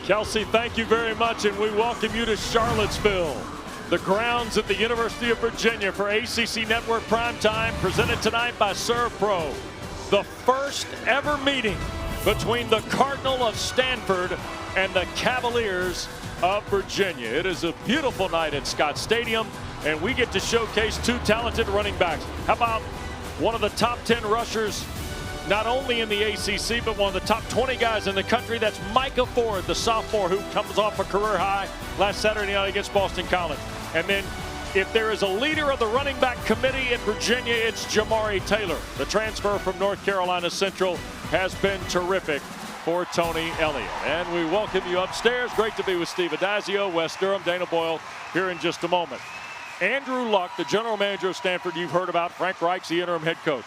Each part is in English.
Kelsey, thank you very much, and we welcome you to Charlottesville, the grounds at the University of Virginia for ACC Network Primetime, presented tonight by ServPro. The first ever meeting between the Cardinal of Stanford and the Cavaliers of Virginia. It is a beautiful night at Scott Stadium, and we get to showcase two talented running backs. How about one of the top 10 rushers, not only in the ACC, but one of the top 20 guys in the country? That's Micah Ford, the sophomore who comes off a career high last Saturday night against Boston College. And then if there is a leader of the running back committee in Virginia, it's Jamari Taylor. The transfer from North Carolina Central has been terrific for Tony Elliott. And we welcome you upstairs. Great to be with Steve Addazio, Wes Durham, Dana Boyle here in just a moment. Andrew Luck, the general manager of Stanford, you've heard about. Frank Reich's the interim head coach.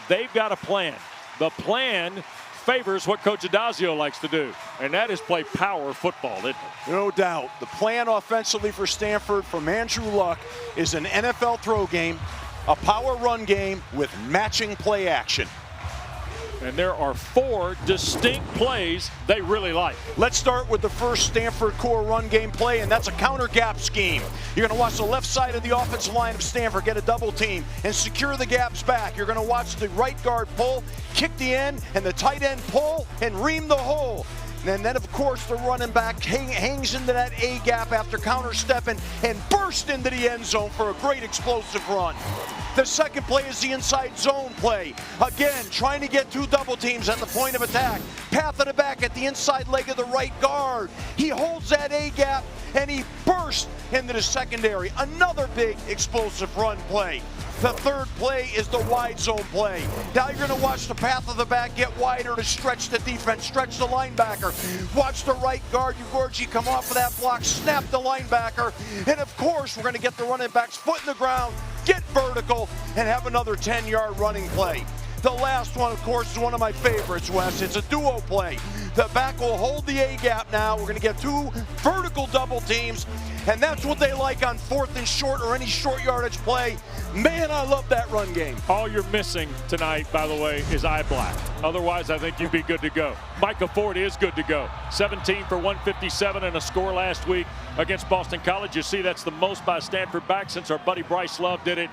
They've got a plan. The plan favors what Coach Addazio likes to do, and that is play power football, isn't it? No doubt. The plan offensively for Stanford from Andrew Luck is an NFL throw game, a power run game with matching play action. And there are 4 distinct plays they really like. Let's start with the first Stanford core run game play, and that's a counter gap scheme. You're going to watch the left side of the offensive line of Stanford get a double team and secure the gaps back. You're going to watch the right guard pull, kick the end, and the tight end pull and ream the hole. And then, of course, the running back hangs into that A gap after counter stepping and burst into the end zone for a great explosive run. The second play is the inside zone play. Again, trying to get 2 double teams at the point of attack. Path of the back at the inside leg of the right guard. He holds that A gap and he bursts into the secondary. Another big explosive run play. The third play is the wide zone play. Now you're going to watch the path of the back get wider to stretch the defense, stretch the linebacker. Watch the right guard, Ugorji, come off of that block, snap the linebacker. And of course, we're going to get the running back's foot in the ground, get vertical, and have another 10-yard running play. The last one, of course, is one of my favorites, Wes. It's a duo play. The back will hold the A-gap now. We're going to get 2 vertical double teams, and that's what they like on 4th and short or any short yardage play. Man, I love that run game. All you're missing tonight, by the way, is eye black. Otherwise, I think you'd be good to go. Micah Ford is good to go. 17 for 157 and a score last week against Boston College. You see, that's the most by a Stanford back since our buddy Bryce Love did it,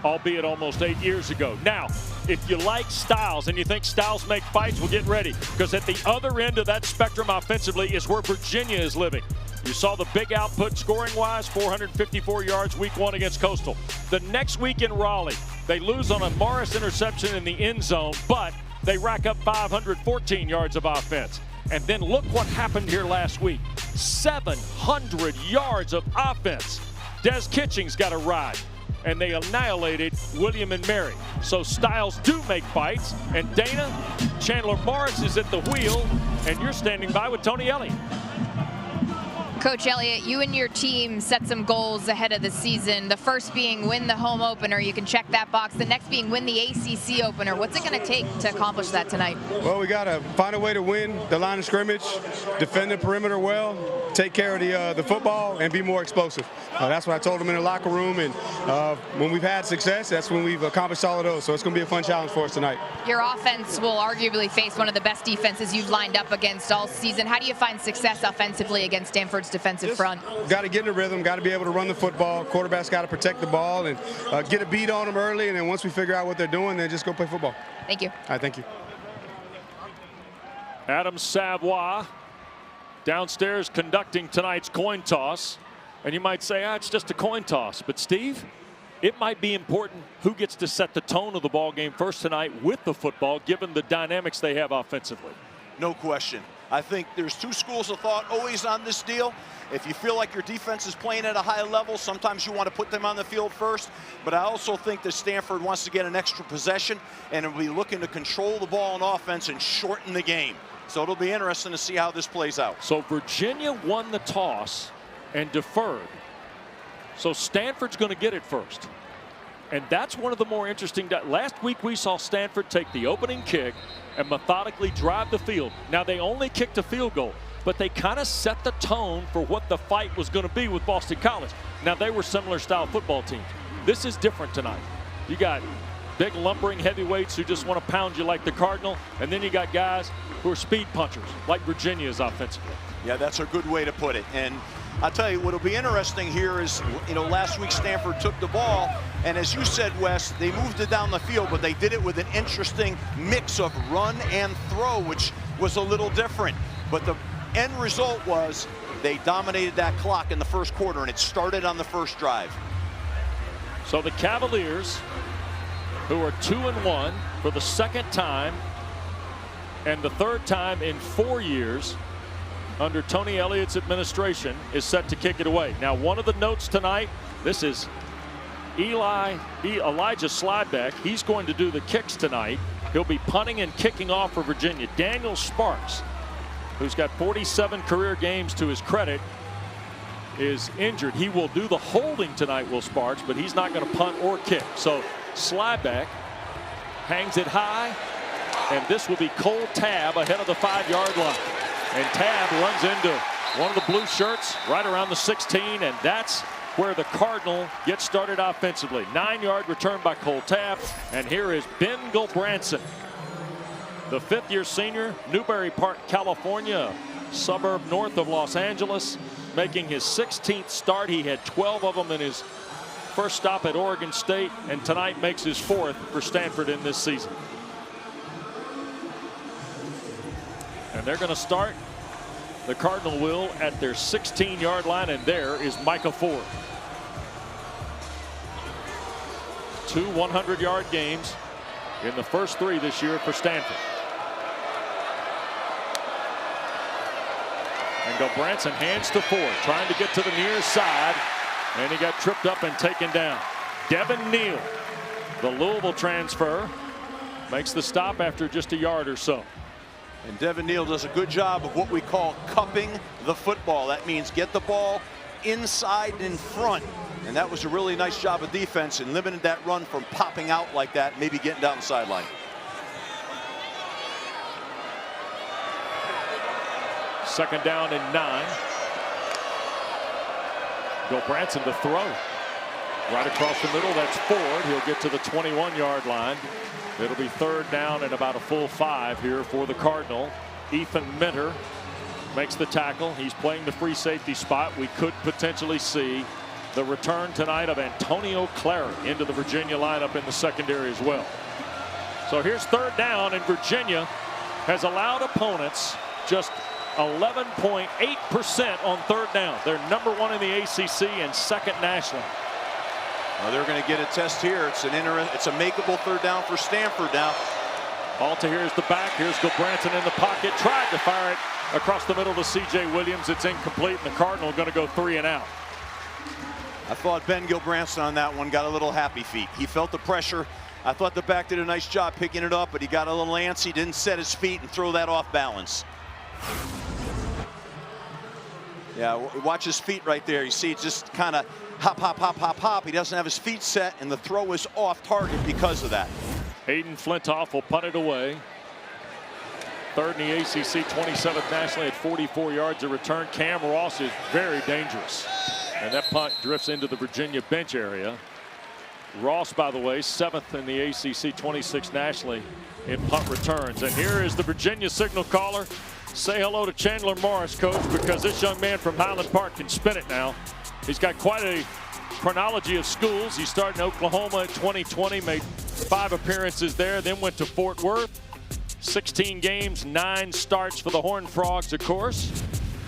albeit almost 8 years ago. Now, if you like styles and you think styles make fights, well, get ready, because at the other end of that spectrum offensively is where Virginia is living. You saw the big output scoring-wise, 454 yards week 1 against Coastal. The next week in Raleigh, they lose on a Morris interception in the end zone, but they rack up 514 yards of offense. And then look what happened here last week. 700 yards of offense. Des Kitchings got a ride, and they annihilated William and Mary. So styles do make fights, and Dana, Chandler Morris is at the wheel, and you're standing by with Tony Elliott. Coach Elliott, you and your team set some goals ahead of the season. The first being win the home opener. You can check that box. The next being win the ACC opener. What's it going to take to accomplish that tonight? Well, we got to find a way to win the line of scrimmage, defend the perimeter well, take care of the football, and be more explosive. That's what I told them in the locker room. And when we've had success, that's when we've accomplished all of those. So it's going to be a fun challenge for us tonight. Your offense will arguably face one of the best defenses you've lined up against all season. How do you find success offensively against Stanford's defensive front? Got to get in the rhythm, got to be able to run the football. Quarterback's got to protect the ball and get a beat on them early, and then once we figure out what they're doing, then just go play football. Thank you. All right, thank you. Adam Savoy downstairs conducting tonight's coin toss. And you might say, it's just a coin toss. But Steve, it might be important who gets to set the tone of the ball game first tonight with the football, given the dynamics they have offensively. No question. I think there's 2 schools of thought always on this deal. If you feel like your defense is playing at a high level, sometimes you want to put them on the field first. But I also think that Stanford wants to get an extra possession and will be looking to control the ball on offense and shorten the game. So it'll be interesting to see how this plays out. So Virginia won the toss and deferred. So Stanford's going to get it first. And that's one of the more interesting. Last week we saw Stanford take the opening kick and methodically drive the field. Now they only kicked a field goal, but they kind of set the tone for what the fight was going to be with Boston College. Now they were similar style football teams. This is different tonight. You got big lumbering heavyweights who just want to pound you like the Cardinal, and then you got guys who are speed punchers like Virginia is offensively. Yeah, that's a good way to put it. And I'll tell you, what'll be interesting here is, last week Stanford took the ball, and as you said, Wes, they moved it down the field, but they did it with an interesting mix of run and throw, which was a little different. But the end result was they dominated that clock in the first quarter, and it started on the first drive. So the Cavaliers, who are 2-1 for the second time and the third time in 4 years under Tony Elliott's administration, is set to kick it away. Now, one of the notes tonight, this is Elijah Slideback. He's going to do the kicks tonight. He'll be punting and kicking off for Virginia. Daniel Sparks, who's got 47 career games to his credit, is injured. He will do the holding tonight, Will Sparks, but he's not going to punt or kick. So Slideback hangs it high, and this will be Cole Tabb ahead of the 5-yard line. And Tabb runs into one of the blue shirts right around the 16, and that's where the Cardinal gets started offensively. 9-yard return by Cole Tabb, and here is Ben Gulbranson, the 5th-year senior, Newbury Park, California, a suburb north of Los Angeles, making his 16th start. He had 12 of them in his first stop at Oregon State, and tonight makes his 4th for Stanford in this season. And they're going to start, the Cardinal will, at their 16-yard line, and there is Micah Ford. 2 100-yard games in the first 3 this year for Stanford. And Gulbranson hands to Ford, trying to get to the near side, and he got tripped up and taken down. Devin Neal, the Louisville transfer, makes the stop after just a yard or so. And Devin Neal does a good job of what we call cupping the football. That means get the ball inside and in front. And that was a really nice job of defense and limited that run from popping out like that, maybe getting down the sideline. Second down and 9. Gulbranson to throw. Right across the middle, that's Ford. He'll get to the 21-yard line. It'll be 3rd down and about a full 5 here for the Cardinal. Ethan Minter makes the tackle. He's playing the free safety spot. We could potentially see the return tonight of Antonio Clary into the Virginia lineup in the secondary as well. So here's 3rd down, and Virginia has allowed opponents just 11.8% on 3rd down. They're #1 in the ACC and 2nd nationally. Well, they're going to get a test here. It's a makeable 3rd down for Stanford now. Alta here is the back. Here's Gulbranson in the pocket. Tried to fire it across the middle to C.J. Williams. It's incomplete, and the Cardinal going to go 3 and out. I thought Ben Gulbranson on that one got a little happy feet. He felt the pressure. I thought the back did a nice job picking it up, but he got a little antsy, didn't set his feet and throw that off balance. Yeah, watch his feet right there. You see it just kind of hop, hop, hop, hop, hop. He doesn't have his feet set, and the throw is off target because of that. Hayden Flintoff will punt it away. 3rd in the ACC, 27th nationally at 44 yards a return. Cam Ross is very dangerous. And that punt drifts into the Virginia bench area. Ross, by the way, 7th in the ACC, 26th nationally in punt returns. And here is the Virginia signal caller. Say hello to Chandler Morris, Coach, because this young man from Highland Park can spin it now. He's got quite a chronology of schools. He started in Oklahoma in 2020, made 5 appearances there, then went to Fort Worth. 16 games, 9 starts for the Horned Frogs, of course.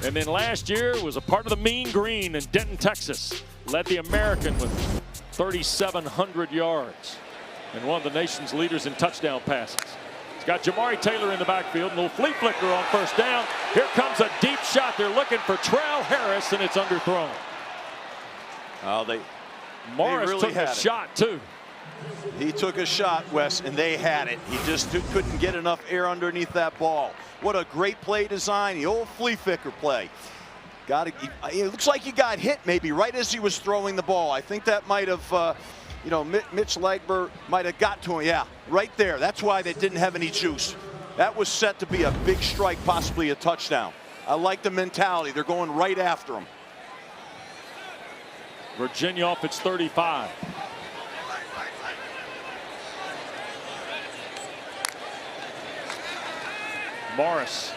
And then last year was a part of the Mean Green in Denton, Texas. Led the American with 3,700 yards and one of the nation's leaders in touchdown passes. He's got Jamari Taylor in the backfield. A little flea flicker on 1st down. Here comes a deep shot. They're looking for Trell Harris, and it's underthrown. Morris really took a shot, too. He took a shot, Wes, and they had it. He just couldn't get enough air underneath that ball. What a great play design, the old flea flicker play. It looks like he got hit maybe right as he was throwing the ball. I think that might have, Mitch Lagbert might have got to him. Yeah, right there. That's why they didn't have any juice. That was set to be a big strike, possibly a touchdown. I like the mentality. They're going right after him. Virginia off its 35. Morris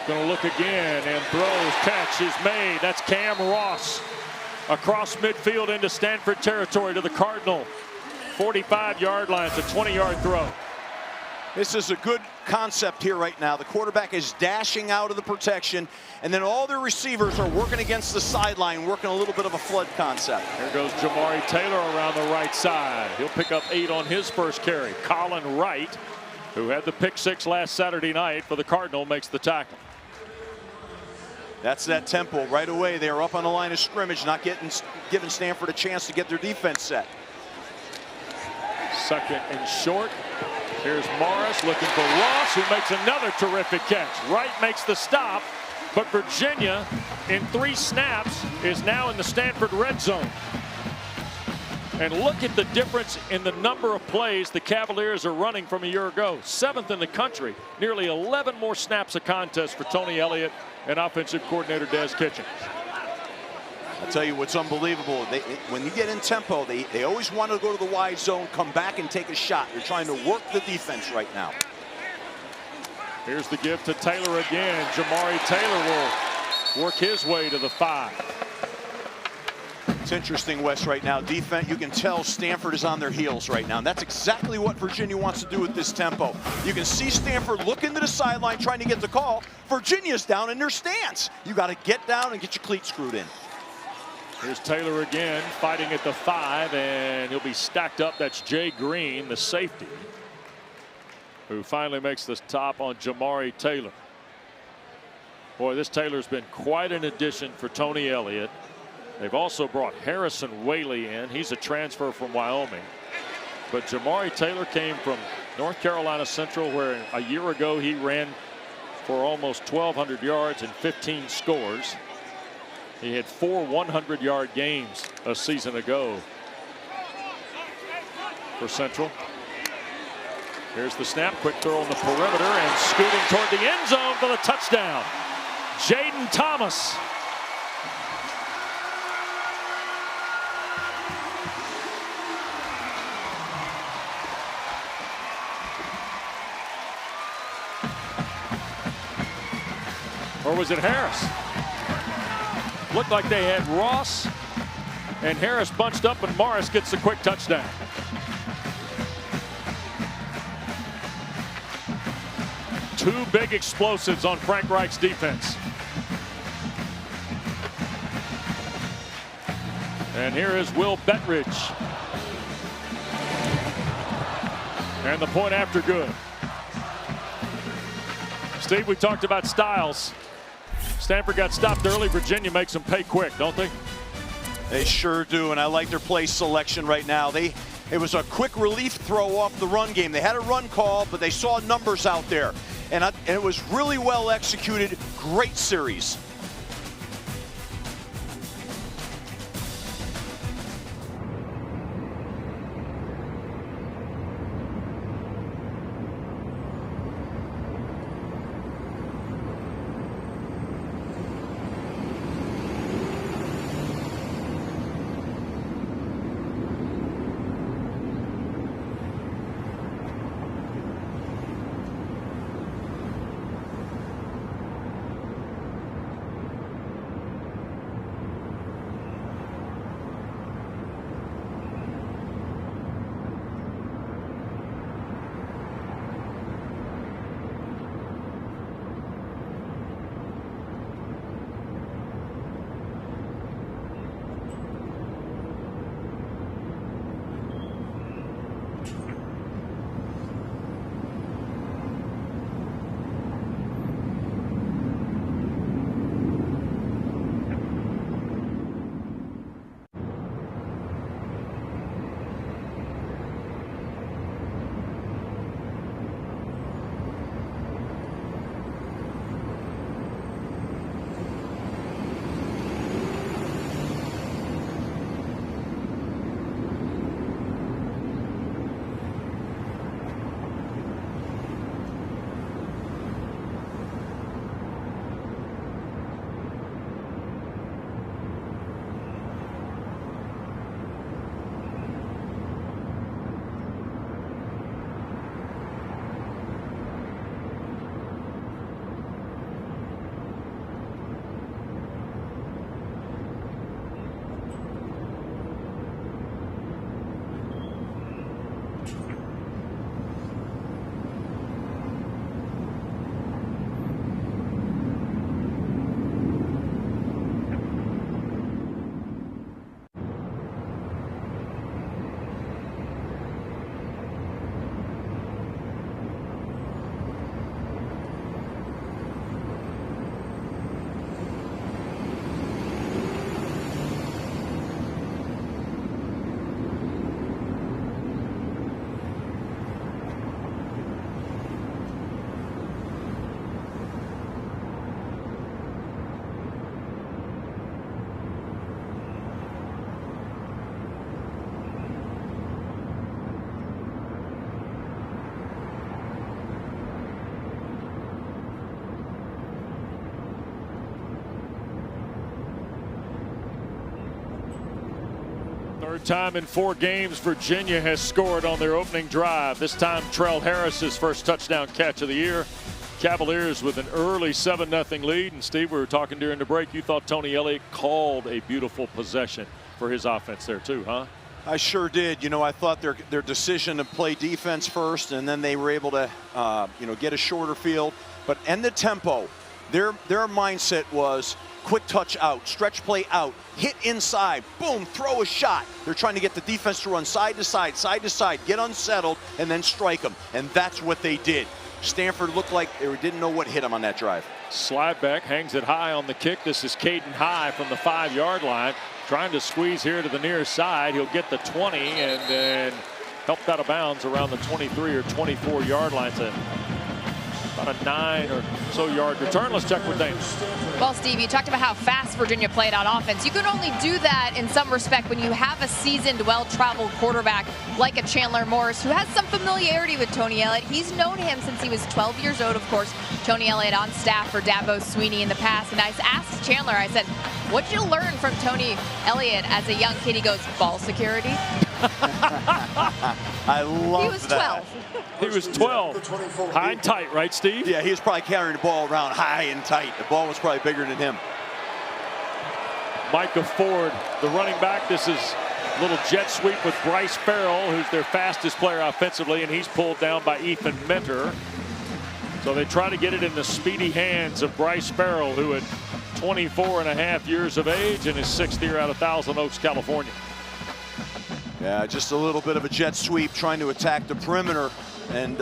Going to look again and throws. Catch is made. That's Cam Ross across midfield into Stanford territory to the Cardinal 45-yard line. It's a 20-yard throw. This is a good concept here right now. The quarterback is dashing out of the protection, and then all their receivers are working against the sideline, working a little bit of a flood concept. Here goes Jamari Taylor around the right side. He'll pick up 8 on his first carry. Colin Wright, who had the pick 6 last Saturday night for the Cardinal, makes the tackle. That's that tempo. Right away, they're up on the line of scrimmage, not giving Stanford a chance to get their defense set. Second and short. Here's Morris looking for Ross, who makes another terrific catch. Wright makes the stop, but Virginia, in 3 snaps, is now in the Stanford red zone. And look at the difference in the number of plays the Cavaliers are running from a year ago. 7th in the country. Nearly 11 more snaps a contest for Tony Elliott and offensive coordinator Des Kitchens. I'll tell you what's unbelievable. When you get in tempo, they always want to go to the wide zone, come back and take a shot. They're trying to work the defense right now. Here's the give to Taylor again. Jamari Taylor will work his way to the 5. It's interesting, Wes, right now. Defense, you can tell Stanford is on their heels right now. And that's exactly what Virginia wants to do with this tempo. You can see Stanford looking to the sideline trying to get the call. Virginia's down in their stance. You got to get down and get your cleats screwed in. Here's Taylor again, fighting at the 5, and he'll be stacked up. That's Jay Green, the safety, who finally makes the stop on Jamari Taylor. Boy, this Taylor's been quite an addition for Tony Elliott. They've also brought Harrison Whaley in. He's a transfer from Wyoming. But Jamari Taylor came from North Carolina Central, where a year ago he ran for almost 1,200 yards and 15 scores. He had 4 100-yard games a season ago for Central. Here's the snap. Quick throw on the perimeter and scooting toward the end zone for the touchdown. Jaden Thomas. Or was it Harris? Looked like they had Ross and Harris bunched up, and Morris gets the quick touchdown. Two big explosives on Frank Reich's defense. And here is Will Bettridge. And the point after good. Steve, we talked about styles. Stanford got stopped early. Virginia makes them pay quick, don't they? They sure do, and I like their play selection right now. It was a quick relief throw off the run game. They had a run call, but they saw numbers out there, and it was really well executed. Great series. Third time in 4 games Virginia has scored on their opening drive. This time Trell Harris's first touchdown catch of the year. Cavaliers with an early 7-0 lead. And Steve, we were talking during the break. You thought Tony Elliott called a beautiful possession for his offense there too, huh? I sure did. You know, I thought their decision to play defense first, and then they were able to, get a shorter field, but end the tempo. Their mindset was quick touch out, stretch play out, hit inside, boom, throw a shot. They're trying to get the defense to run side to side, get unsettled, and then strike them. And that's what they did. Stanford looked like they didn't know what hit them on that drive. Slide back, hangs it high on the kick. This is Caden High from the 5-yard line. Trying to squeeze here to the near side. He'll get the 20 and then helped out of bounds around the 23 or 24-yard line. About a 9 or so yard return. Let's check with Dana. Well, Steve, you talked about how fast Virginia played on offense. You can only do that in some respect when you have a seasoned, well-traveled quarterback like a Chandler Morris who has some familiarity with Tony Elliott. He's known him since he was 12 years old, of course. Tony Elliott on staff for Dabo Swinney in the past. And I asked Chandler, I said, what'd you learn from Tony Elliott as a young kid? He goes, ball security. I love that. He was 12. He was 12. High and tight, right, Steve? Yeah, he was probably carrying the ball around high and tight. The ball was probably bigger than him. Micah Ford, the running back. This is a little jet sweep with Bryce Farrell, who's their fastest player offensively, and he's pulled down by Ethan Mentor. So they try to get it in the speedy hands of Bryce Farrell, who at 24.5 years of age and his 6th year out of Thousand Oaks, California. Yeah, just a little bit of a jet sweep trying to attack the perimeter and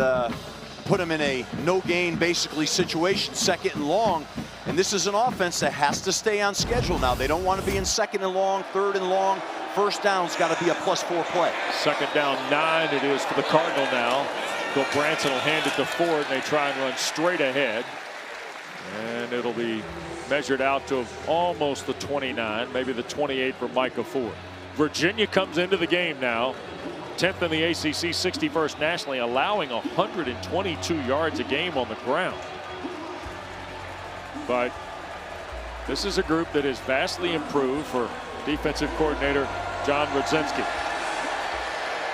put him in a no-gain basically situation, 2nd and long. And this is an offense that has to stay on schedule now. They don't want to be in 2nd and long, 3rd and long. First down's got to be a +4 play. 2nd down 9 it is for the Cardinal now. Bill Branson will hand it to Ford, and they try and run straight ahead. And it'll be measured out to almost the 29, maybe the 28 for Micah Ford. Virginia comes into the game now, 10th in the ACC, 61st nationally, allowing 122 yards a game on the ground. But this is a group that is vastly improved for defensive coordinator John Rudzinski,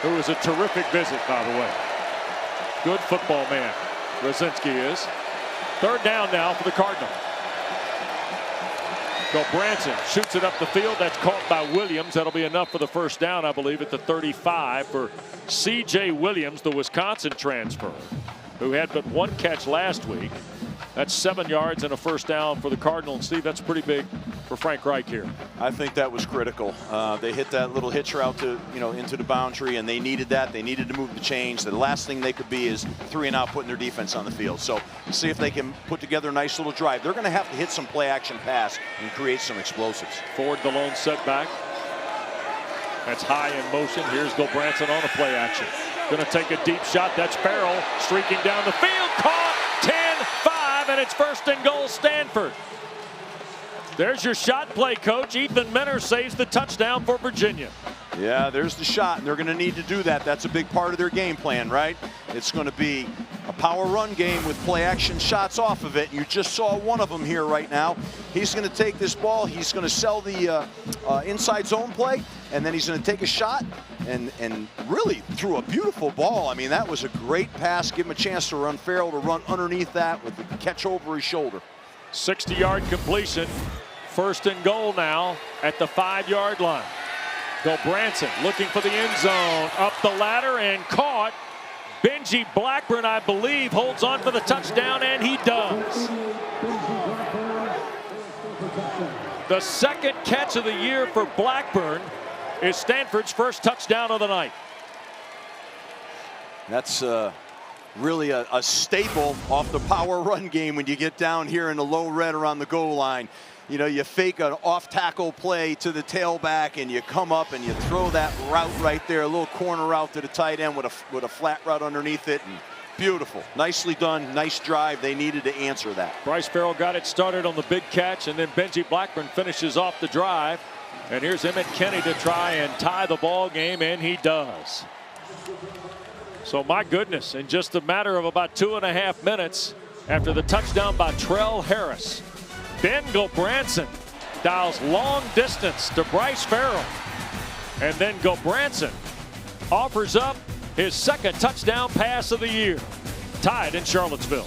who is a terrific visit, by the way. Good football man, Rudzinski is. 3rd down now for the Cardinal. Bill Branson shoots it up the field. That's caught by Williams. That'll be enough for the first down, I believe, at the 35 for C.J. Williams, the Wisconsin transfer, who had but 1 catch last week. That's 7 yards and a first down for the Cardinal. And Steve, that's pretty big for Frank Reich here. I think that was critical. They hit that little hitch route to, into the boundary, and they needed that. They needed to move the chains. The last thing they could be is 3 and out, putting their defense on the field. So see if they can put together a nice little drive. They're going to have to hit some play action pass and create some explosives. Ford, the lone setback. That's high in motion. Here's Bill Branson on a play action. Going to take a deep shot. That's Farrell streaking down the field. Caught 10-5, and it's 1st and goal, Stanford. There's your shot play, coach. Ethan Mentor saves the touchdown for Virginia. Yeah, there's the shot, and they're going to need to do that. That's a big part of their game plan, right? It's going to be a power run game with play action shots off of it. You just saw one of them here right now. He's going to take this ball. He's going to sell the inside zone play, and then he's going to take a shot and really threw a beautiful ball. I mean, that was a great pass. Give him a chance to run. Farrell to run underneath that with the catch over his shoulder. 60-yard completion. 1st and goal now at the 5-yard line. Bill Branson looking for the end zone. Up the ladder and caught. Benji Blackburn, I believe, holds on for the touchdown, and he does. The 2nd catch of the year for Blackburn is Stanford's 1st touchdown of the night. That's really a staple off the power run game when you get down here in the low red around the goal line. You fake an off tackle play to the tailback, and you come up and you throw that route right there, a little corner route to the tight end with a flat route underneath it. And beautiful, nicely done, nice drive. They needed to answer that. Bryce Farrell got it started on the big catch, and then Benji Blackburn finishes off the drive. And here's Emmett Kenny to try and tie the ball game, and he does. So my goodness, in just a matter of about 2.5 minutes after the touchdown by Trell Harris, Ben Gulbranson dials long distance to Bryce Farrell. And then Gobranson offers up his second touchdown pass of the year. Tied in Charlottesville.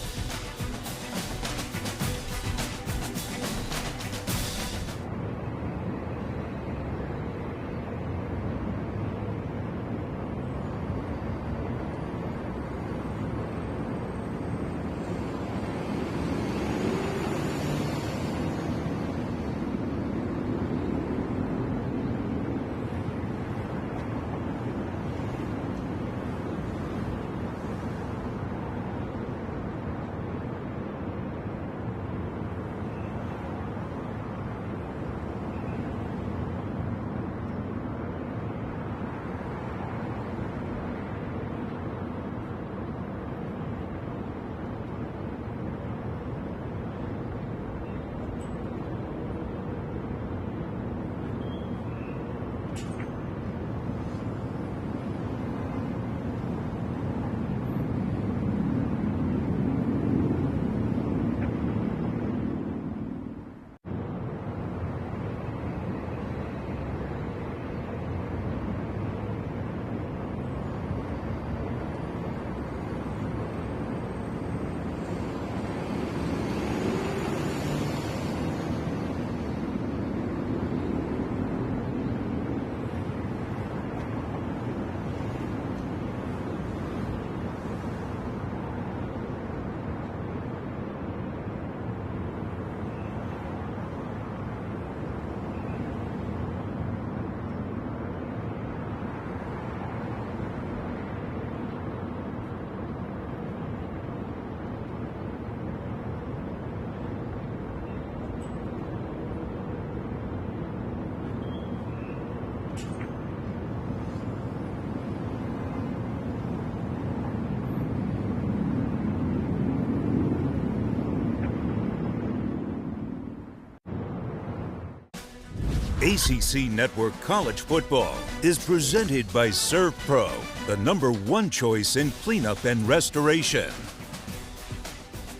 ACC Network College Football is presented by ServPro, the #1 choice in cleanup and restoration.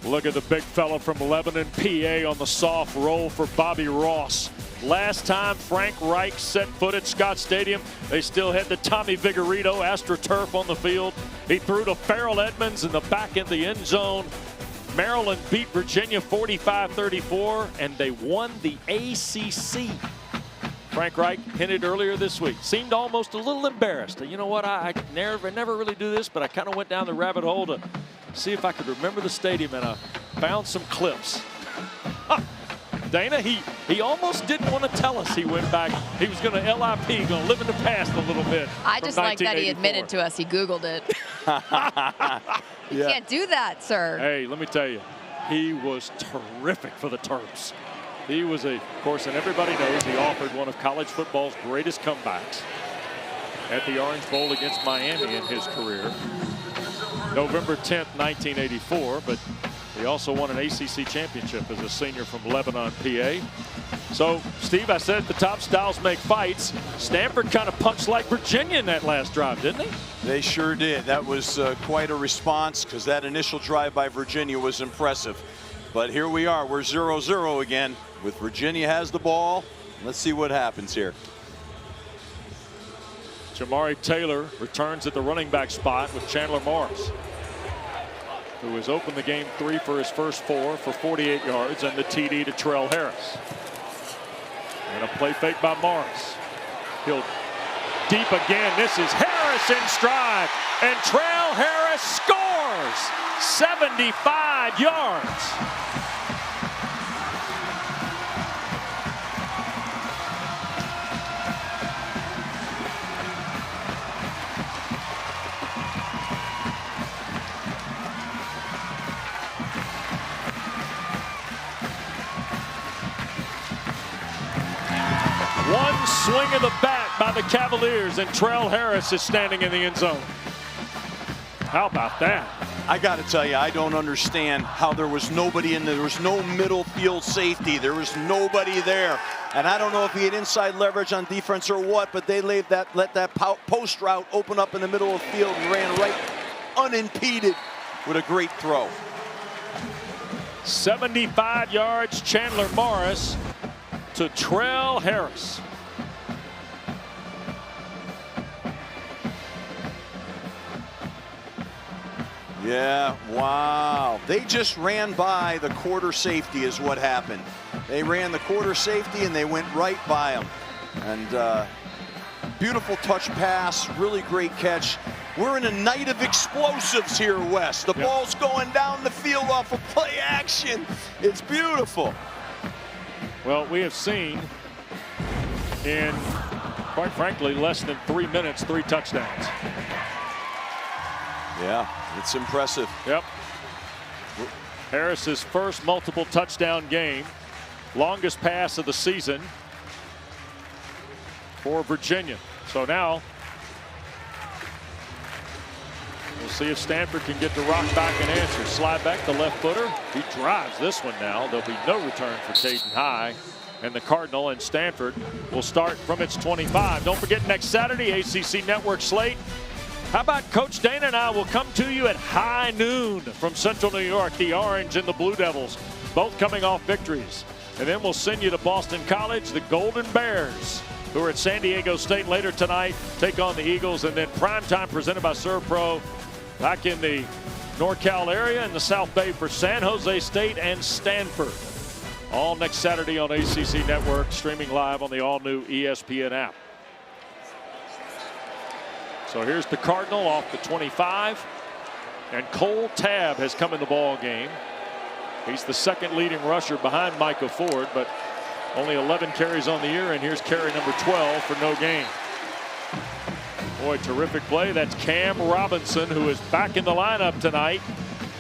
Look at the big fella from Lebanon, PA on the soft roll for Bobby Ross. Last time Frank Reich set foot at Scott Stadium, they still had the Tommy Vigorito AstroTurf on the field. He threw to Farrell Edmonds in the back of the end zone. Maryland beat Virginia 45-34, and they won the ACC. Frank Reich hinted earlier this week, seemed almost a little embarrassed. You know what, I never really do this, but I kind of went down the rabbit hole to see if I could remember the stadium, and I found some clips. Dana, he almost didn't want to tell us he went back. He was going to LIP, going to live in the past a little bit. I just like that he admitted to us he Googled it. You can't do that, sir. Hey, let me tell you, he was terrific for the Terps. He was of course, and everybody knows he offered one of college football's greatest comebacks at the Orange Bowl against Miami in his career. November 10th, 1984, but he also won an ACC championship as a senior from Lebanon, PA. So, Steve, I said at the top, styles make fights. Stanford kind of punched like Virginia in that last drive, didn't they? They sure did. That was quite a response, because that initial drive by Virginia was impressive. But here we are. We're 0-0 again with Virginia has the ball. Let's see what happens here. Jamari Taylor returns at the running back spot with Chandler Morris, who has opened the game 3 for his first 4 for 48 yards, and the TD to Trell Harris. And a play fake by Morris. He'll deep again. This is Harris in stride, and Trell Harris scores 75 yards. One swing of the bat by the Cavaliers, and Trell Harris is standing in the end zone. How about that? I got to tell you, I don't understand how there was nobody in there. There was no middle field safety. There was nobody there. And I don't know if he had inside leverage on defense or what, but they let that post route open up in the middle of the field and ran right unimpeded with a great throw. 75 yards, Chandler Morris to Trell Harris. Yeah, wow. They just ran by the quarter safety is what happened. They ran the quarter safety and they went right by him. And beautiful touch pass, really great catch. We're in a night of explosives here, Wes. The ball's going down the field off of play action. It's beautiful. Well, we have seen in, quite frankly, less than 3 minutes, 3 touchdowns. Yeah, it's impressive. Yep. Harris's first multiple touchdown game. Longest pass of the season for Virginia. So now we'll see if Stanford can get the rock back and answer. Slide back the left footer. He drives this one now. There'll be no return for Caden High. And the Cardinal and Stanford will start from its 25. Don't forget, next Saturday, ACC Network slate. How about Coach Dana and I will come to you at high noon from Central New York. The Orange and the Blue Devils, both coming off victories. And then we'll send you to Boston College, the Golden Bears, who are at San Diego State later tonight, take on the Eagles. And then primetime presented by ServPro back in the NorCal area in the South Bay for San Jose State and Stanford. All next Saturday on ACC Network, streaming live on the all-new ESPN app. So here's the Cardinal off the 25. And Cole Tabb has come in the ball game. He's the second leading rusher behind Micah Ford, but only 11 carries on the year, and here's carry number 12 for no gain. Boy, terrific play. That's Cam Robinson, who is back in the lineup tonight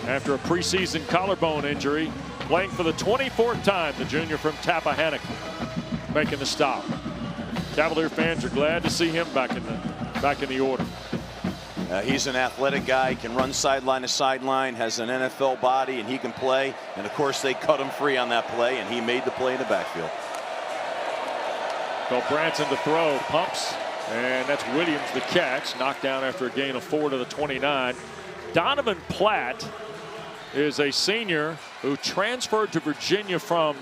after a preseason collarbone injury, playing for the 24th time, the junior from Tappahannock, making the stop. Cavalier fans are glad to see him back in the order. He's an athletic guy, can run sideline to sideline, has an NFL body, and he can play. And of course, they cut him free on that play, and he made the play in the backfield. So Branson to throw, pumps, and that's Williams the catch. Knocked down after a gain of 4 to the 29. Donovan Platt is a senior who transferred to Virginia from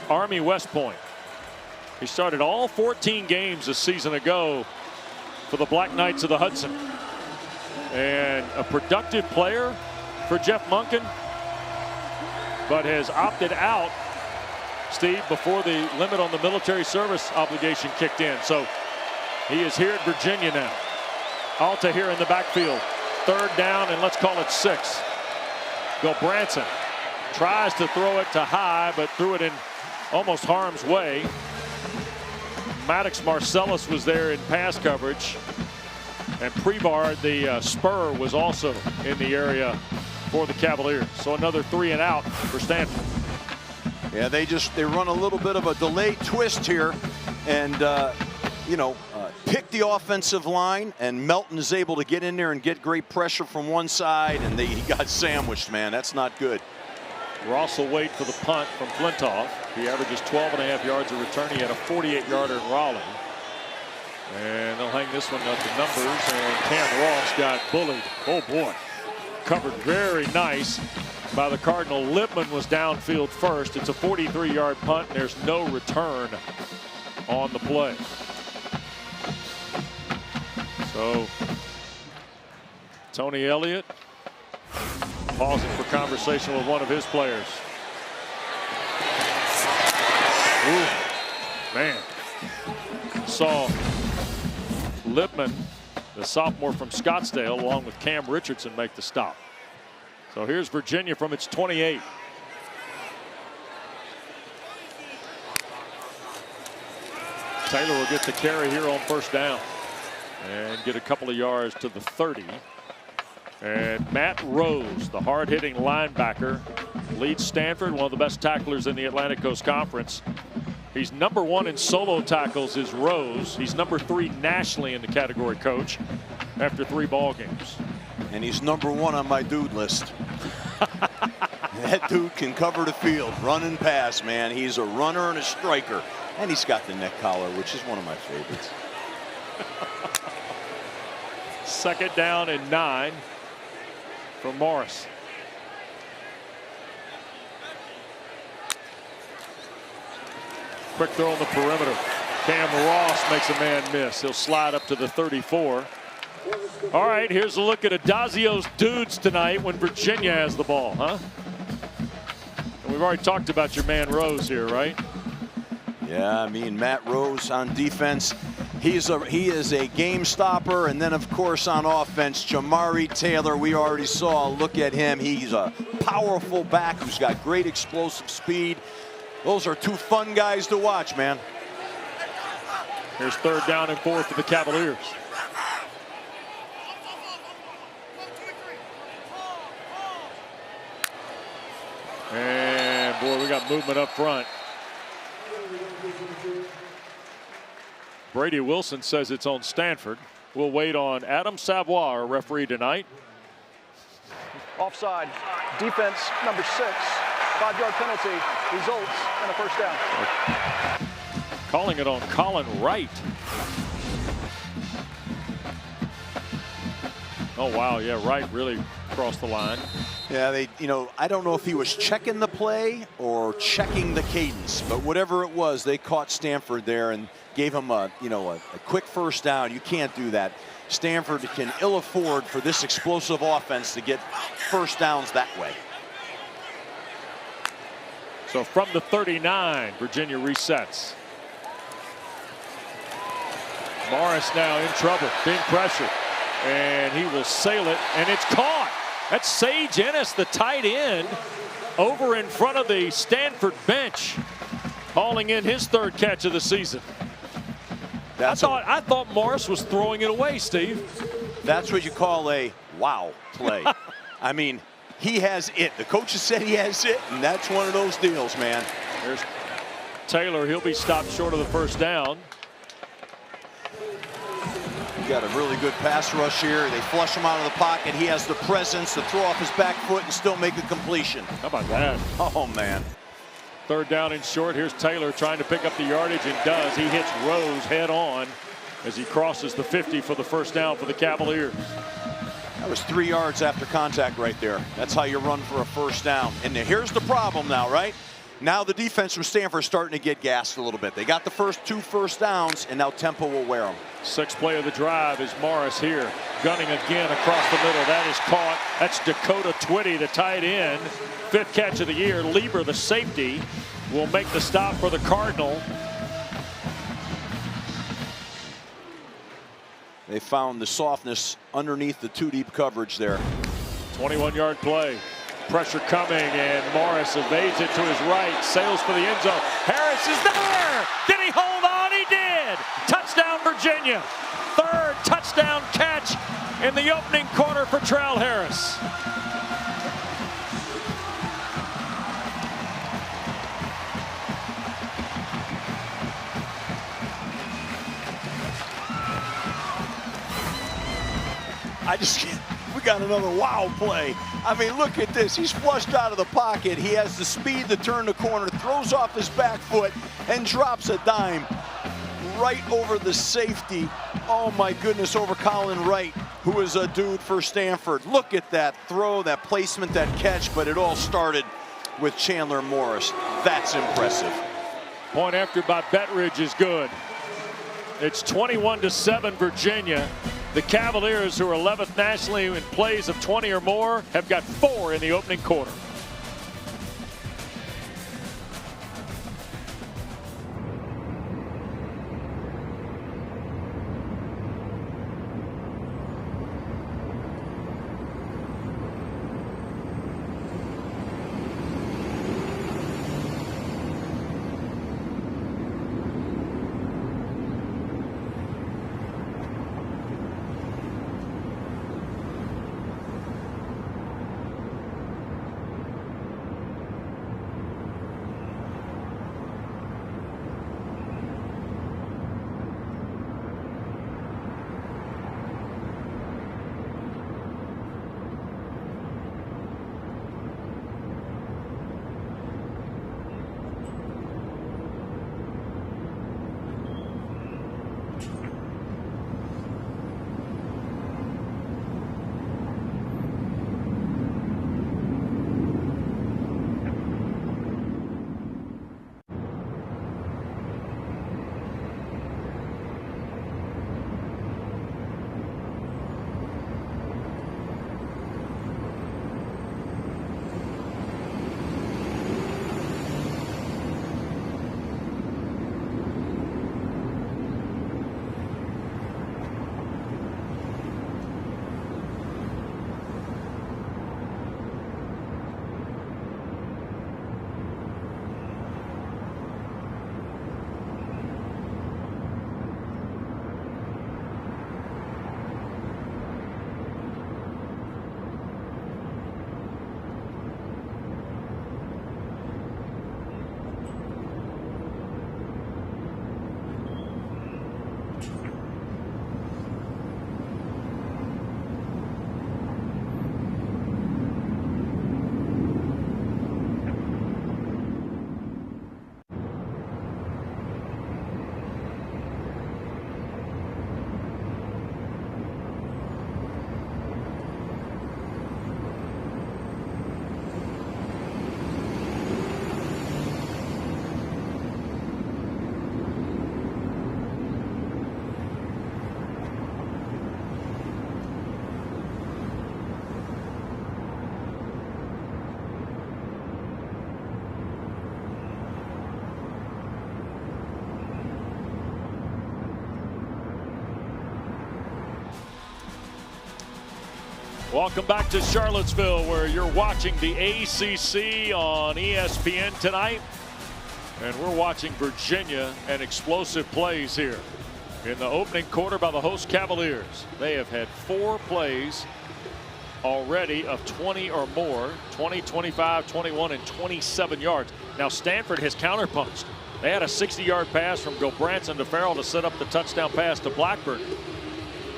Army West Point. He started all 14 games a season ago for the Black Knights of the Hudson. And a productive player for Jeff Monken, but has opted out, Steve, before the limit on the military service obligation kicked in. So he is here at Virginia now. Alta here in the backfield. 3rd down, and let's call it 6. Bill Branson tries to throw it to High, but threw it in almost harm's way. Maddox Marcellus was there in pass coverage. And Prevard, the spur, was also in the area for the Cavaliers. So another 3 and out for Stanford. Yeah, they run a little bit of a delayed twist here, and pick the offensive line, and Melton is able to get in there and get great pressure from one side, and he got sandwiched, man. That's not good. Ross will wait for the punt from Flintoff. He averages 12.5 yards a return. He had a 48-yarder in Raleigh. And they'll hang this one up to numbers, and Cam Ross got bullied. Oh boy, covered very nice by the Cardinal. Lipman was downfield first. It's a 43-yard punt, and there's no return on the play. So Tony Elliott pausing for conversation with one of his players. Ooh, man. Saw Lipman, the sophomore from Scottsdale, along with Cam Richardson, make the stop. So here's Virginia from its 28. Taylor will get the carry here on 1st down and get a couple of yards to the 30. And Matt Rose, the hard-hitting linebacker, leads Stanford, one of the best tacklers in the Atlantic Coast Conference. He's number 1 in solo tackles is Rose. He's number 3 nationally in the category, coach, after 3 ball games. And he's number 1 on my dude list. That dude can cover the field, run and pass, man. He's a runner and a striker. And he's got the neck collar, which is one of my favorites. 2nd down and 9 for Morris. Quick throw on the perimeter. Cam Ross makes a man miss. He'll slide up to the 34. All right, here's a look at Adazio's dudes tonight when Virginia has the ball, huh? And we've already talked about your man Rose here, right? Yeah, I mean, Matt Rose on defense, he is a game stopper. And then, of course, on offense, Jamari Taylor, we already saw a look at him. He's a powerful back who's got great explosive speed. Those are two fun guys to watch, man. Here's 3rd down and 4 for the Cavaliers. And boy, we got movement up front. Brady Wilson says it's on Stanford. We'll wait on Adam Savoy, our referee tonight. Offside. Defense number 6. 5-yard penalty results in a first down. Calling it on Colin Wright. Oh, wow. Yeah, Wright really crossed the line. Yeah, I don't know if he was checking the play or checking the cadence, but whatever it was, they caught Stanford there and gave him a quick first down. You can't do that. Stanford can ill afford for this explosive offense to get first downs that way. So from the 39, Virginia resets. Morris now in trouble, being pressured, and he will sail it, and it's caught. That's Sage Ennis, the tight end, over in front of the Stanford bench, hauling in his 3rd catch of the season. I thought Morris was throwing it away, Steve. That's what you call a wow play. I mean, he has it. The coaches said he has it, and that's one of those deals, man. There's Taylor. He'll be stopped short of the first down. You got a really good pass rush here. They flush him out of the pocket. He has the presence to throw off his back foot and still make a completion. How about that? Oh, man. 3rd down and short. Here's Taylor trying to pick up the yardage, and does. He hits Rose head on as he crosses the 50 for the first down for the Cavaliers. That was 3 yards after contact right there. That's how you run for a first down. And here's the problem now, right? Now the defense from Stanford is starting to get gassed a little bit. They got the first 2 first downs, and now tempo will wear them. 6th play of the drive is Morris here, gunning again across the middle. That is caught. That's Dakota Twitty, the tight end. 5th catch of the year. Lieber, the safety, will make the stop for the Cardinal. They found the softness underneath the 2-deep coverage there. 21-yard play. Pressure coming, and Morris evades it to his right, sails for the end zone. Harris is there! Did he hold on? He did! Touchdown, Virginia! 3rd touchdown catch in the opening quarter for Trell Harris. We got another wow play. I mean, look at this. He's flushed out of the pocket. He has the speed to turn the corner, throws off his back foot, and drops a dime right over the safety. Oh, my goodness, over Colin Wright, who is a dude for Stanford. Look at that throw, that placement, that catch, but it all started with Chandler Morris. That's impressive. Point after by Bettridge is good. It's 21-7 Virginia. The Cavaliers, who are 11th nationally in plays of 20 or more, have got 4 in the opening quarter. Welcome back to Charlottesville, where you're watching the ACC on ESPN tonight. And we're watching Virginia and explosive plays here in the opening quarter by the host Cavaliers. They have had 4 plays already of 20 or more, 20, 25, 21, and 27 yards. Now Stanford has counterpunched. They had a 60-yard pass from Gilbranson to Farrell to set up the touchdown pass to Blackburn.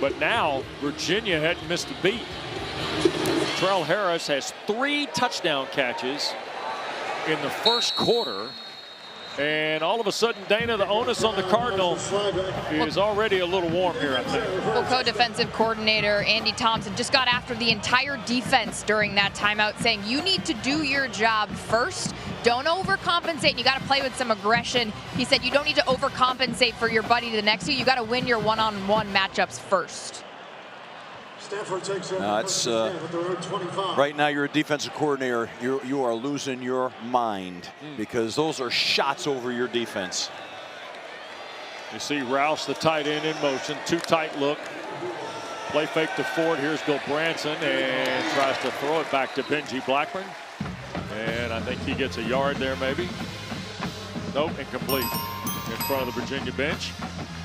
But now Virginia hadn't missed a beat. Trell Harris has 3 touchdown catches in the first quarter. And all of a sudden, Dana, the onus on the Cardinals is already a little warm here, I think. Well, co-defensive coordinator Andy Thompson just got after the entire defense during that timeout, saying you need to do your job first. Don't overcompensate. You got to play with some aggression. He said you don't need to overcompensate for your buddy to the next year. You got to win your one-on-one matchups first. Right now you're a defensive coordinator. You are losing your mind because those are shots over your defense. You see Rouse, the tight end, in motion. 2 tight look. Play fake to Ford. Here's Gilbranson and tries to throw it back to Benji Blackburn. And I think he gets a yard there maybe. Nope, incomplete. In front of the Virginia bench.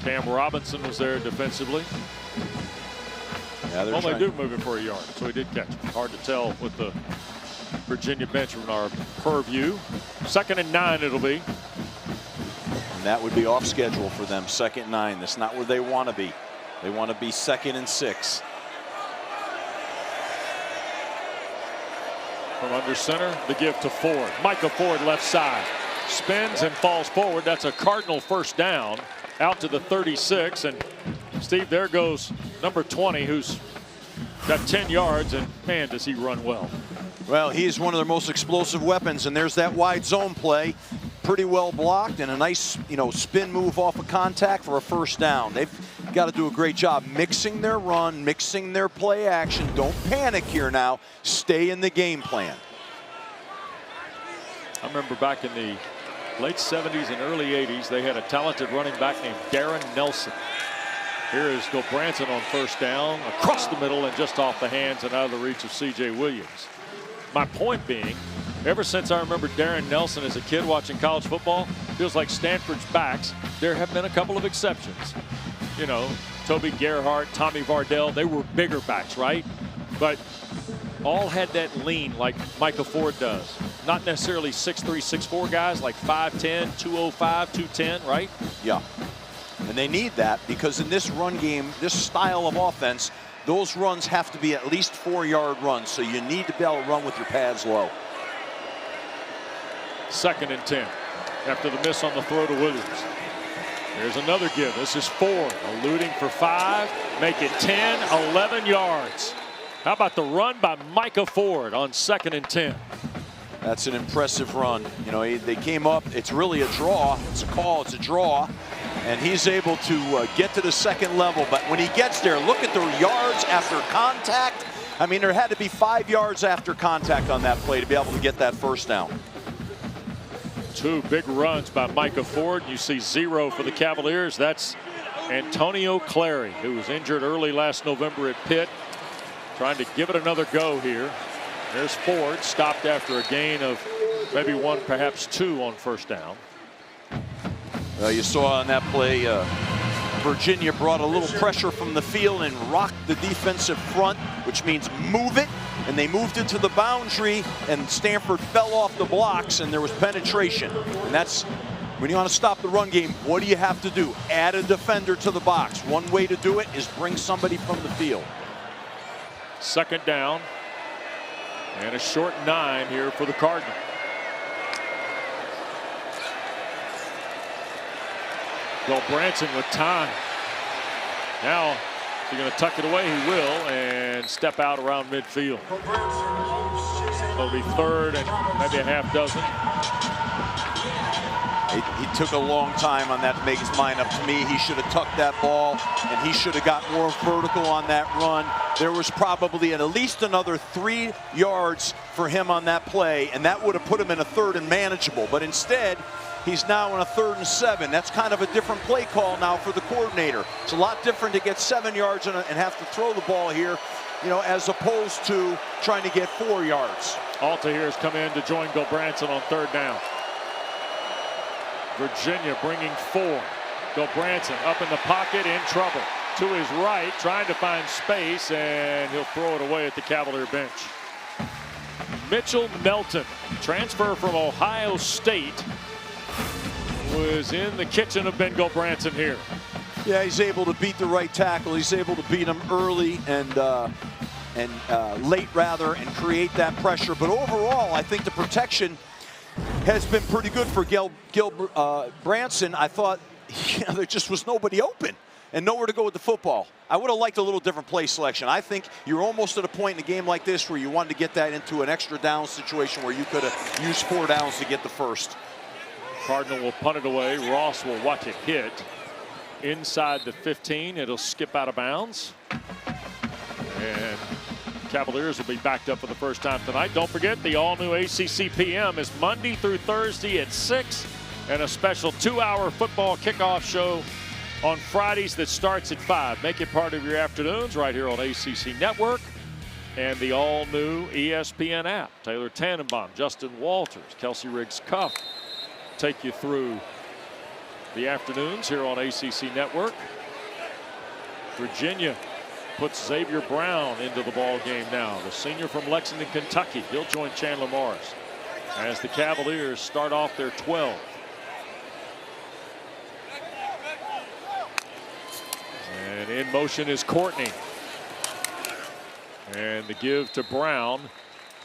Cam Robinson was there defensively. Yeah, well, they do move it for a yard, so he did catch it. Hard to tell with the Virginia bench from our purview. 2nd and 9 it'll be. And that would be off schedule for them. 2nd and 9. That's not where they want to be. They want to be 2nd and 6. From under center, the give to Ford. Micah Ford left side. Spins and falls forward. That's a Cardinal first down. Out to the 36. And Steve, there goes number 20, who's got 10 yards, and man, does he run well. Well, he's one of their most explosive weapons, and there's that wide zone play. Pretty well blocked, and a nice, spin move off of contact for a first down. They've got to do a great job mixing their run, mixing their play action. Don't panic here now. Stay in the game plan. I remember back in the late 70s and early 80s, they had a talented running back named Darren Nelson. Here is Gilbranson on first down, across the middle and just off the hands and out of the reach of C.J. Williams. My point being, ever since I remember Darren Nelson as a kid watching college football, feels like Stanford's backs, there have been a couple of exceptions. Toby Gerhart, Tommy Vardell, they were bigger backs, right? But all had that lean like Micah Ford does. Not necessarily 6'3", 6'4" guys, like 5'10", 205, 210, right? Yeah. And they need that because in this run game, this style of offense, those runs have to be at least 4-yard runs. So you need to be able to run with your pads low. 2nd and 10 after the miss on the throw to Williams. There's another give. This is Ford eluding for 5. Make it 10, 11 yards. How about the run by Micah Ford on 2nd and 10? That's an impressive run. They came up. It's really a draw. It's a call. It's a draw. And he's able to get to the 2nd level. But when he gets there, look at the yards after contact. I mean, there had to be 5 yards after contact on that play to be able to get that first down. 2 big runs by Micah Ford. You see 0 for the Cavaliers. That's Antonio Clary, who was injured early last November at Pitt. Trying to give it another go here. There's Ford, stopped after a gain of maybe 1, perhaps 2 on first down. You saw on that play, Virginia brought a little pressure from the field and rocked the defensive front, which means move it. And they moved it to the boundary, and Stanford fell off the blocks, and there was penetration. And that's when you want to stop the run game. What do you have to do? Add a defender to the box. One way to do it is bring somebody from the field. 2nd down and a short 9 here for the Cardinals. Gilbranson with time. Now, if he's going to tuck it away, he will, and step out around midfield. It'll be 3rd and maybe a half dozen. He took a long time on that to make his mind up. To me, he should have tucked that ball, and he should have got more vertical on that run. There was probably at least another 3 yards for him on that play, and that would have put him in a 3rd and manageable. But instead, he's now in a 3rd and 7. That's kind of a different play call now for the coordinator. It's a lot different to get 7 yards and have to throw the ball here as opposed to trying to get 4 yards. Alta here has come in to join Gulbranson on 3rd down. Virginia bringing 4. Gulbranson up in the pocket, in trouble. To his right, trying to find space, and he'll throw it away at the Cavalier bench. Mitchell Melton, transfer from Ohio State, was in the kitchen of Ben Gulbranson here. Yeah, he's able to beat the right tackle. He's able to beat him early and late, rather, and create that pressure. But overall, I think the protection has been pretty good for Branson. I thought there just was nobody open and nowhere to go with the football. I would have liked a little different play selection. I think you're almost at a point in a game like this where you wanted to get that into an extra down situation where you could have used 4 downs to get the first. Cardinal will punt it away. Ross will watch it hit inside the 15. It'll skip out of bounds. And Cavaliers will be backed up for the first time tonight. Don't forget, the all-new ACC PM is Monday through Thursday at 6, and a special 2-hour football kickoff show on Fridays that starts at 5. Make it part of your afternoons right here on ACC Network and the all-new ESPN app. Taylor Tannenbaum, Justin Walters, Kelsey Riggs-Cuff take you through the afternoons here on ACC Network. Virginia puts Xavier Brown into the ball game now, the senior from Lexington, Kentucky. He'll join Chandler Morris as the Cavaliers start off their 12. And in motion is Courtney. And the give to Brown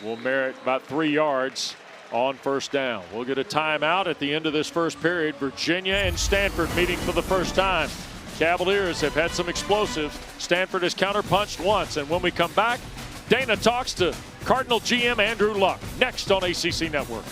will merit about 3 yards on 1st down. We'll get a timeout at the end of this first period. Virginia and Stanford meeting for the first time. Cavaliers have had some explosives. Stanford has counterpunched once. And when we come back, Dana talks to Cardinal GM Andrew Luck next on ACC Network.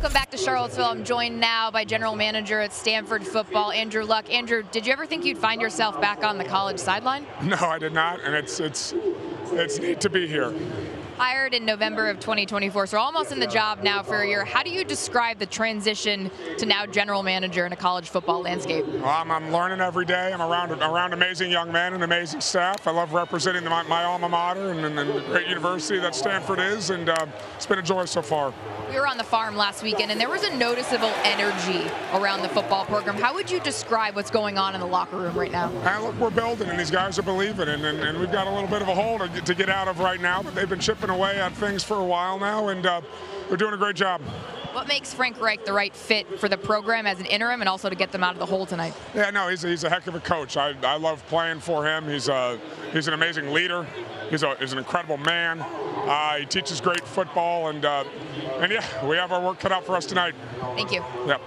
Welcome back to Charlottesville. I'm joined now by General Manager at Stanford football, Andrew Luck. Andrew, did you ever think you'd find yourself back on the college sideline? No, I did not, and it's neat to be here. Hired in November of 2024, so we're almost in the job now for a year. How do you describe the transition to now general manager in a college football landscape? Well, I'm learning every day. I'm around amazing young men and amazing staff. I love representing my alma mater and the great university that Stanford is, and it's been a joy so far. We were on the farm last weekend, and there was a noticeable energy around the football program. How would you describe what's going on in the locker room right now? Look, we're building, and these guys are believing, and we've got a little bit of a hole to get out of right now, but they've been chipping away at things for a while now, and they're doing a great job. What makes Frank Reich the right fit for the program as an interim and also to get them out of the hole tonight? Yeah, no, he's a heck of a coach. I love playing for him. He's an amazing leader. He's an incredible man. He teaches great football, and yeah, we have our work cut out for us tonight. Thank you. Yep.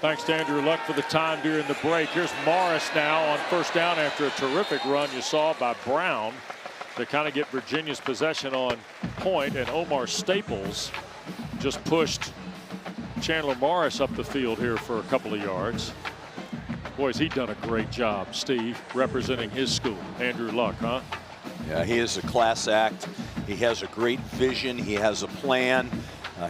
Thanks to Andrew Luck for the time during the break. Here's Morris now on first down after a terrific run you saw by Brown to kind of get Virginia's possession on point, and Omar Staples just pushed Chandler Morris up the field here for a couple of yards. Boy, has he done a great job, Steve, representing his school. Andrew Luck, huh? Yeah, he is a class act. He has a great vision. He has a plan.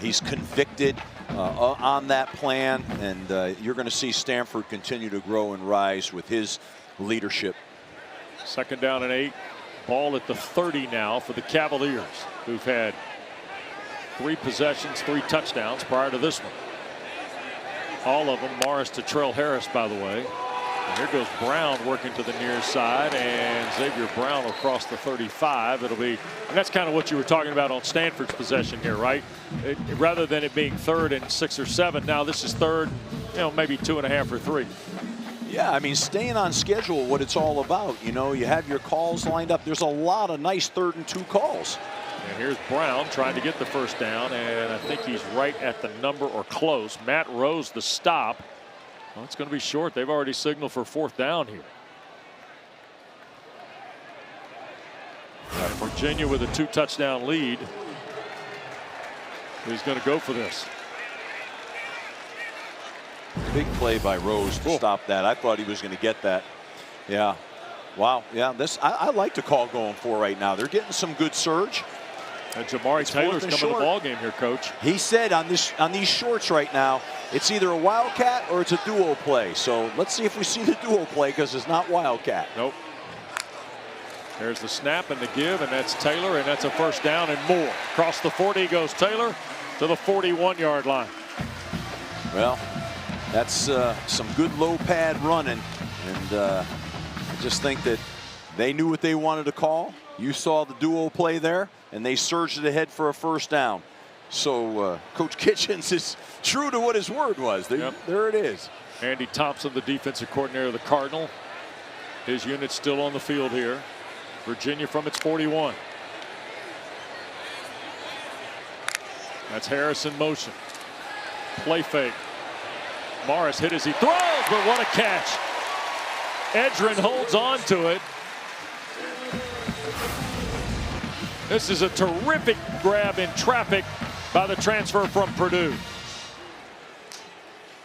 He's convicted on that plan, and you're going to see Stanford continue to grow and rise with his leadership. 2nd down and 8. Ball at the 30 now for the Cavaliers, who've had 3 possessions, 3 touchdowns prior to this one. All of them Morris to Trell Harris, by the way. And here goes Brown working to the near side, and Xavier Brown across the 35. It'll be, and that's kind of what you were talking about on Stanford's possession here, right? Rather than it being 3rd and 6 or 7, now this is 3rd, maybe 2.5 or 3. Yeah, I mean, staying on schedule, what it's all about. You know, you have your calls lined up. There's a lot of nice 3rd and 2 calls. And here's Brown trying to get the first down, and I think he's right at the number or close. Matt Rose the stop. Well, it's going to be short. They've already signaled for 4th down here. Virginia with a 2-touchdown lead. He's going to go for this. Big play by Rose to stop that. I thought he was going to get that. Yeah. Wow. Yeah. This I like the call going for right now. They're getting some good surge. And Jamari Taylor's coming to the ball game here, Coach. He said on these shorts right now, it's either a wildcat or it's a duo play. So let's see if we see the duo play, because it's not wildcat. Nope. There's the snap and the give, and that's Taylor, and that's a 1st down and more. Across the 40 goes Taylor to the 41-yard line. Well, that's some good low pad running, and I just think that they knew what they wanted to call. You saw the duo play there, and they surged it ahead for a 1st down. So Coach Kitchens is true to what his word was. There it is. Andy Thompson, the defensive coordinator of the Cardinal. His unit's still on the field here. Virginia from its 41. That's Harris in motion. Play fake. Morris hit as he throws, but what a catch. Edgerrin holds on to it. This is a terrific grab in traffic by the transfer from Purdue.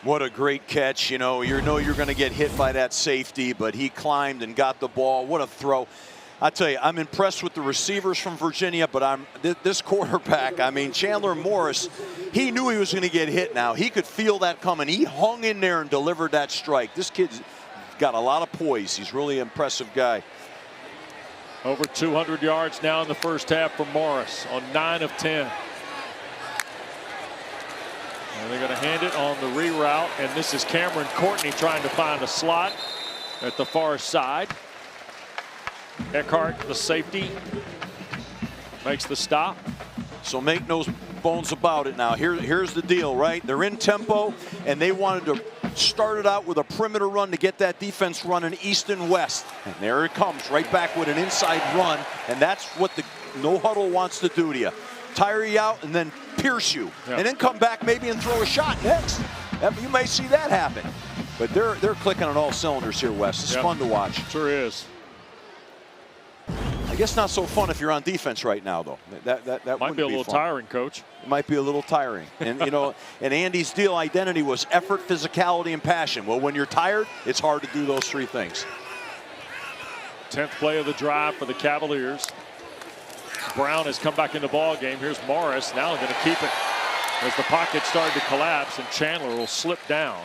What a great catch. You know you're going to get hit by that safety, but he climbed and got the ball. What a throw. I tell you, I'm impressed with the receivers from Virginia, but this quarterback, I mean, Chandler Morris, he knew he was going to get hit now. He could feel that coming. He hung in there and delivered that strike. This kid's got a lot of poise. He's really an impressive guy. Over 200 yards now in the 1st half for Morris on 9 of 10. And they're going to hand it on the reroute, and this is Cameron Courtney trying to find a slot at the far side. Eckhart, the safety, makes the stop. So make no bones about it now. Here's the deal, right? They're in tempo, and they wanted to start it out with a perimeter run to get that defense running east and west. And there it comes, right back with an inside run, and that's what the no huddle wants to do to you. Tire you out and then pierce you, and then come back maybe and throw a shot next. You may see that happen. But they're clicking on all cylinders here, Wes. It's fun to watch. Sure is. guess not so fun if you're on defense right now, though. That might be a little tiring, Coach. It might be a little tiring. And, you know, and Andy's deal identity was effort, physicality, and passion. Well, when you're tired, it's hard to do those three things. 10th play of the drive for the Cavaliers. Brown has come back in the ball game. Here's Morris. Now going to keep it as the pocket started to collapse, and Chandler will slip down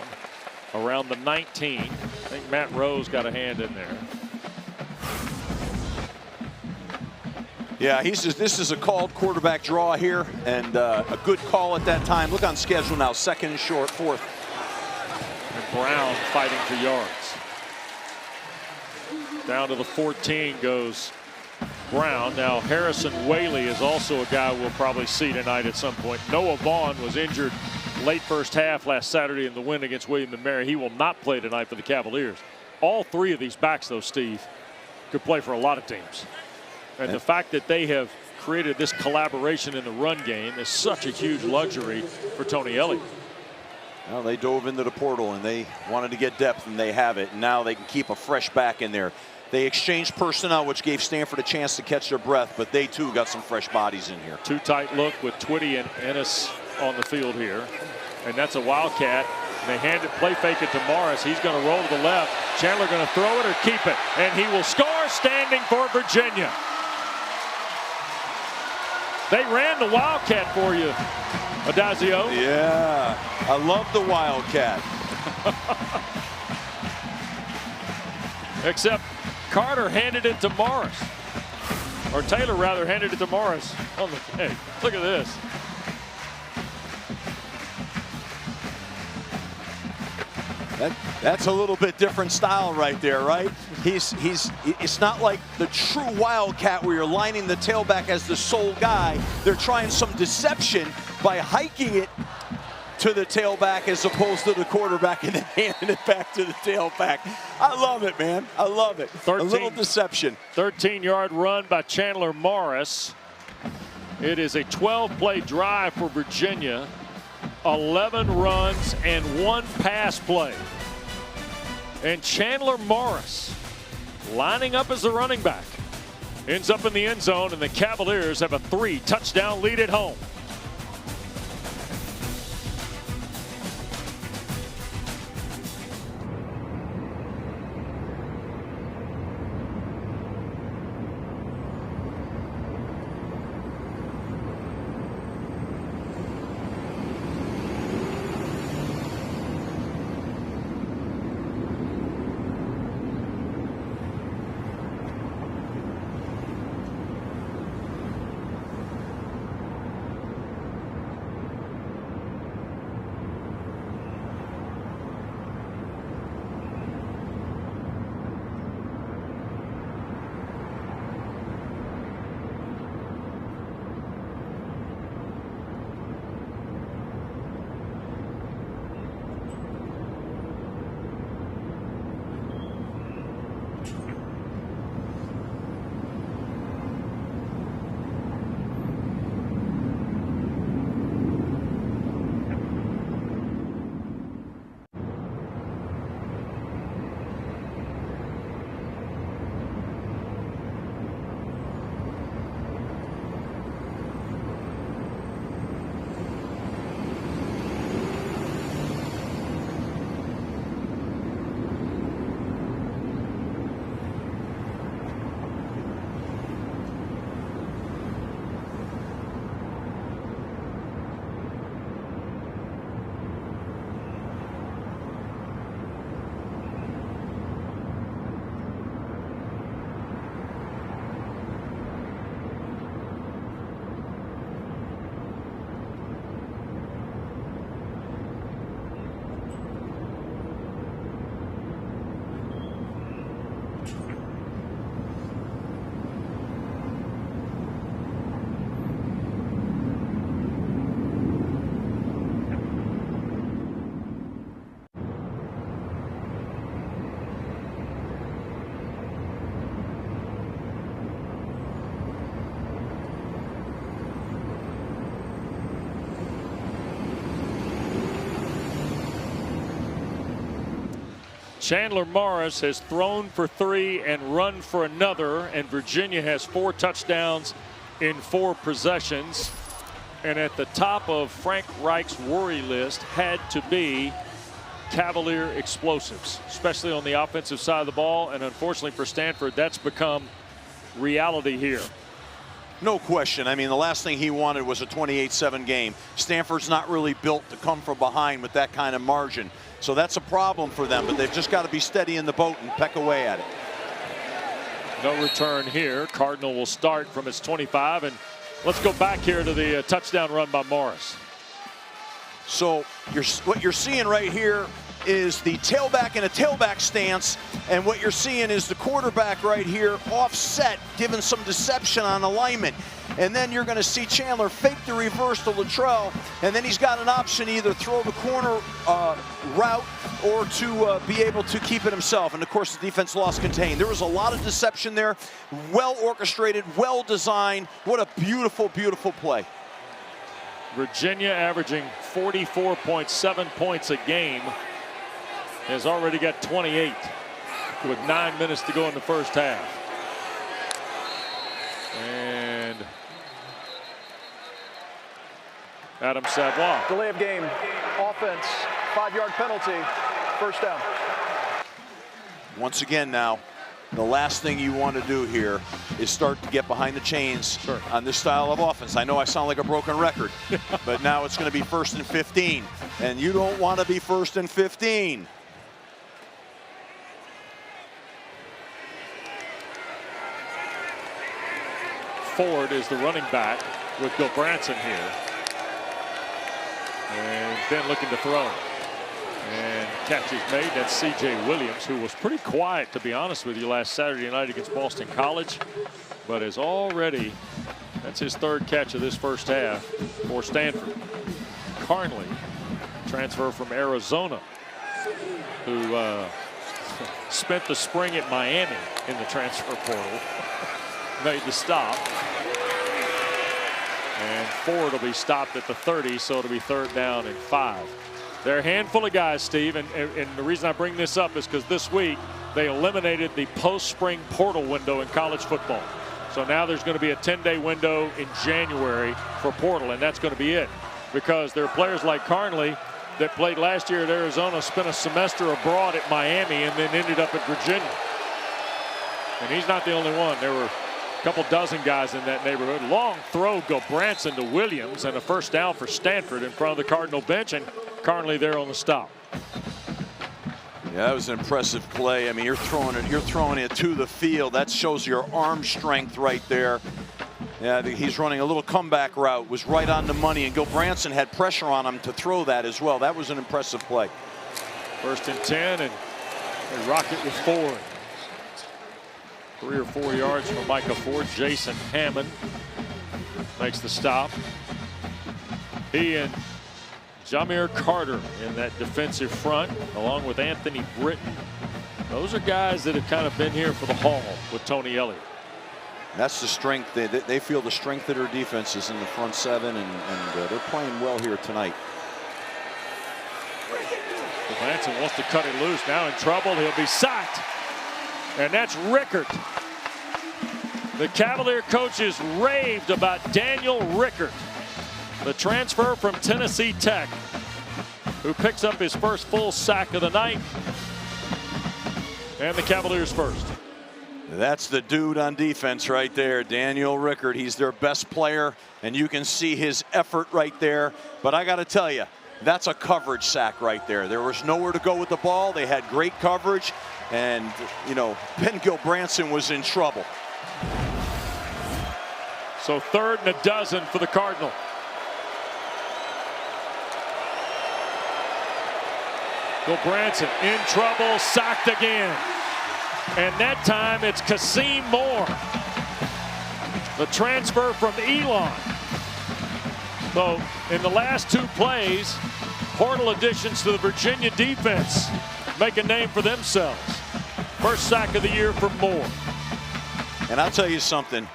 around the 19. I think Matt Rose got a hand in there. Yeah, this is a called quarterback draw here, and a good call at that time. Look on schedule now, 2nd and short, 4th. And Brown fighting for yards. Down to the 14 goes Brown. Now Harrison Whaley is also a guy we'll probably see tonight at some point. Noah Vaughn was injured late first half last Saturday in the win against William & Mary. He will not play tonight for the Cavaliers. All three of these backs, though, Steve, could play for a lot of teams. And the fact that they have created this collaboration in the run game is such a huge luxury for Tony Elliott. Well, they dove into the portal and they wanted to get depth, and they have it. And now they can keep a fresh back in there. They exchanged personnel, which gave Stanford a chance to catch their breath, but they too got some fresh bodies in here. Too tight look with Twitty and Ennis on the field here. And that's a wildcat. And they hand it, play fake it to Morris. He's going to roll to the left. Chandler going to throw it or keep it. And he will score, standing for Virginia. They ran the wildcat for you, Adazio. Yeah, I love the wildcat. Except Carter handed it to Morris. Or Taylor, rather, handed it to Morris on the fake. Look at this. That's a little bit different style right there, right? It's not like the true wildcat where you're lining the tailback as the sole guy. They're trying some deception by hiking it to the tailback as opposed to the quarterback and then handing it back to the tailback. I love it, man. I love it. A little deception. 13-yard run by Chandler Morris. It is a 12-play drive for Virginia. 11 runs and 1 pass play. And Chandler Morris lining up as the running back. Ends up in the end zone, and the Cavaliers have a 3-touchdown lead at home. Chandler Morris has thrown for 3 and run for another, and Virginia has 4 touchdowns in 4 possessions. And at the top of Frank Reich's worry list had to be Cavalier explosives, especially on the offensive side of the ball. And unfortunately for Stanford, that's become reality here. No question. I mean, the last thing he wanted was a 28-7 game. Stanford's not really built to come from behind with that kind of margin. So that's a problem for them, but they've just got to be steady in the boat and peck away at it. No return here. Cardinal will start from his 25, and let's go back here to the touchdown run by Morris. So what you're seeing right here is the tailback in a tailback stance, and what you're seeing is the quarterback right here offset, giving some deception on alignment. And then you're going to see Chandler fake the reverse to Luttrell, and then he's got an option to either throw the corner route or to be able to keep it himself. And of course, the defense lost contained. There was a lot of deception there, well orchestrated, well designed. What a beautiful, beautiful play. Virginia, averaging 44.7 points a game, has already got 28 with 9 minutes to go in the first half. And Adam Savoie. Delay of game, offense, 5-yard penalty, first down. Once again now, the last thing you want to do here is start to get behind the chains on this style of offense. I know I sound like a broken record, but now it's going to be 1st and 15, and you don't want to be 1st and 15. Ford is the running back with Bill Branson here. And then looking to throw. And catch is made. That's C.J. Williams, who was pretty quiet, to be honest with you, last Saturday night against Boston College. But is already, that's his 3rd catch of this first half for Stanford. Carnley, transfer from Arizona, who spent the spring at Miami in the transfer portal. Made the stop. And Ford will be stopped at the 30, so it'll be 3rd down and 5. There are a handful of guys, Steve, and the reason I bring this up is because this week they eliminated the post-spring portal window in college football. So now there's going to be a 10-day window in January for portal, and that's going to be it. Because there are players like Carnley that played last year at Arizona, spent a semester abroad at Miami, and then ended up at Virginia. And he's not the only one. There were a couple dozen guys in that neighborhood. Long throw, go Branson to Williams, and a first down for Stanford in front of the Cardinal bench, and Carnley there on the stop. Yeah, that was an impressive play. I mean, you're throwing it to the field. That shows your arm strength right there. Yeah, he's running a little comeback route, was right on the money, and Gil Branson had pressure on him to throw that as well. That was an impressive play. 1st and 10, and they rock it with Ford. 3 or 4 yards from Micah Ford. Jason Hammond makes the stop. He and Jameer Carter in that defensive front, along with Anthony Britton. Those are guys that have kind of been here for the haul with Tony Elliott. That's the strength. They feel the strength of their defenses in the front 7, and they're playing well here tonight. Branson wants to cut it loose. Now in trouble. He'll be sacked. And that's Rickert. The Cavalier coaches raved about Daniel Rickert, the transfer from Tennessee Tech, who picks up his first full sack of the night. And the Cavaliers first. That's the dude on defense right there, Daniel Rickert. He's their best player, and you can see his effort right there. But I got to tell you, that's a coverage sack right there. There was nowhere to go with the ball. They had great coverage, and, you know, Ben Gilbranson was in trouble. So 3rd and a dozen for the Cardinal. Gilbranson in trouble, sacked again. And that time it's Kasim Moore, the transfer from Elon. So in the last 2 plays, portal additions to the Virginia defense make a name for themselves. First sack of the year for Moore. And I'll tell you something.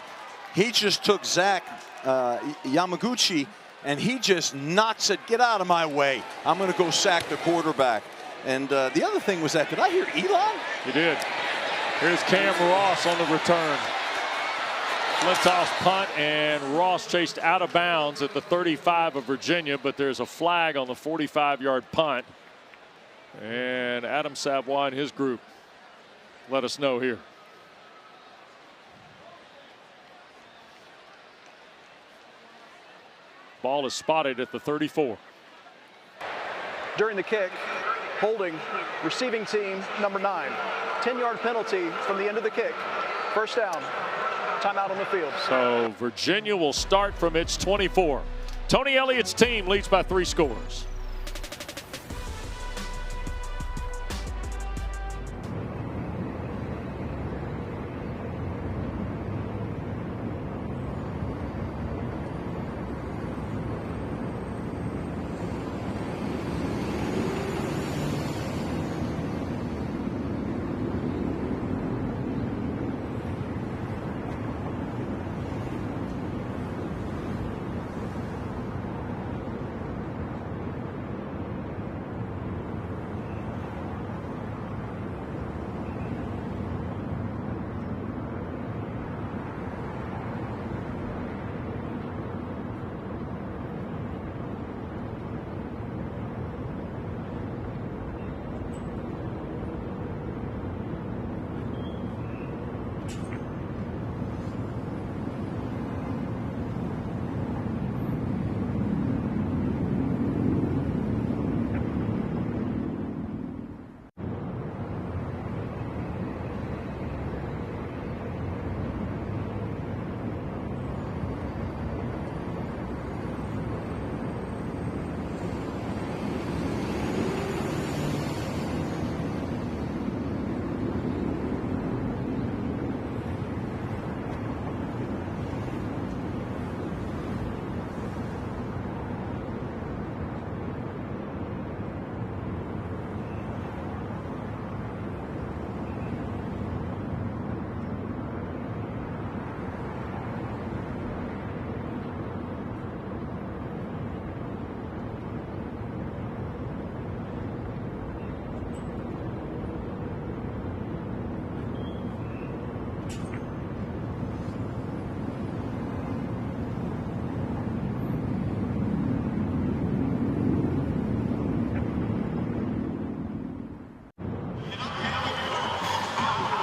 He just took Zach Yamaguchi, and he just knocks it. Get out of my way. I'm going to go sack the quarterback. And the other thing was that, did I hear Elon? You did. Here's Cam Ross on the return. Flintoff's punt, and Ross chased out of bounds at the 35 of Virginia, but there's a flag on the 45-yard punt. And Adam Savoy and his group let us know here. Ball is spotted at the 34. During the kick, holding receiving team number 9. 10-yard penalty from the end of the kick. First down. Timeout on the field. So Virginia will start from its 24. Tony Elliott's team leads by 3 scores.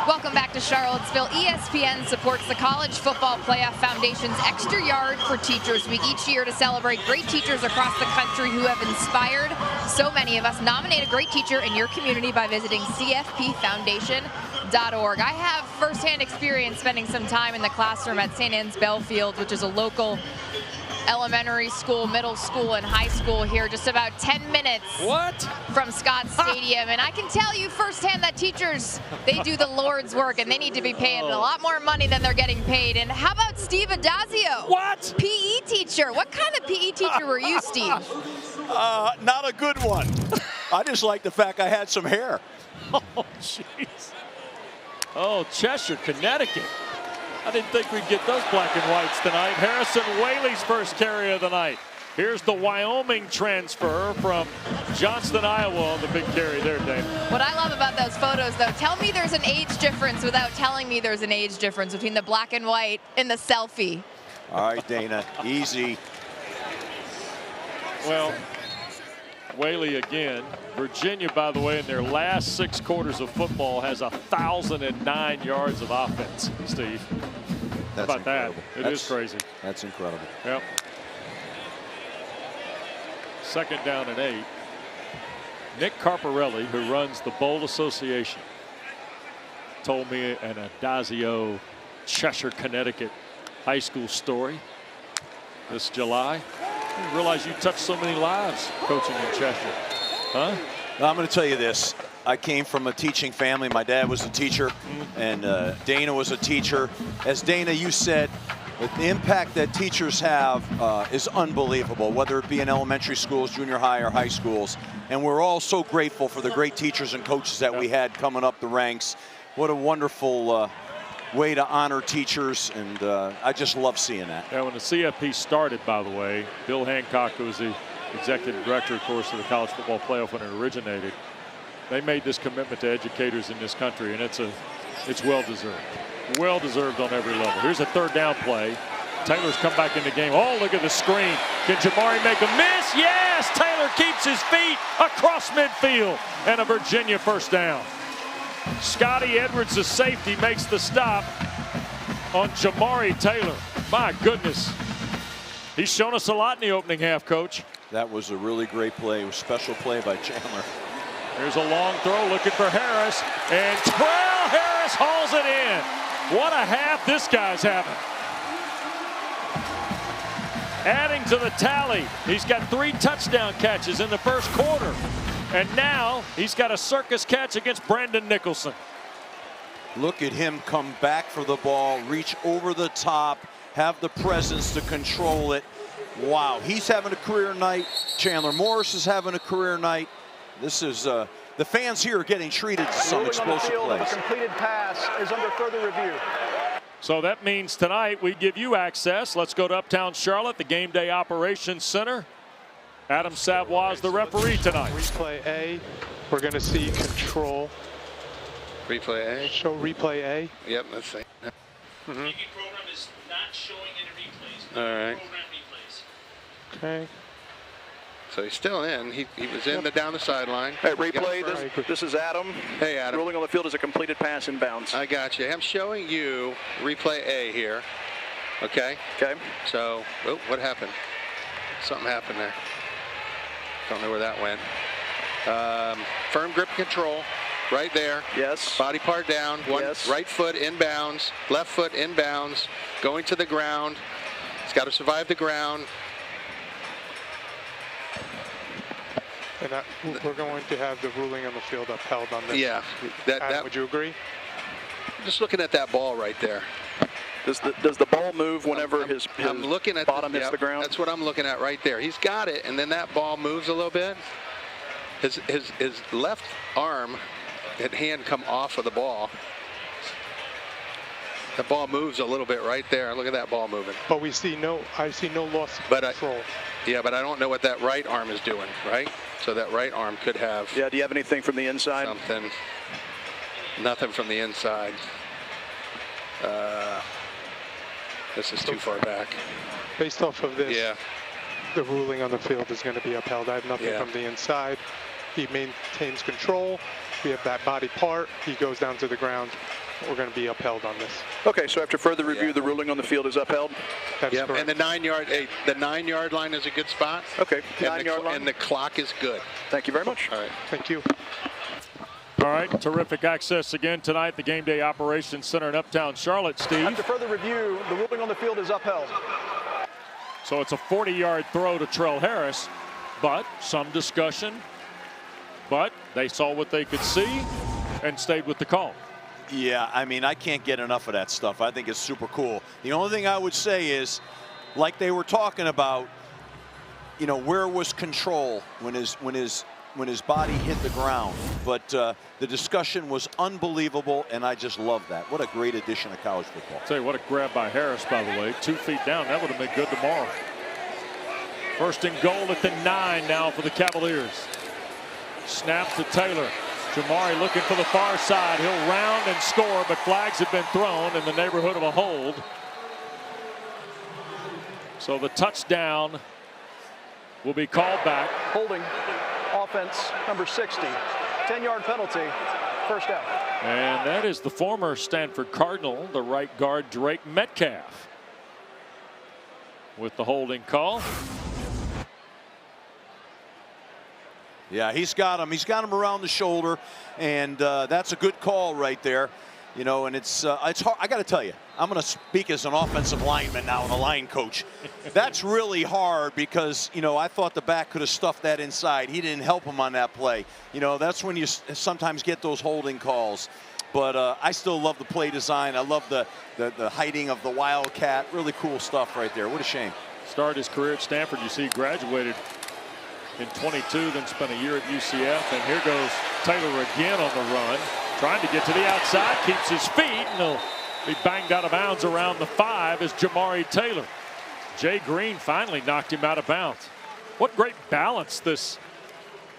Welcome back to Charlottesville. ESPN supports the College Football Playoff Foundation's Extra Yard for Teachers Week each year to celebrate great teachers across the country who have inspired so many of us. Nominate a great teacher in your community by visiting cfpfoundation.org. I have firsthand experience spending some time in the classroom at St. Anne's Belfield, which is a local elementary school, middle school, and high school here, just about 10 minutes from Scott Stadium. And I can tell you firsthand that teachers, they do the Lord's work, and they need to be paid a lot more money than they're getting paid. And how about Steve Adazio? What? PE teacher. What kind of PE teacher were you, Steve? Not a good one. I just like the fact I had some hair. Oh, jeez. Oh, Cheshire, Connecticut. I didn't think we'd get those black and whites tonight. Harrison Whaley's first carry of the night. Here's the Wyoming transfer from Johnston, Iowa on the big carry there, Dave. What I love about those photos, though, tell me there's an age difference without telling me there's an age difference between the black and white and the selfie. All right, Dana, easy. Well, Whaley again. Virginia, by the way, in their last 6 quarters of football has 1,009 yards of offense, Steve. How about incredible. that? It is crazy. That's incredible. Yep. Second down and 8. Nick Carparelli, who runs the Bowl Association, told me an Adazio, Cheshire, Connecticut high school story this July. I didn't realize you touched so many lives coaching in Cheshire. Huh? I'm going to tell you this. I came from a teaching family. My dad was a teacher, and Dana was a teacher. As Dana, you said, the impact that teachers have is unbelievable, whether it be in elementary schools, junior high, or high schools. And we're all so grateful for the great teachers and coaches that we had coming up the ranks. What a wonderful way to honor teachers, and I just love seeing that. Yeah, when the CFP started, by the way, Bill Hancock, who was the executive director, of course, of the College Football Playoff when it originated, They made this commitment to educators in this country, and it's well deserved. Well deserved on every level. Here's a third down play. Taylor's come back in the game. Oh, look at the screen. Can Jamari make a miss? Yes! Taylor keeps his feet across midfield, and a Virginia first down. Scotty Edwards, the safety, makes the stop on Jamari Taylor. My goodness. He's shown us a lot in the opening half, Coach. That was a really great play. It was a special play by Chandler. Here's a long throw looking for Harris, and Terrell Harris hauls it in. What a half this guy's having. Adding to the tally, he's got 3 touchdown catches in the first quarter. And now he's got a circus catch against Brandon Nicholson. Look at him come back for the ball, reach over the top, have the presence to control it. Wow, he's having a career night. Chandler Morris is having a career night. This is the fans here are getting treated to some explosive plays. A completed pass is under further review. So that means tonight we give you access. Let's go to Uptown Charlotte, the Game Day Operations Center. Adam Savoie is the referee tonight. Replay A, we're going to see control. Replay A. Show replay A. Yep, let's see. program is not showing any replays. All right. Program replays. Okay. So he's still in. He was in down the sideline. Hey, replay, this is Adam. Hey, Adam. Ruling on the field is a completed pass in bounds. I got you. I'm showing you replay A here. Okay? Okay. So, oh, what happened? Something happened there. Don't know where that went. Firm grip control. Right there. Yes. Body part down. Yes. Right foot inbounds. Left foot inbounds. Going to the ground. He's got to survive the ground. And we're going to have the ruling on the field upheld on this. Yeah. Would you agree? Just looking at that ball right there. Does the ball move whenever his looking at bottom hits the ground? That's what I'm looking at right there. He's got it, and then that ball moves a little bit. His left arm and hand come off of the ball. The ball moves a little bit right there. Look at that ball moving. But I see no loss of control. Yeah, but I don't know what that right arm is doing, right? So that right arm could have. Yeah, do you have anything from the inside? Something. Nothing from the inside. This is too far back. Based off of this, yeah, the ruling on the field is going to be upheld. I have nothing from the inside. He maintains control. We have that body part. He goes down to the ground. We're going to be upheld on this. Okay, so after further review, the ruling on the field is upheld? That's correct. And the 9-yard line is a good spot. Okay, 9-yard line. And the clock is good. Thank you very much. All right. Thank you. All right, terrific access again tonight, the Game Day Operations Center in Uptown Charlotte, Steve. After further review, the ruling on the field is upheld. So it's a 40-yard throw to Terrell Harris, but some discussion. But they saw what they could see and stayed with the call. Yeah, I mean, I can't get enough of that stuff. I think it's super cool. The only thing I would say is, like they were talking about, you know, where was control when his body hit the ground? But the discussion was unbelievable, and I just love that. What a great addition to college football. I'll tell you what, a grab by Harris, by the way. 2 feet down. That would have been good tomorrow. First and goal at the 9 now for the Cavaliers. Snap to Taylor. Jamari looking for the far side. He'll round and score, but flags have been thrown in the neighborhood of a hold. So the touchdown will be called back. Holding offense number 60. 10-yard penalty. First down. And that is the former Stanford Cardinal, the right guard Drake Metcalf, with the holding call. Yeah, he's got him. He's got him around the shoulder, and that's a good call right there. You know, and it's hard. I got to tell you, I'm going to speak as an offensive lineman now and a line coach. That's really hard because, you know, I thought the back could have stuffed that inside. He didn't help him on that play. You know, that's when you sometimes get those holding calls. But I still love the play design. I love the hiding of the Wildcat. Really cool stuff right there. What a shame. Started his career at Stanford. You see, graduated in 22, then spent a year at UCF. And here goes Taylor again on the run, trying to get to the outside, keeps his feet, and he'll be banged out of bounds around the 5 as Jamari Taylor. Jay Green finally knocked him out of bounds. What great balance this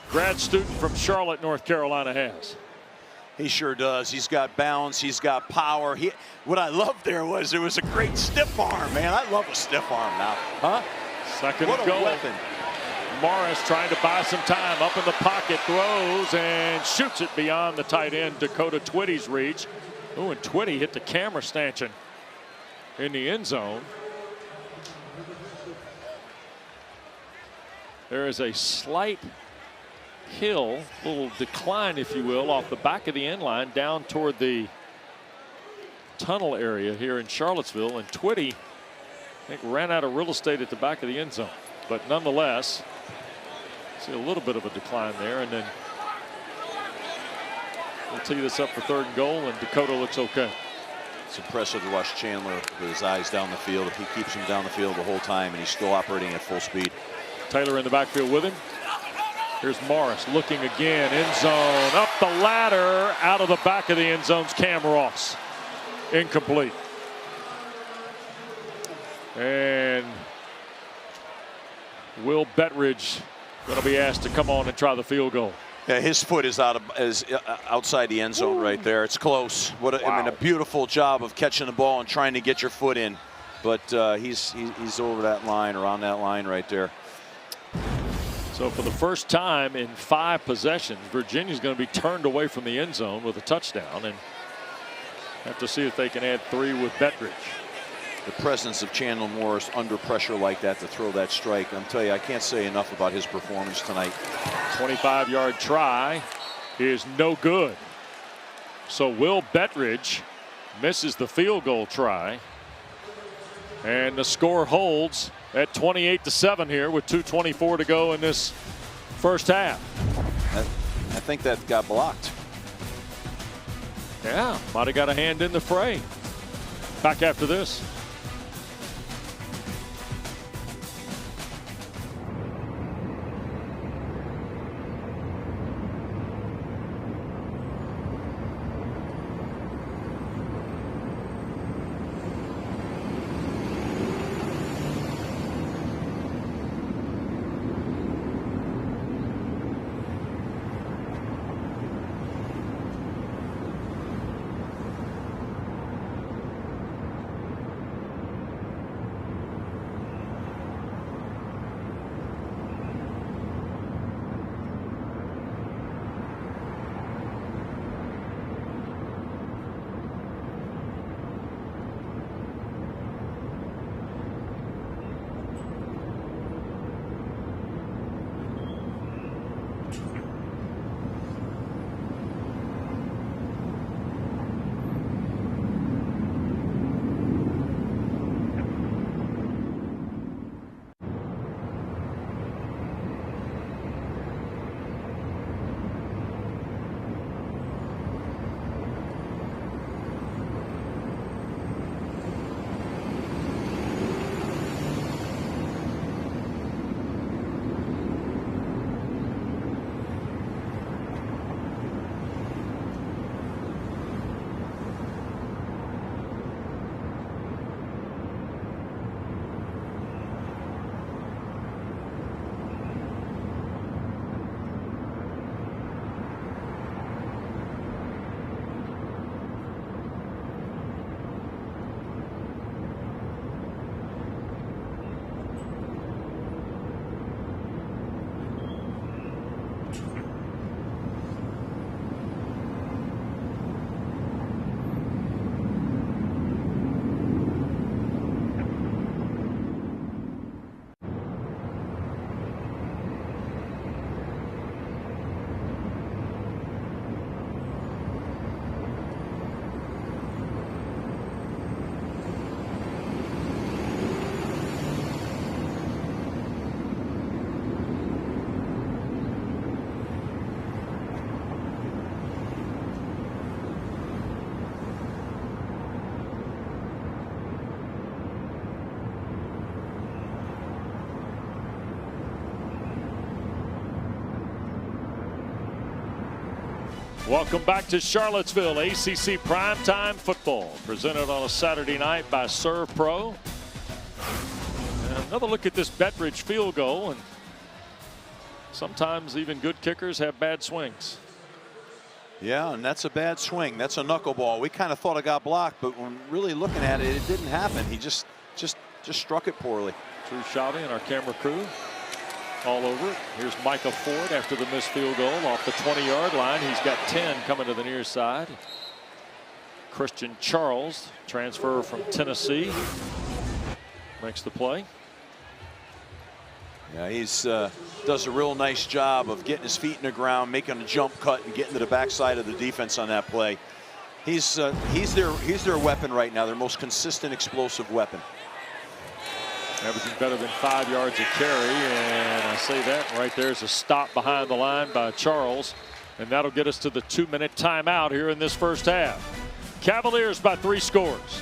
grad student from Charlotte, North Carolina has. He sure does. He's got balance. He's got power. What I loved there was a great stiff arm, man. I love a stiff arm now. Huh? Second what and goal. a weapon. Morris trying to buy some time. Up in the pocket, throws and shoots it beyond the tight end, Dakota Twitty's reach. Oh, and Twitty hit the camera stanchion in the end zone. There is a slight hill, little decline, if you will, off the back of the end line down toward the tunnel area here in Charlottesville. And Twitty, I think, ran out of real estate at the back of the end zone. But nonetheless, see a little bit of a decline there. And then we'll tee this up for 3rd and goal, and Dakota looks okay. It's impressive to watch Chandler with his eyes down the field. He keeps him down the field the whole time, and he's still operating at full speed. Taylor in the backfield with him. Here's Morris looking again, end zone, up the ladder, out of the back of the end zone's Cam Ross. Incomplete. And Will Bettridge going to be asked to come on and try the field goal. Yeah, his foot is outside the end zone right there. It's close. I mean, a beautiful job of catching the ball and trying to get your foot in. But he's over that line, around that line right there. So for the first time in 5 possessions, Virginia's going to be turned away from the end zone with a touchdown, and have to see if they can add 3 with Bettridge. The presence of Chandler Morris under pressure like that to throw that strike, I'm telling you, I can't say enough about his performance tonight. 25-yard try is no good. So Will Bettridge misses the field goal try, and the score holds at 28-7 here with 2:24 to go in this first half. I think that got blocked. Yeah, might have got a hand in the fray. Back after this. Welcome back to Charlottesville. ACC primetime football presented on a Saturday night by Serve Pro. And another look at this Bettridge field goal. And Sometimes even good kickers have bad swings. Yeah, and that's a bad swing. That's a knuckleball. We kind of thought it got blocked, but when really looking at it, it didn't happen. He just struck it poorly. Drew Schaube and our camera crew all over it. Here's Micah Ford after the missed field goal off the 20-yard line. He's got 10 coming to the near side. Christian Charles, transfer from Tennessee, makes the play. Yeah, he's does a real nice job of getting his feet in the ground, making a jump cut, and getting to the backside of the defense on that play. He's their weapon right now, their most consistent, explosive weapon. Averaging better than 5 yards a carry, and I say that right there's a stop behind the line by Charles, and that'll get us to the 2-minute timeout here in this first half. Cavaliers by 3 scores.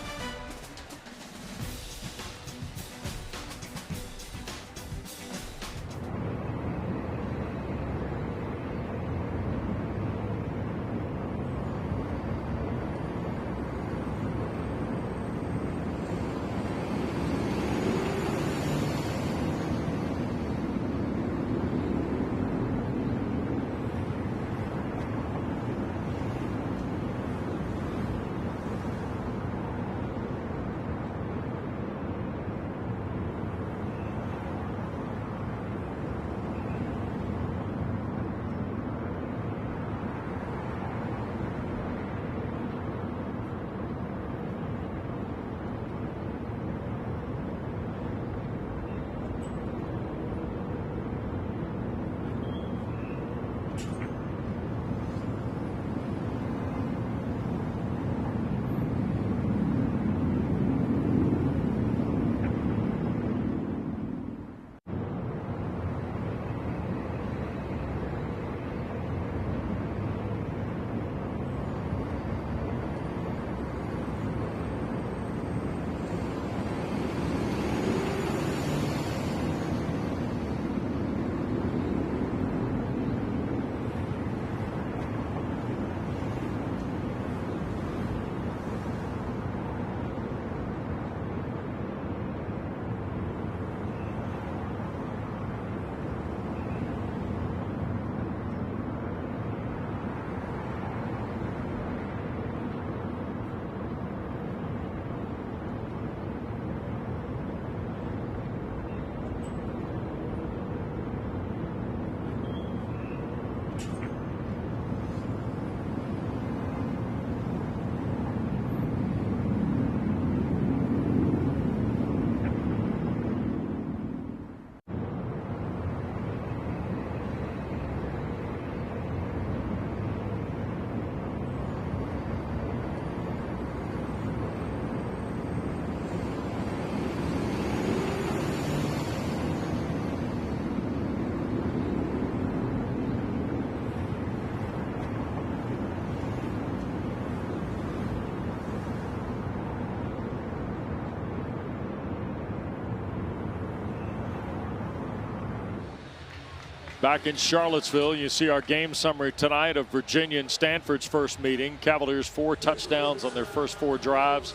Back in Charlottesville, you see our game summary tonight of Virginia and Stanford's first meeting. Cavaliers 4 touchdowns on their first 4 drives,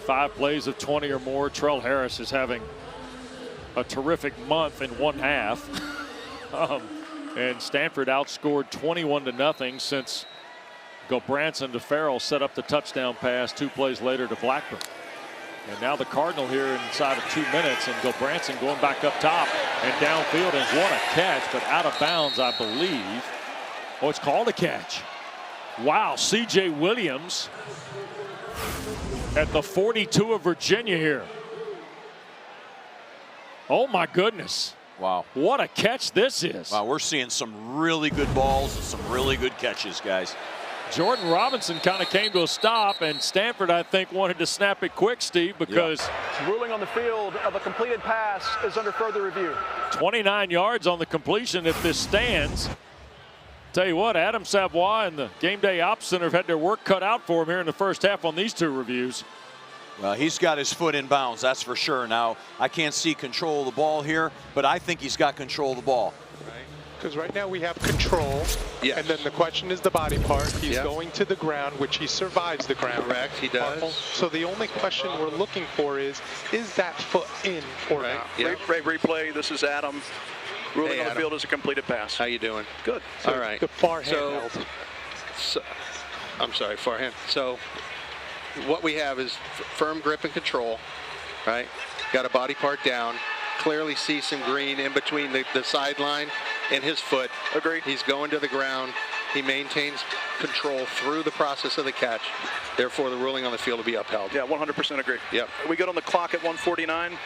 5 plays of 20 or more. Trell Harris is having a terrific month in one half. And Stanford outscored 21-0 since Gobranson to Farrell set up the touchdown pass 2 plays later to Blackburn. And now the Cardinal here inside of 2 minutes, and Gobranson going back up top and downfield, and what a catch, but out of bounds, I believe. Oh, it's called a catch. Wow, C.J. Williams at the 42 of Virginia here. Oh my goodness. Wow. What a catch this is. Wow, we're seeing some really good balls and some really good catches, guys. Jordan Robinson kind of came to a stop, and Stanford, I think, wanted to snap it quick, Steve, because ruling on the field of a completed pass is under further review. 29 yards on the completion if this stands. Tell you what, Adam Savoy and the Game Day Ops Center have had their work cut out for him here in the first half on these 2 reviews. Well, he's got his foot in bounds, that's for sure. Now, I can't see control of the ball here, but I think he's got control of the ball. Because right now we have control, and then the question is the body part. He's going to the ground, which he survives the ground. Correct, he does. So the only question we're looking for is that foot in or not? Replay, this is Adam. Ruling Hey, on the Adam. field is a completed pass. How you doing? Good. All right. The far hand held. So, I'm sorry, far hand. So what we have is firm grip and control, right? Got a body part down. Clearly see some green in between the sideline and his foot. Agreed. He's going to the ground. He maintains control through the process of the catch. Therefore, the ruling on the field will be upheld. Yeah, 100% agree. Yep. Are we good on the clock at 149?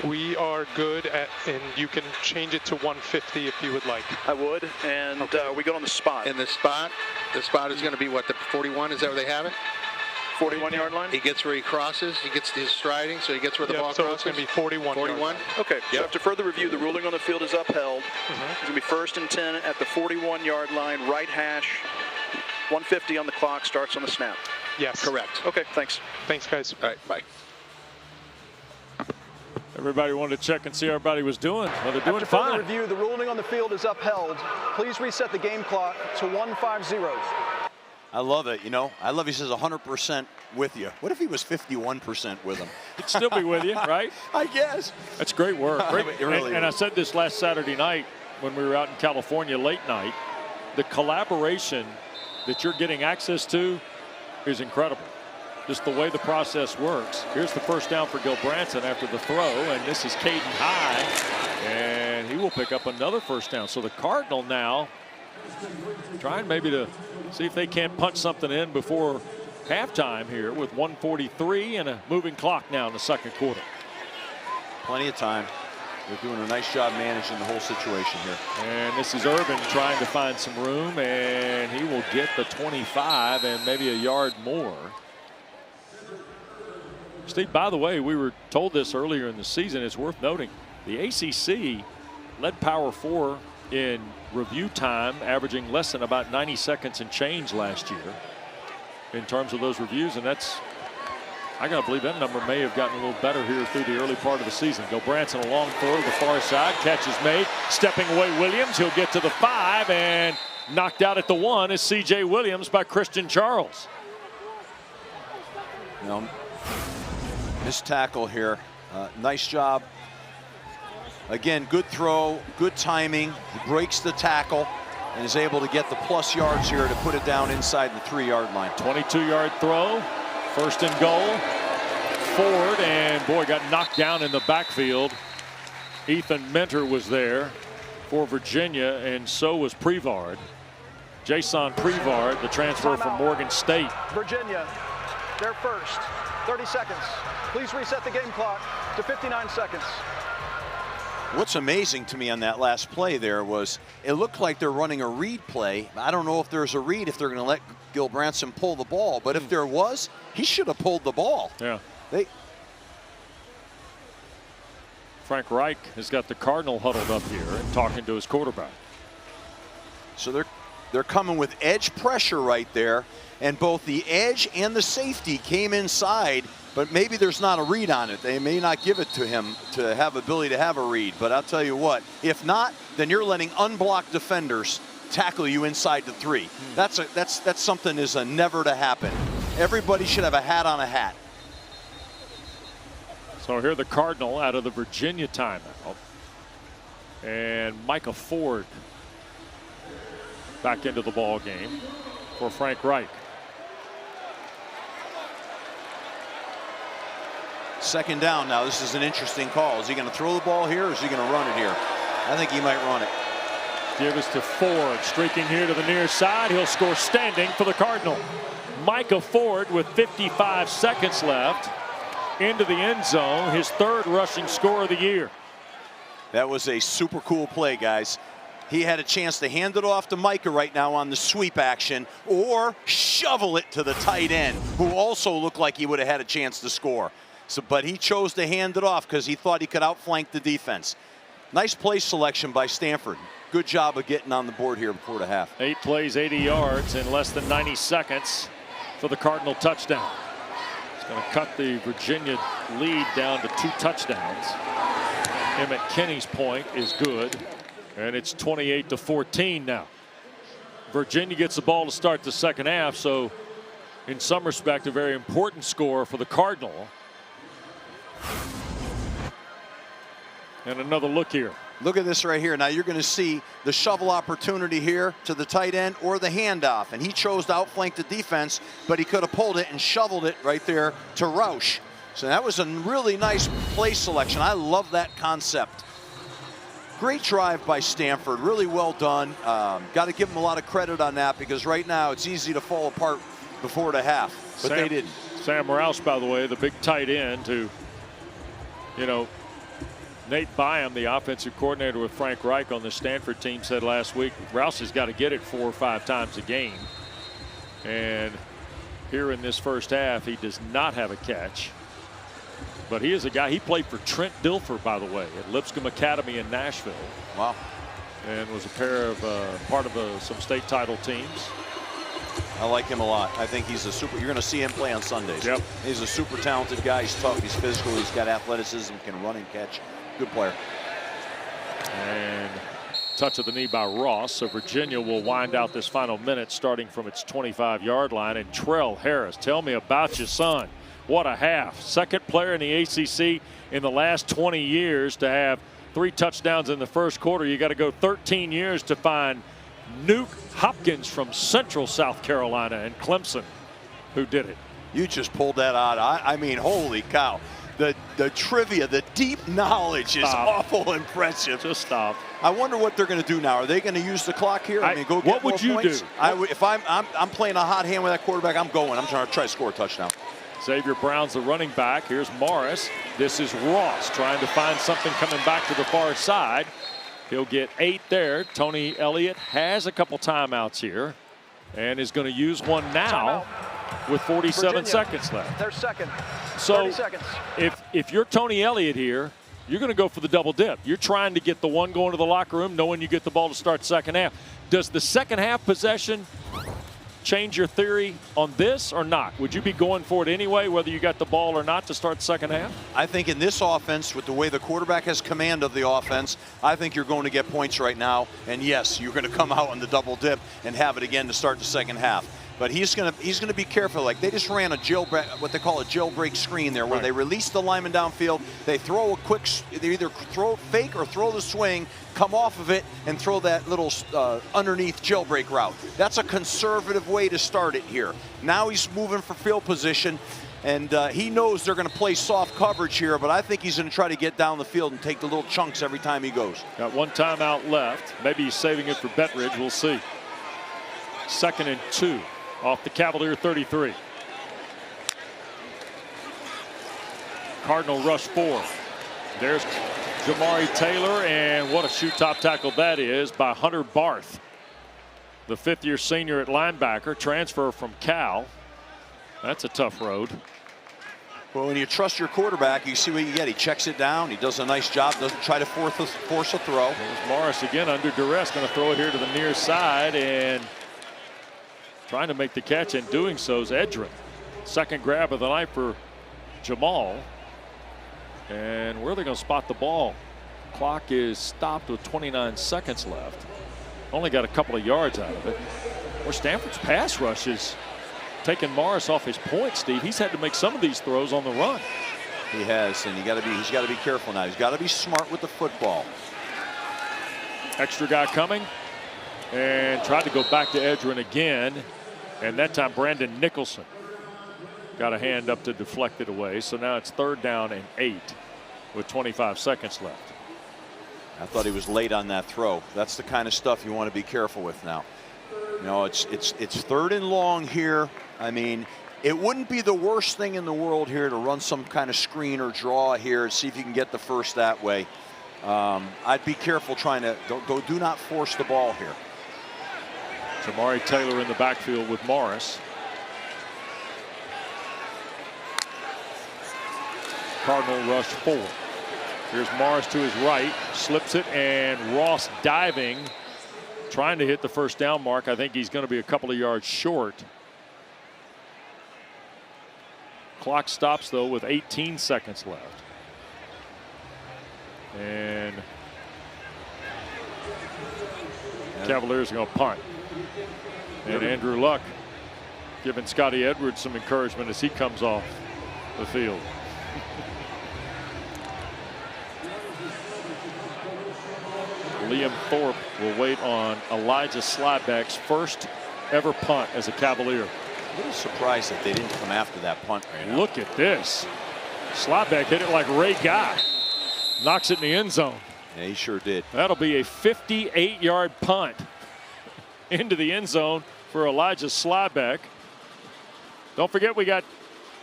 We are good at, and you can change it to 150 if you would like. I would. And Okay. we go on the spot. And the spot is going to be what, the 41? Is that where they have it? 41-yard line? He gets where he crosses. He gets his striding, so he gets where the ball so crosses. it's going to be 41. 41. Okay, so Yep. after further review, the ruling on the field is upheld. It's going to be 1st and 10 at the 41-yard line, right hash. 150 on the clock, starts on the snap. Yes. Correct. Okay, thanks. Thanks, guys. All right, bye. Everybody wanted to check and see how everybody was doing. Well, they're doing After further fine. review, the ruling on the field is upheld. Please reset the game clock to 150. I love it. You know, I love he says 100% with you. What if he was 51% with him? He'd still be with you, right? I guess. That's great work. Great. It really and I is. said this last Saturday night when we were out in California late night. The collaboration that you're getting access to is incredible. Just the way the process works. Here's the first down for Gilbranson after the throw, and this is Caden High, and he will pick up another first down. So the Cardinal now trying maybe to see if they can't punch something in before halftime here with 1:43 and a moving clock now in the second quarter. Plenty of time. They're doing a nice job managing the whole situation here. And this is Urban trying to find some room, and he will get the 25 and maybe a yard more. Steve, by the way, we were told this earlier in the season. It's worth noting the ACC led Power 4 in review time, averaging less than about 90 seconds and change last year in terms of those reviews, and that's, I gotta believe that number may have gotten a little better here through the early part of the season. Gilbranson, a long throw to the far side, catch is made, stepping away Williams, he'll get to the 5, and knocked out at the 1 is C.J. Williams by Christian Charles. You know, missed tackle here. Nice job. Again, good throw, good timing. He breaks the tackle and is able to get the plus yards here to put it down inside the 3-yard line. 22-yard throw, 1st and goal. Ford, and boy, got knocked down in the backfield. Ethan Mentor was there for Virginia, and so was Prevard. Jason Prevard, the transfer from Morgan State. Virginia, they're first. 30 seconds. Please reset the game clock to 59 seconds. What's amazing to me on that last play there was it looked like they're running a read play. I don't know if there's a read if they're going to let Gilbranson pull the ball, but if there was, he should have pulled the ball. Yeah. Frank Reich has got the Cardinal huddled up here and talking to his quarterback. So they're coming with edge pressure right there, and both the edge and the safety came inside, but maybe there's not a read on it. They may not give it to him to have ability to have a read, but I'll tell you what, if not, then you're letting unblocked defenders tackle you inside the 3. That's something is a never to happen. Everybody should have a hat on a hat. So here the Cardinal out of the Virginia timeout. And Micah Ford back into the ball game for Frank Reich. Second down now. This is an interesting call. Is he going to throw the ball here or is he going to run it here? I think he might run it. Give us to Ford, streaking here to the near side. He'll score standing for the Cardinal. Micah Ford with 55 seconds left into the end zone, his 3rd rushing score of the year. That was a super cool play, guys. He had a chance to hand it off to Micah right now on the sweep action or shovel it to the tight end, who also looked like he would have had a chance to score. But he chose to hand it off because he thought he could outflank the defense. Nice play selection by Stanford. Good job of getting on the board here before the half. 8 plays, 80 yards in less than 90 seconds for the Cardinal touchdown. It's going to cut the Virginia lead down to 2 touchdowns. Emmett Kinney's point is good, and it's 28-14 now. Virginia gets the ball to start the second half, so in some respect a very important score for the Cardinal. And another look here. Look at this right here. Now you're going to see the shovel opportunity here to the tight end or the handoff. And he chose to outflank the defense, but he could have pulled it and shoveled it right there to Roush. So that was a really nice play selection. I love that concept. Great drive by Stanford, really well done. Got to give them a lot of credit on that, because right now it's easy to fall apart before the half, but they didn't. Sam Roush, by the way, the big tight end who, you know, Nate Byam, the offensive coordinator with Frank Reich on the Stanford team, said last week, Roush has got to get it 4 or 5 times a game. And here in this first half, he does not have a catch. But he is a guy, he played for Trent Dilfer, by the way, at Lipscomb Academy in Nashville. Wow. And was part of some state title teams. I like him a lot. I think he's a super, you're going to see him play on Sundays. Yep. He's a super talented guy. He's tough, he's physical, he's got athleticism, can run and catch. Good player. And touch of the knee by Ross. So Virginia will wind out this final minute starting from its 25-yard line. And Trell Harris, tell me about your son. What a half. Second player in the ACC in the last 20 years to have 3 touchdowns in the first quarter. You got to go 13 years to find Nuke Hopkins from Central South Carolina and Clemson, who did it. You just pulled that out. I mean, holy cow. The trivia, the deep knowledge is awful impressive. Just stop. I wonder what they're going to do now. Are they going to use the clock here? I mean, go get what would you points? do? If I'm playing a hot hand with that quarterback, I'm going. I'm trying to score a touchdown. Xavier Brown's the running back. Here's Morris. This is Ross trying to find something coming back to the far side. He'll get 8 there. Tony Elliott has a couple timeouts here and is going to use one now with 47 seconds left. Their second. So 30 seconds. if you're Tony Elliott here, you're going to go for the double dip. You're trying to get the one going to the locker room knowing you get the ball to start second half. Does the second half possession change your theory on this or not? Would you be going for it anyway, whether you got the ball or not, to start the second half? I think in this offense, with the way the quarterback has command of the offense, I think you're going to get points right now. And yes, you're going to come out on the double dip and have it again to start the second half. But he's going to be careful. Like, they just ran a jailbreak, what they call a jailbreak screen there, where they release the lineman downfield. They throw a quick, they either throw fake or throw the swing, come off of it, and throw that little underneath jailbreak route. That's a conservative way to start it here. Now he's moving for field position, and he knows they're going to play soft coverage here, but I think he's going to try to get down the field and take the little chunks every time he goes. Got one timeout left. Maybe he's saving it for Bettridge. We'll see. 2nd and 2. Off the Cavalier 33. Cardinal rush 4. There's Jamari Taylor, and what a shoot top tackle that is by Hunter Barth, the 5th-year senior at linebacker, transfer from Cal. That's a tough road. Well, when you trust your quarterback, you see what you get. He checks it down. He does a nice job. Doesn't try to force a throw. There's Morris again under duress. Going to throw it here to the near side, and trying to make the catch, and doing so is Edrin. Second grab of the night for Jamal. And where are they going to spot the ball? Clock is stopped with 29 seconds left. Only got a couple of yards out of it. Where Stanford's pass rush is taking Morris off his point, Steve. He's had to make some of these throws on the run. He has, and he's got to be careful now. He's got to be smart with the football. Extra guy coming. And tried to go back to Edrin again. And that time Brandon Nicholson got a hand up to deflect it away. So now it's 3rd down and 8 with 25 seconds left. I thought he was late on that throw. That's the kind of stuff you want to be careful with now. You know, it's 3rd and long here. I mean, it wouldn't be the worst thing in the world here to run some kind of screen or draw here and see if you can get the first that way. I'd be careful trying to do not force the ball here. Jamari Taylor in the backfield with Morris. Cardinal rush 4. Here's Morris to his right, slips it, and Ross diving, trying to hit the first down mark. I think he's going to be a couple of yards short. Clock stops, though, with 18 seconds left. And Cavaliers are going to punt. And Andrew Luck giving Scotty Edwards some encouragement as he comes off the field. Liam Thorpe will wait on Elijah Slyback's first ever punt as a Cavalier. A little surprised that they didn't come after that punt right now. Look at this. Slyback hit it like Ray Guy. Knocks it in the end zone. Yeah, he sure did. That'll be a 58-yard punt into the end zone for Elijah Slyback. Don't forget, we got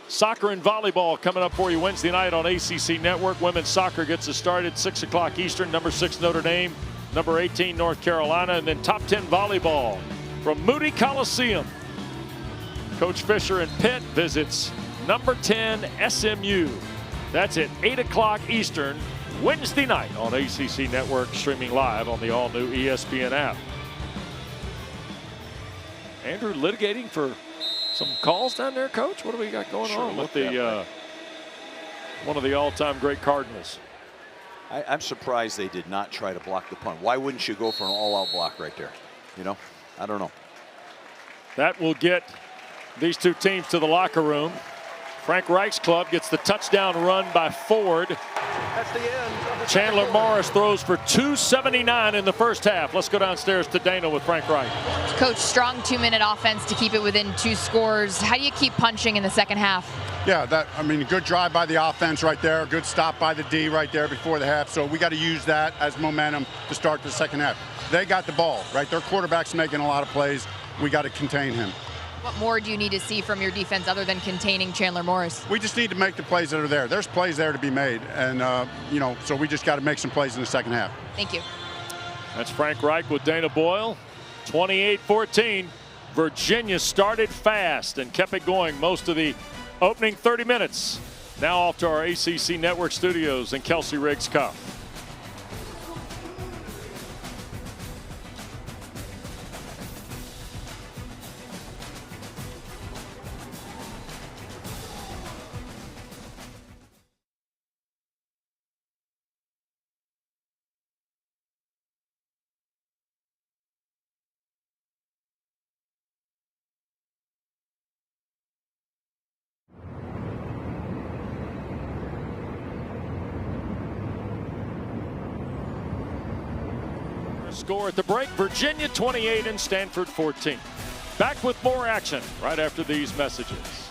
soccer and volleyball coming up for you Wednesday night on ACC Network. Women's soccer gets us started 6 o'clock Eastern. Number 6 Notre Dame, number 18 North Carolina, and then top 10 volleyball from Moody Coliseum. Coach Fisher and Pitt visits number 10 SMU. That's at 8 o'clock Eastern Wednesday night on ACC Network, streaming live on the all-new ESPN app. Andrew litigating for some calls down there, Coach. What do we got going on with the one of the all-time great Cardinals? I'm surprised they did not try to block the punt. Why wouldn't you go for an all-out block right there? You know, I don't know. That will get these two teams to the locker room. Frank Reich's club gets the touchdown run by Ford. That's the end of the Chandler Morris throws for 279 in the first half. Let's go downstairs to Dana with Frank Reich. Coach, strong 2-minute offense to keep it within 2 scores. How do you keep punching in the second half? Yeah, good drive by the offense right there. Good stop by the D right there before the half. So we got to use that as momentum to start the second half. They got the ball, right? Their quarterback's making a lot of plays. We got to contain him. What more do you need to see from your defense other than containing Chandler Morris? We just need to make the plays that are there. There's plays there to be made, and so we just got to make some plays in the second half. Thank you. That's Frank Reich with Dana Boyle. 28-14. Virginia started fast and kept it going most of the opening 30 minutes. Now off to our ACC Network studios and Kelsey Riggs Cup. Score at the break, Virginia 28 and Stanford 14. Back with more action right after these messages.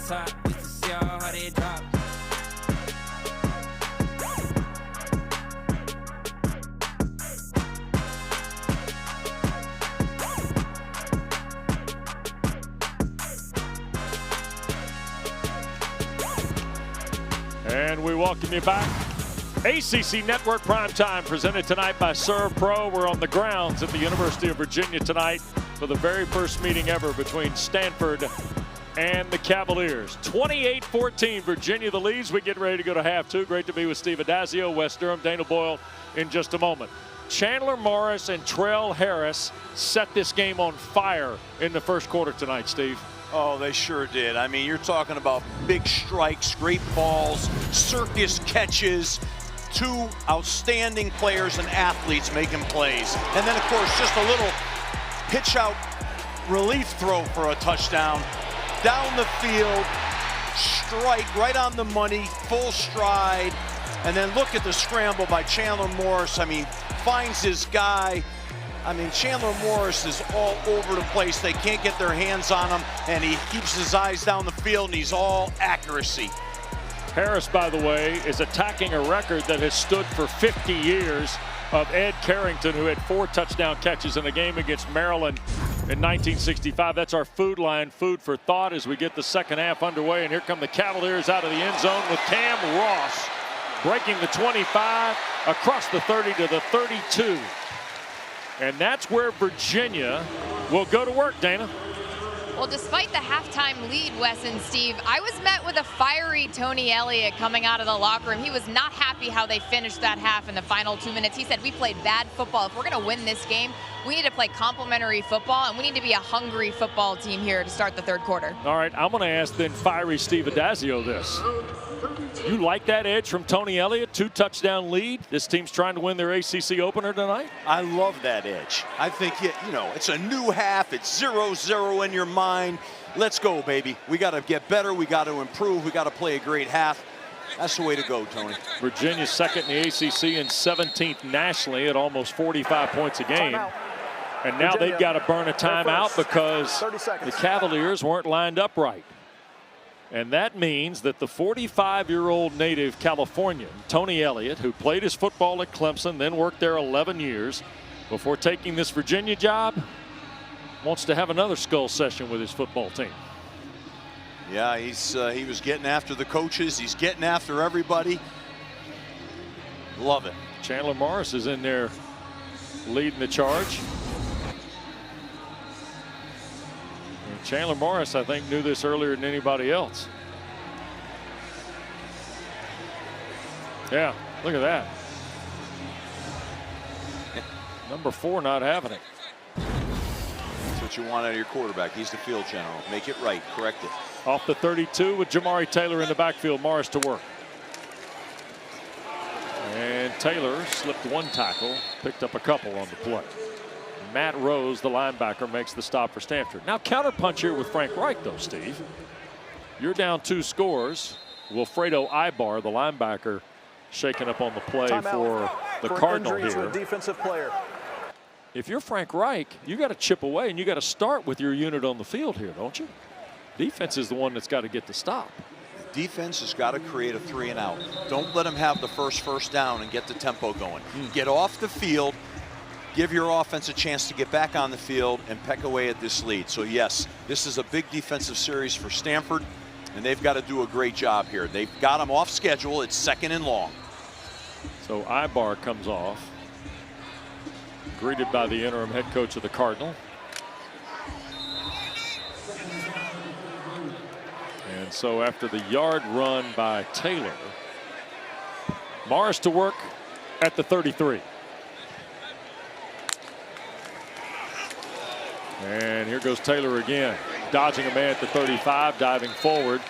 top. Used to see how they drop. And we welcome you back. ACC Network Primetime presented tonight by Serve Pro. We're on the grounds at the University of Virginia tonight for the very first meeting ever between Stanford and the Cavaliers. 28-14, Virginia the leads. We get ready to go to half two. Great to be with Steve Addazio, Wes Durham, Dana Boyle in just a moment. Chandler Morris and Trell Harris set this game on fire in the first quarter tonight, Steve. Oh, they sure did. I mean, you're talking about big strikes, great balls, circus catches, two outstanding players and athletes making plays. And then, of course, just a little pitch out relief throw for a touchdown. Down the field, strike right on the money, full stride. And then look at the scramble by Chandler Morris. I mean, finds his guy. I mean, Chandler Morris is all over the place. They can't get their hands on him, and he keeps his eyes down the field, and he's all accuracy. Harris, by the way, is attacking a record that has stood for 50 years of Ed Carrington, who had 4 touchdown catches in a game against Maryland in 1965. That's our food line, food for thought, as we get the second half underway. And here come the Cavaliers out of the end zone with Cam Ross breaking the 25 across the 30 to the 32. And that's where Virginia will go to work, Dana. Well, despite the halftime lead, Wes and Steve, I was met with a fiery Tony Elliott coming out of the locker room. He was not happy how they finished that half in the final 2 minutes. He said, we played bad football. If we're going to win this game, we need to play complementary football, and we need to be a hungry football team here to start the third quarter. All right, I'm going to ask then fiery Steve Addazio this. You like that edge from Tony Elliott, 2 touchdown lead? This team's trying to win their ACC opener tonight? I love that edge. I think, you know, it's a new half. It's 0-0 in your mind. Let's go, baby. We got to get better. We got to improve. We got to play a great half. That's the way to go, Tony. Virginia's second in the ACC and 17th nationally at almost 45 points a game. And now Virginia, they've got to burn a timeout because the Cavaliers weren't lined up right. And that means that the 45-year-old native Californian, Tony Elliott, who played his football at Clemson, then worked there 11 years before taking this Virginia job, wants to have another skull session with his football team. Yeah, he was getting after the coaches. He's getting after everybody. Love it. Chandler Morris is in there leading the charge. And Chandler Morris, I think, knew this earlier than anybody else. Yeah, look at that. Number 4 not having it. That's what you want out of your quarterback. He's the field general. Make it right. Correct it. Off the 32 with Jamari Taylor in the backfield. Morris to work. And Taylor slipped 1 tackle, picked up a couple on the play. Matt Rose, the linebacker, makes the stop for Stanford. Now counterpunch here with Frank Reich, though, Steve. You're down 2 scores. Wilfredo Ibar, the linebacker, shaking up on the play for the Cardinal here. To a defensive player. If you're Frank Reich, you got to chip away, and you got to start with your unit on the field here, don't you? Defense is the one that's got to get the stop. The defense has got to create a 3 and out. Don't let them have the first down and get the tempo going. Get off the field. Give your offense a chance to get back on the field and peck away at this lead. So yes, this is a big defensive series for Stanford, and they've got to do a great job here. They've got them off schedule. It's 2nd and long. So Ibar comes off, greeted by the interim head coach of the Cardinal. And so after the yard run by Taylor, Morris to work at the 33. And here goes Taylor again, dodging a man at the 35, diving forward.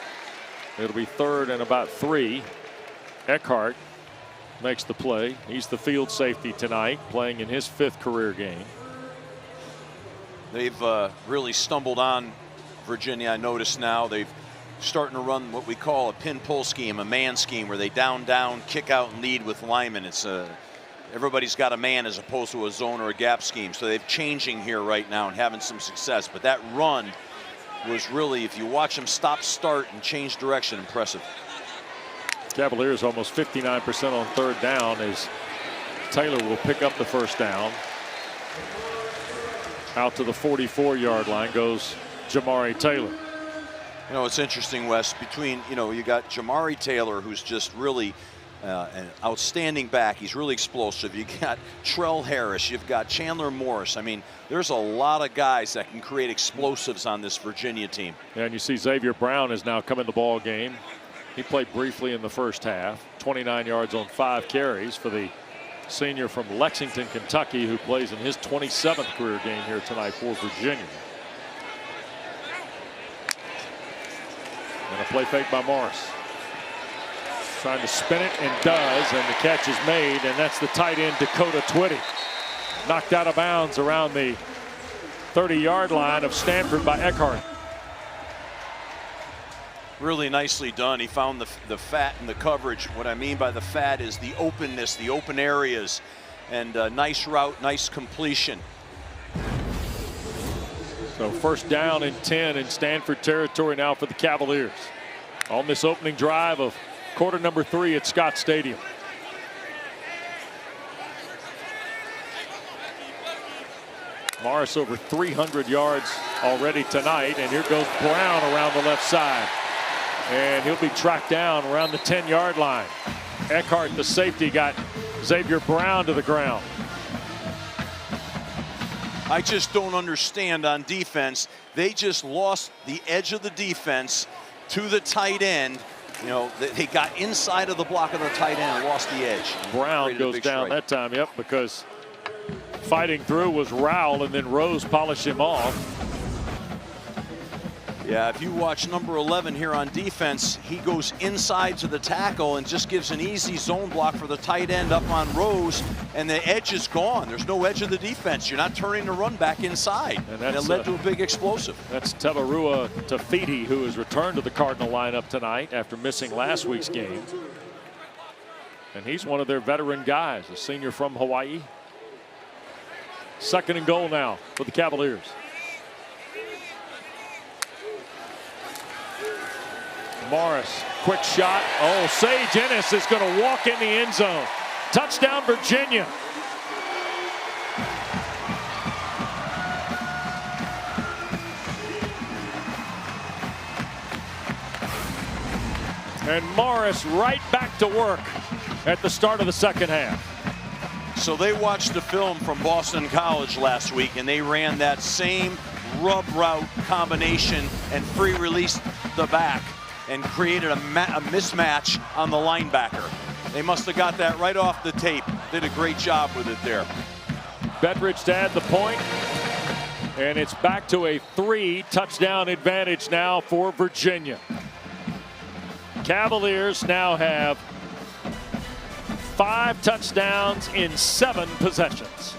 It'll be 3rd and about 3. Eckhart makes the play. He's the field safety tonight, playing in his 5th career game. They've really stumbled on Virginia. I notice now they've starting to run what we call a pin-pull scheme, a man scheme, where they down, kick out, and lead with linemen. It's everybody's got a man as opposed to a zone or a gap scheme. So they're changing here right now and having some success. But that run was really, if you watch him stop, start, and change direction, impressive. Cavaliers almost 59% on third down as Taylor will pick up the first down. Out to the 44-yard line goes Jamari Taylor. You know, it's interesting, Wes, between, you know, you got Jamari Taylor, who's just really an outstanding back. He's really explosive. You got Trell Harris. You've got Chandler Morris. I mean, there's a lot of guys that can create explosives on this Virginia team. Yeah, and you see Xavier Brown has now come in the ball game. He played briefly in the first half. 29 yards on 5 carries for the senior from Lexington, Kentucky, who plays in his 27th career game here tonight for Virginia. And a play fake by Morris. Trying to spin it and does, and the catch is made, and that's the tight end Dakota Twitty. Knocked out of bounds around the 30-yard line of Stanford by Eckhart. Really nicely done. He found the fat in the coverage. What I mean by the fat is the openness, the open areas, and nice route, nice completion. So first down and 10 in Stanford territory now for the Cavaliers on this opening drive of quarter number 3 at Scott Stadium. Morris over 300 yards already tonight, and here goes Brown around the left side. And he'll be tracked down around the 10-yard line. Eckhart, the safety, got Xavier Brown to the ground. I just don't understand on defense. They just lost the edge of the defense to the tight end. You know, they got inside of the block of the tight end and lost the edge. Brown goes down that time, yep, because fighting through was Rowell, and then Rose polished him off. Yeah, if you watch number 11 here on defense, he goes inside to the tackle and just gives an easy zone block for the tight end up on Rose, and the edge is gone. There's no edge of the defense. You're not turning the run back inside, and it led to a big explosive. That's Tevarua Tafiti, who has returned to the Cardinal lineup tonight after missing last week's game. And he's one of their veteran guys, a senior from Hawaii. Second and goal now for the Cavaliers. Morris, quick shot. Oh, Sage Ennis is going to walk in the end zone. Touchdown, Virginia. And Morris right back to work at the start of the second half. So they watched the film from Boston College last week, and they ran that same rub route combination and free released the back and created a mismatch on the linebacker. They must have got that right off the tape. Did a great job with it there. Bedridge to add the point, and it's back to a 3-touchdown advantage now for Virginia. Cavaliers now have 5 touchdowns in 7 possessions.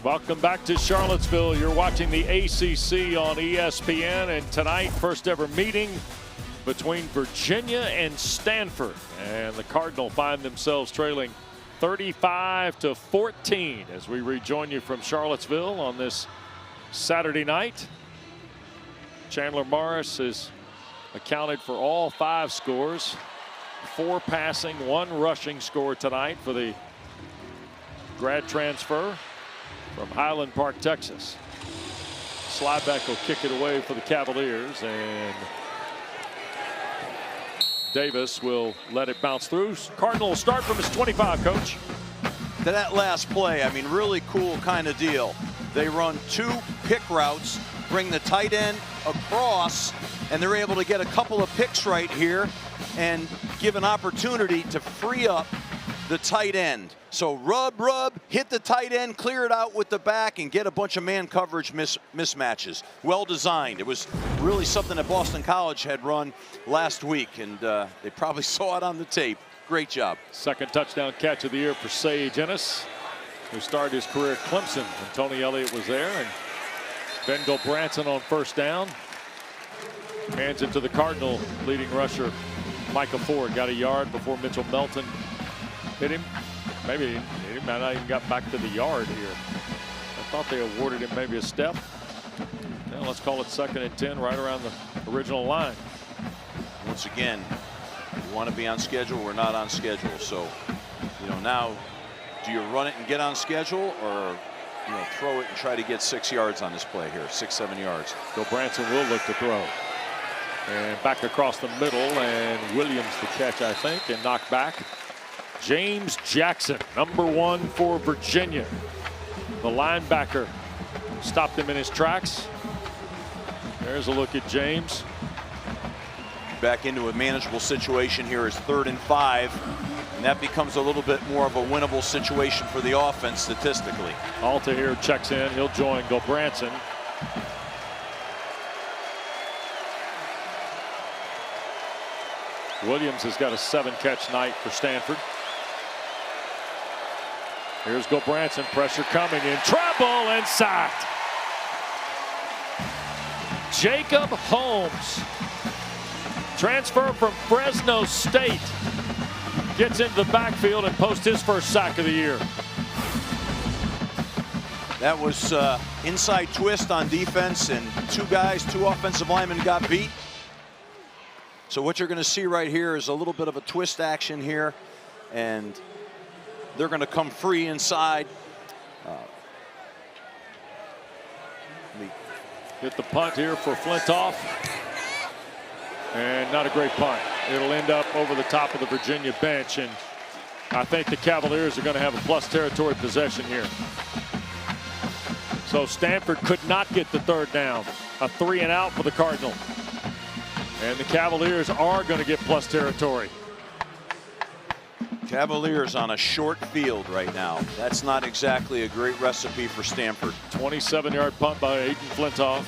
Welcome back to Charlottesville. You're watching the ACC on ESPN, and tonight, first ever meeting between Virginia and Stanford. And the Cardinals find themselves trailing 35-14 as we rejoin you from Charlottesville on this Saturday night. Chandler Morris has accounted for all 5 scores, 4 passing, 1 rushing score tonight for the grad transfer from Highland Park, Texas. Slyback will kick it away for the Cavaliers, and Davis will let it bounce through. Cardinal will start from his 25, Coach. To that last play, I mean, really cool kind of deal. They run 2 pick routes, bring the tight end across, and they're able to get a couple of picks right here and give an opportunity to free up the tight end. So rub, hit the tight end, clear it out with the back, and get a bunch of man coverage mismatches. Well designed. It was really something that Boston College had run last week, and they probably saw it on the tape. Great job. Second touchdown catch of the year for Sage Ennis, who started his career at Clemson when Tony Elliott was there. And Ben Gulbranson on first down. Hands it to the Cardinal leading rusher Micah Ford. Got a yard before Mitchell Melton hit him. Maybe he might not even got back to the yard here. I thought they awarded him maybe a step. Now let's call it 2nd and 10 right around the original line. Once again, we want to be on schedule. We're not on schedule. So, you know, now do you run it and get on schedule, or throw it and try to get 6 yards on this play here, 6-7 yards? Gulbranson will look to throw. And back across the middle, and Williams the catch, I think, and knocked back. James Jackson, number 1 for Virginia. The linebacker stopped him in his tracks. There's a look at James. Back into a manageable situation here is 3rd and 5. And that becomes a little bit more of a winnable situation for the offense statistically. Alta here checks in. He'll join Gulbranson. Williams has got a 7-catch night for Stanford. Here's Gulbranson, pressure coming in, treble and sacked. Jacob Holmes, transfer from Fresno State, gets into the backfield and posts his first sack of the year. That was inside twist on defense, and 2 offensive linemen got beat. So what you're going to see right here is a little bit of a twist action here, and they're going to come free inside. Hit the punt here for Flintoff. And not a great punt. It'll end up over the top of the Virginia bench, and I think the Cavaliers are going to have a plus territory possession here. So Stanford could not get the 3rd down. A 3 and out for the Cardinal. And the Cavaliers are going to get plus territory. Cavaliers on a short field right now. That's not exactly a great recipe for Stanford. 27-yard punt by Aiden Flintoff.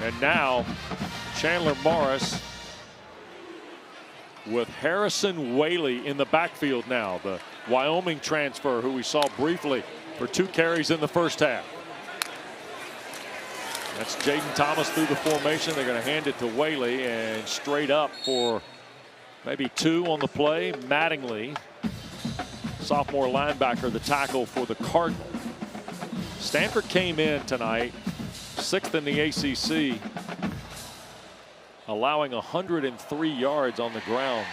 And now Chandler Morris with Harrison Whaley in the backfield now. The Wyoming transfer who we saw briefly for 2 carries in the first half. That's Jaden Thomas through the formation. They're going to hand it to Whaley, and straight up for maybe 2 on the play. Mattingly, sophomore linebacker, the tackle for the Cardinal. Stanford came in tonight 6th in the ACC, allowing 103 yards on the ground.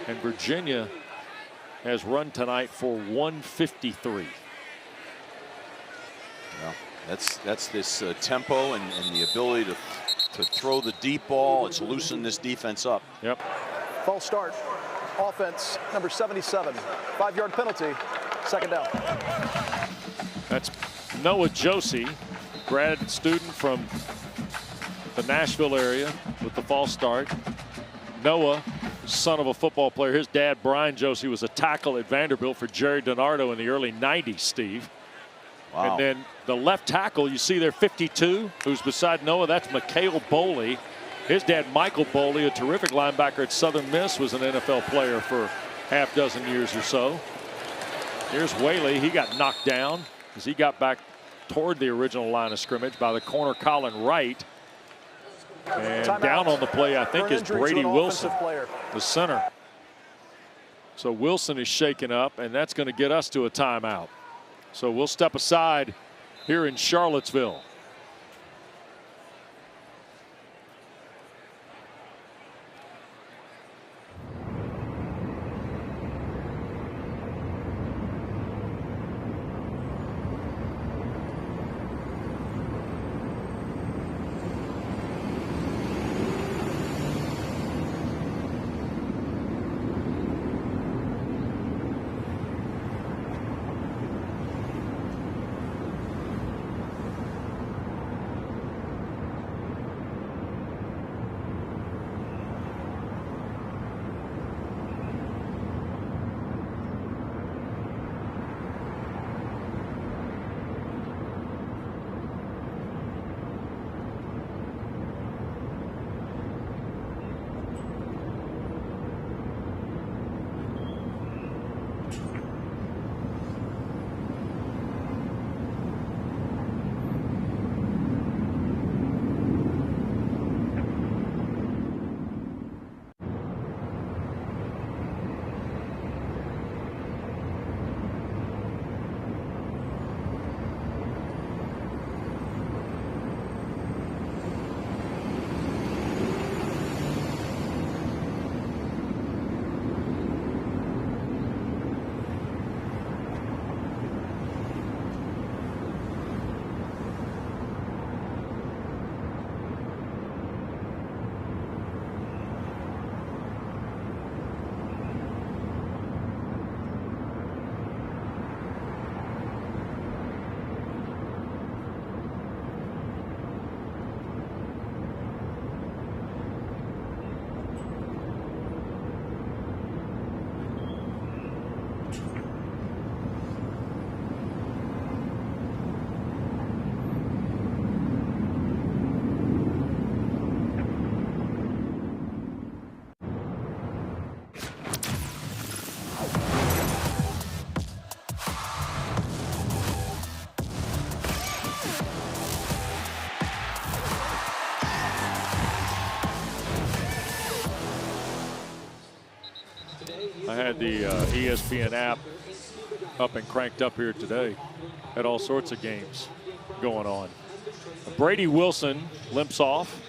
And Virginia has run tonight for 153. Well, that's this tempo and the ability to throw the deep ball. It's loosened this defense up. Yep. False start. Offense, number 77. 5-yard penalty. 2nd down. That's Noah Josie, grad student from the Nashville area with the false start. Noah, son of a football player. His dad, Brian Josie, was a tackle at Vanderbilt for Jerry DiNardo in the early 90s, Steve. Wow. And then the left tackle, you see there, 52, who's beside Noah, that's Mikhail Boley. His dad, Michael Boley, a terrific linebacker at Southern Miss, was an NFL player for half dozen years or so. Here's Whaley. He got knocked down. as he got back toward the original line of scrimmage by the corner Colin Wright. And down on the play, I think, is Brady Wilson, the center. So Wilson is shaken up, and that's going to get us to a timeout. So we'll step aside here in Charlottesville. I had the ESPN app up and cranked up here today. Had all sorts of games going on. Brady Wilson limps off,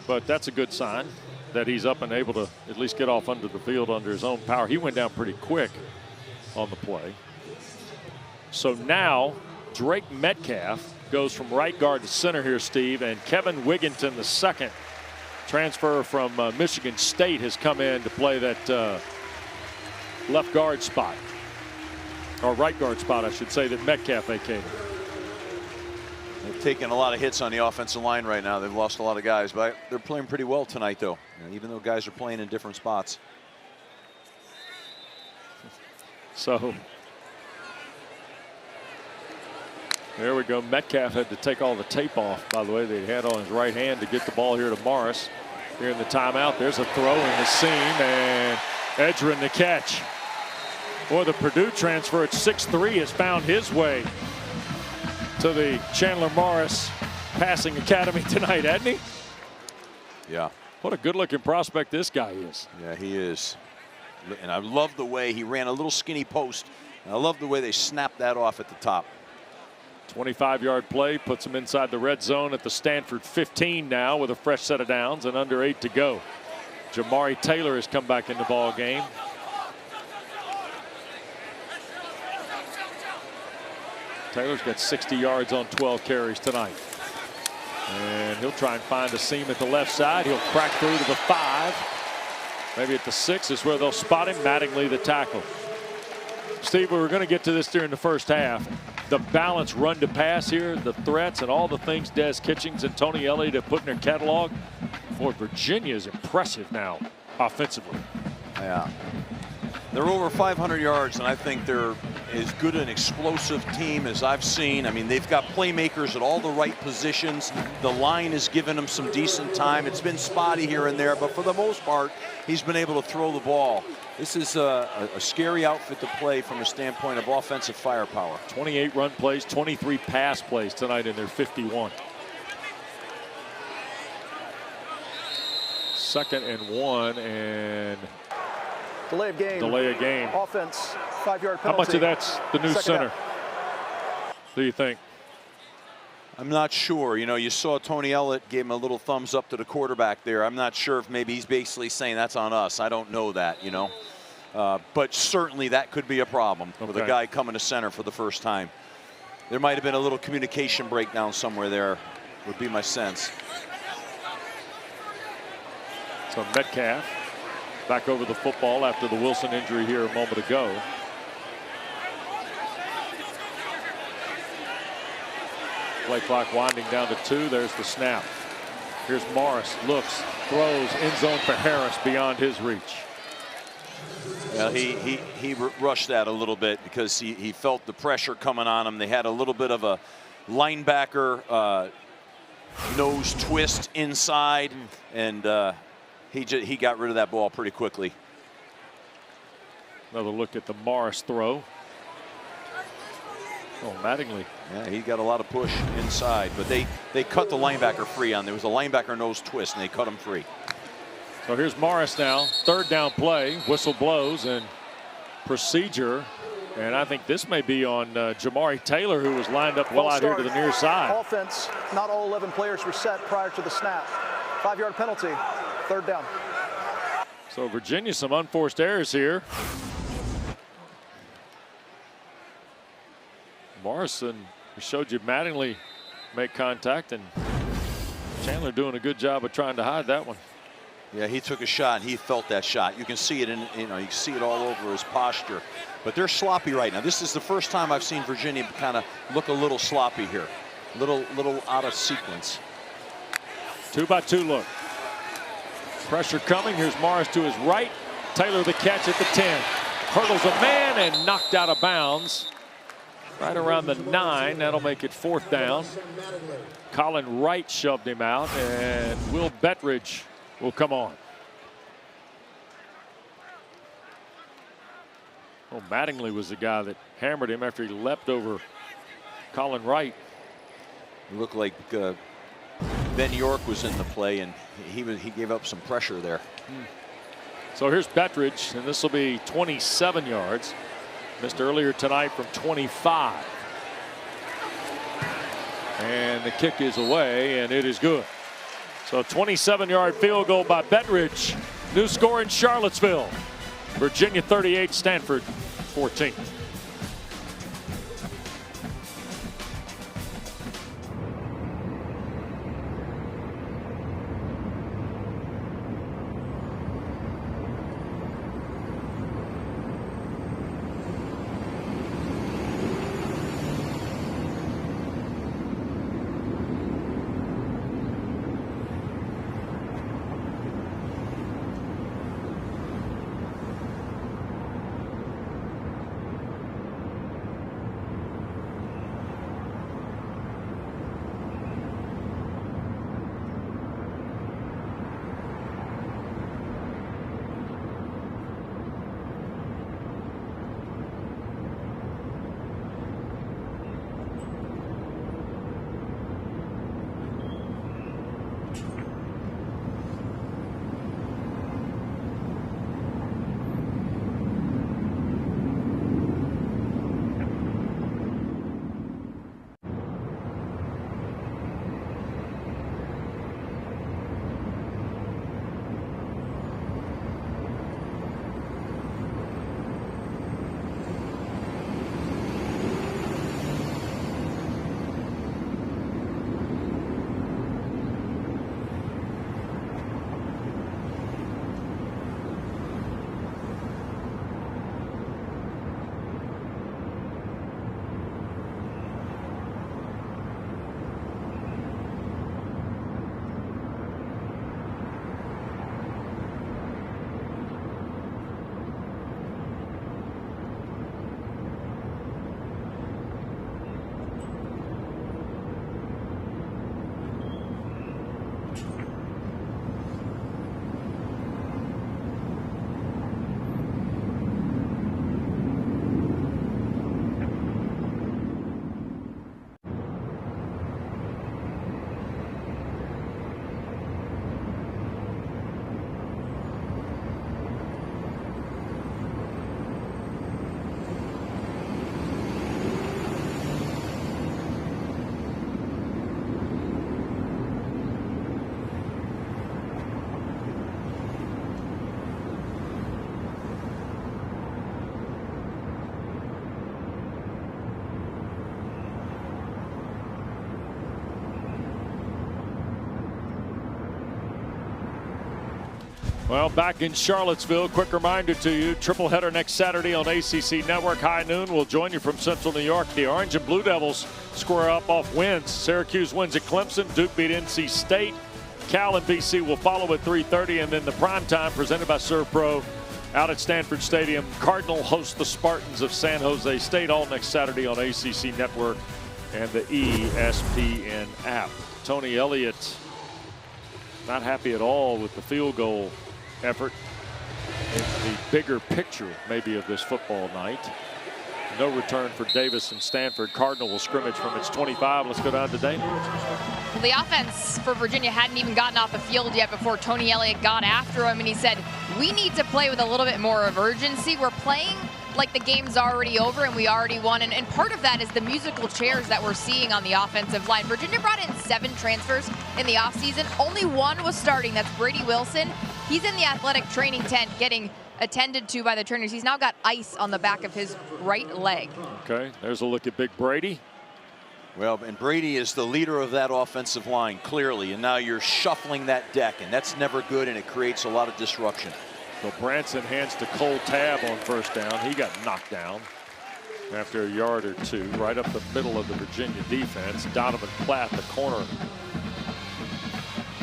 but that's a good sign that he's up and able to at least get off under the field under his own power. He went down pretty quick on the play. So now Drake Metcalf goes from right guard to center here, Steve, and Kevin Wigginton, the second transfer from Michigan State, has come in to play that left guard spot, or right guard spot, I should say, that Metcalf vacated. They've taken a lot of hits on the offensive line right now. They've lost a lot of guys, but they're playing pretty well tonight, though, even though guys are playing in different spots. So there we go. Metcalf had to take all the tape off, by the way, that he had on his right hand to get the ball here to Morris. Here in the timeout, there's a throw in the seam, and Edgerrin the catch. Boy, the Purdue transfer at 6'3" has found his way to the Chandler Morris Passing Academy tonight, hasn't he? Yeah. What a good-looking prospect this guy is. Yeah, he is. And I love the way he ran a little skinny post. And I love the way they snapped that off at the top. 25-yard play puts him inside the red zone at the Stanford 15 now with a fresh set of downs and under 8 to go. Jamari Taylor has come back in the ball game. Taylor's got 60 yards on 12 carries tonight. And he'll try and find a seam at the left side. He'll crack through to the 5. Maybe at the 6 is where they'll spot him. Mattingly the tackle. Steve, we were going to get to this during the first half. The balance run to pass here, the threats and all the things Des Kitchings and Tony Elliott have put in their catalog. Boy, Virginia is impressive now offensively. Yeah. They're over 500 yards, and I think they're as good an explosive team as I've seen. I mean, they've got playmakers at all the right positions. The line has given them some decent time. It's been spotty here and there, but for the most part, he's been able to throw the ball. This is a scary outfit to play from a standpoint of offensive firepower. 28 run plays, 23 pass plays tonight in their 51. 2nd and 1 and delay of game. Delay of game. Offense, 5-yard penalty. How much of that's the new center? Do you think? I'm not sure. You know, you saw Tony Ellett gave him a little thumbs up to the quarterback there. I'm not sure if maybe he's basically saying that's on us. I don't know that, you know. But certainly that could be a problem with a guy coming to center for the first time. There might have been a little communication breakdown somewhere there, would be my sense. So Metcalf back over the football after the Wilson injury here a moment ago. Play clock winding down to 2. There's the snap. Here's Morris, looks, throws, end zone for Harris beyond his reach. Well, he rushed that a little bit because he felt the pressure coming on him. They had a little bit of a linebacker nose twist inside, and he got rid of that ball pretty quickly. Another look at the Morris throw. Oh, Mattingly. Yeah, he got a lot of push inside, but they cut the linebacker free on. There was a linebacker nose twist, and they cut him free. So here's Morris now. 3rd down play. Whistle blows and procedure. And I think this may be on Jamari Taylor, who was lined up well out here to the near side. Offense, not all 11 players were set prior to the snap. 5-yard penalty, 3rd down. So Virginia, some unforced errors here. Morrison showed you Mattingly make contact, and Chandler doing a good job of trying to hide that one. Yeah, he took a shot, and he felt that shot. You can see it you can see it all over his posture. But they're sloppy right now. This is the first time I've seen Virginia kind of look a little sloppy here, little out of sequence. 2-by-2 look. Pressure coming. Here's Morris to his right. Taylor the catch at the 10. Hurdles a man and knocked out of bounds. Right around the 9. That'll make it 4th down. Colin Wright shoved him out, and Will Bettridge will come on. Well, Mattingly was the guy that hammered him after he leapt over Colin Wright. It looked like Ben York was in the play, and he gave up some pressure there. So here's Bettridge, and this will be 27 yards. Missed earlier tonight from 25. And the kick is away, and it is good. So 27-yard field goal by Bettridge. New score in Charlottesville. Virginia 38, Stanford 14. Well, back in Charlottesville, quick reminder to you, triple header next Saturday on ACC Network. High noon, we'll join you from Central New York. The Orange and Blue Devils square up off wins. Syracuse wins at Clemson. Duke beat NC State. Cal and BC will follow at 3:30, and then the primetime presented by ServPro out at Stanford Stadium. Cardinal hosts the Spartans of San Jose State, all next Saturday on ACC Network and the ESPN app. Tony Elliott not happy at all with the field goal effort in the bigger picture maybe of this football night. No return for Davis and Stanford. Cardinal will scrimmage from its 25. Let's go down to Dana. Well, the offense for Virginia hadn't even gotten off the field yet before Tony Elliott got after him, and he said, we need to play with a little bit more of urgency. We're playing like the game's already over and we already won. And part of that is the musical chairs that we're seeing on the offensive line. Virginia brought in 7 transfers in the offseason. Only 1 was starting. That's Brady Wilson. He's in the athletic training tent getting attended to by the trainers. He's now got ice on the back of his right leg. Okay, there's a look at Big Brady. Well, and Brady is the leader of that offensive line, clearly. And now you're shuffling that deck, and that's never good, and it creates a lot of disruption. So Branson hands to Cole Tabb on first down. He got knocked down after a yard or 2, right up the middle of the Virginia defense. Donovan Platt, the corner,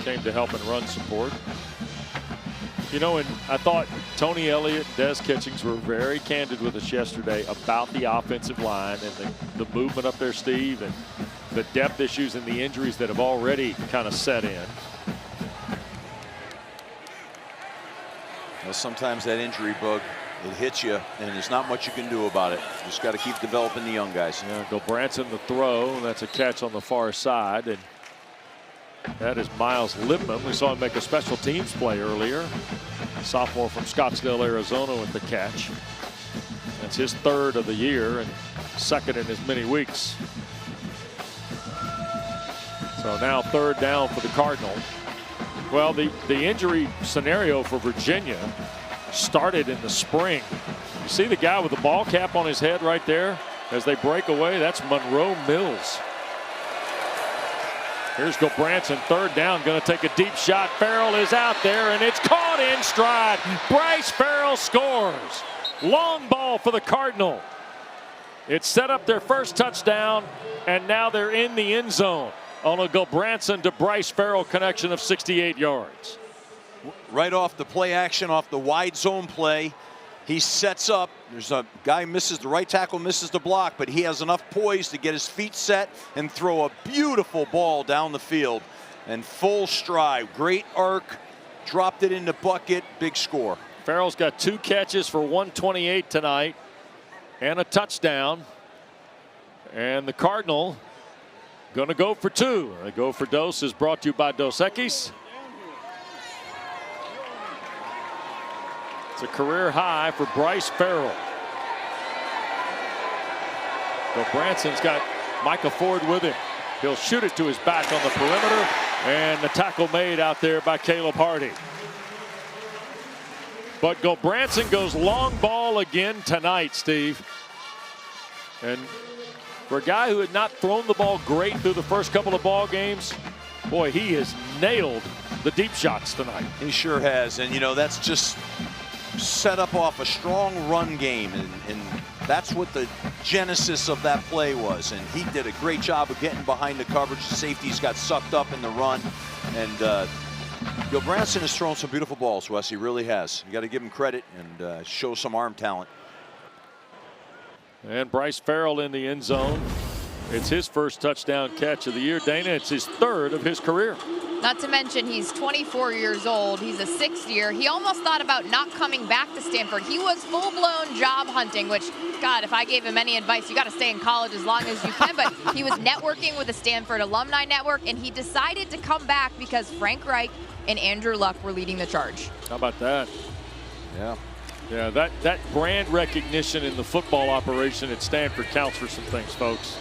came to help in run support. You know, and I thought Tony Elliott and Des Kitchings were very candid with us yesterday about the offensive line and the movement up there, Steve, and the depth issues and the injuries that have already kind of set in. Well, sometimes that injury bug, it hits you, and there's not much you can do about it. You just got to keep developing the young guys. Yeah, go Branson the throw. That's a catch on the far side, and that is Miles Libman. We saw him make a special teams play earlier. Sophomore from Scottsdale, Arizona, with the catch. That's his 3rd of the year and 2nd in as many weeks. So now 3rd down for the Cardinal. Well, the injury scenario for Virginia started in the spring. You see the guy with the ball cap on his head right there as they break away? That's Monroe Mills. Here's go Branson, 3rd down, going to take a deep shot. Farrell is out there, and it's caught in stride. Bryce Farrell scores. Long ball for the Cardinal. It set up their first touchdown, and now they're in the end zone on a go Branson to Bryce Farrell connection of 68 yards. Right off the play action, off the wide zone play, he sets up. There's a guy misses, the right tackle misses the block, but he has enough poise to get his feet set and throw a beautiful ball down the field. And full stride, great arc, dropped it in the bucket, big score. Farrell's got 2 catches for 128 tonight and a touchdown. And the Cardinal going to go for 2. The go for Dos is brought to you by Dos Equis. It's a career high for Bryce Farrell. So Branson's got Micah Ford with him. He'll shoot it to his back on the perimeter, and the tackle made out there by Caleb Hardy. But Branson goes long ball again tonight, Steve. And for a guy who had not thrown the ball great through the first couple of ball games, boy, he has nailed the deep shots tonight. He sure has, and you know, that's just set up off a strong run game, and that's what the genesis of that play was. And he did a great job of getting behind the coverage. The safeties got sucked up in the run, and Branson has thrown some beautiful balls, Wes. He really has. You got to give him credit and show some arm talent. And Bryce Farrell in the end zone. It's his first touchdown catch of the year. Dana, it's his 3rd of his career. Not to mention he's 24 years old. He's a 6th year. He almost thought about not coming back to Stanford. He was full-blown job hunting, which, God, if I gave him any advice, you got to stay in college as long as you can. But he was networking with the Stanford Alumni Network, and he decided to come back because Frank Reich and Andrew Luck were leading the charge. How about that? Yeah. Yeah, that brand recognition in the football operation at Stanford counts for some things, folks.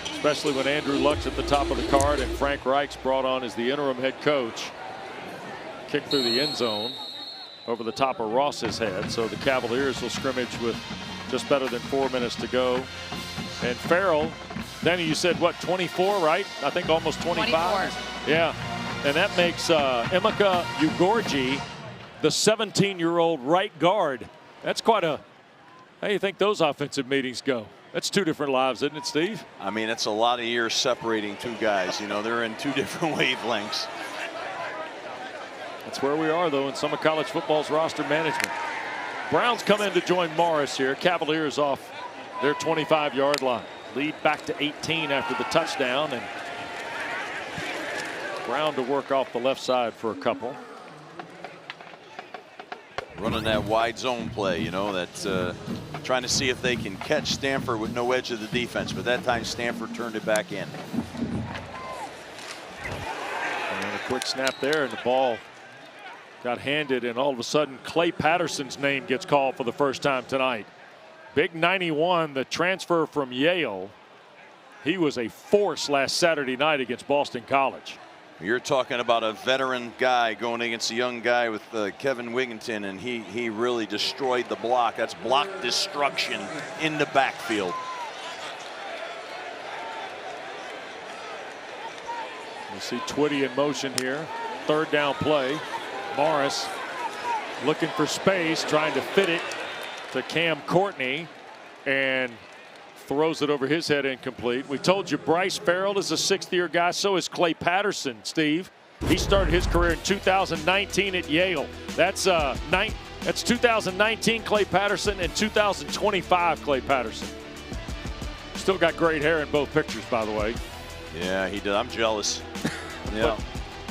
Especially when Andrew Luck's at the top of the card and Frank Reich's brought on as the interim head coach. Kick through the end zone over the top of Ross's head. So the Cavaliers will scrimmage with just better than 4 minutes to go. And Farrell, Danny, you said what, 24, right? I think almost 25. 24. Yeah, and that makes Emeka Ugorji the 17-year-old right guard. That's quite a, how do you think those offensive meetings go? That's two different lives, isn't it, Steve? I mean, it's a lot of years separating two guys. You know, they're in two different wavelengths. That's where we are, though, in some of college football's roster management. Browns come in to join Morris here. Cavaliers off their 25-yard line. Lead back to 18 after the touchdown, and Brown to work off the left side for a couple. Running that wide zone play, you know, that's trying to see if they can catch Stanford with no edge of the defense, but that time Stanford turned it back in. And a quick snap there, and the ball got handed, and all of a sudden Clay Patterson's name gets called for the first time tonight. Big 91, the transfer from Yale. He was a force last Saturday night against Boston College. You're talking about a veteran guy going against a young guy with Kevin Wigginton, and he really destroyed the block. That's block destruction in the backfield. You see Twitty in motion here. Third down play. Morris looking for space, trying to fit it to Cam Courtney, and throws it over his head, incomplete. We told you Bryce Farrell is a sixth-year guy. So is Clay Patterson, Steve. He started his career in 2019 at Yale. That's 2019 Clay Patterson and 2025 Clay Patterson. Still got great hair in both pictures, by the way. Yeah, he did. I'm jealous. Yeah.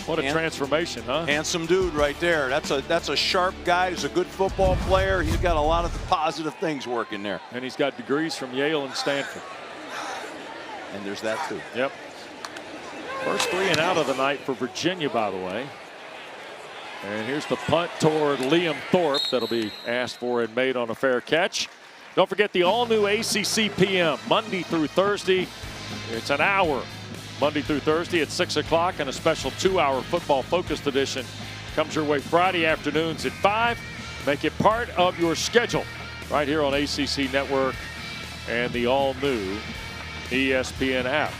What a transformation, huh? Handsome dude right there. That's a sharp guy. He's a good football player. He's got a lot of positive things working there. And he's got degrees from Yale and Stanford. And there's that too. Yep. First 3 and out of the night for Virginia, by the way. And here's the punt toward Liam Thorpe. That'll be asked for and made on a fair catch. Don't forget the all-new ACC PM, Monday through Thursday. It's an hour. Monday through Thursday at 6 o'clock, and a special 2-hour football-focused edition comes your way Friday afternoons at 5. Make it part of your schedule right here on ACC Network and the all-new ESPN app.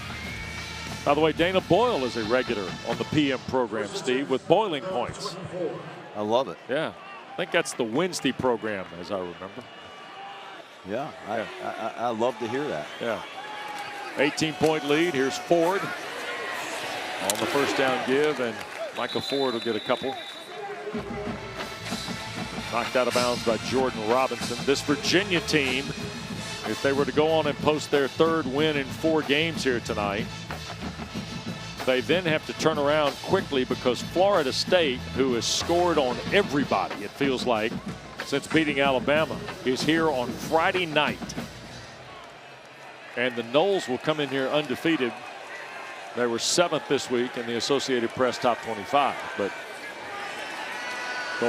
By the way, Dana Boyle is a regular on the PM program, Steve, with Boiling Points. I love it. Yeah. I think that's the Wednesday program, as I remember. Yeah, I love to hear that. Yeah. 18-point lead. Here's Ford on the first down give, and Michael Ford will get a couple. Knocked out of bounds by Jordan Robinson. This Virginia team, if they were to go on and post their third win in 4 games here tonight, they then have to turn around quickly because Florida State, who has scored on everybody, it feels like, since beating Alabama, is here on Friday night. And the Noles will come in here undefeated. They were 7th this week in the Associated Press top 25. But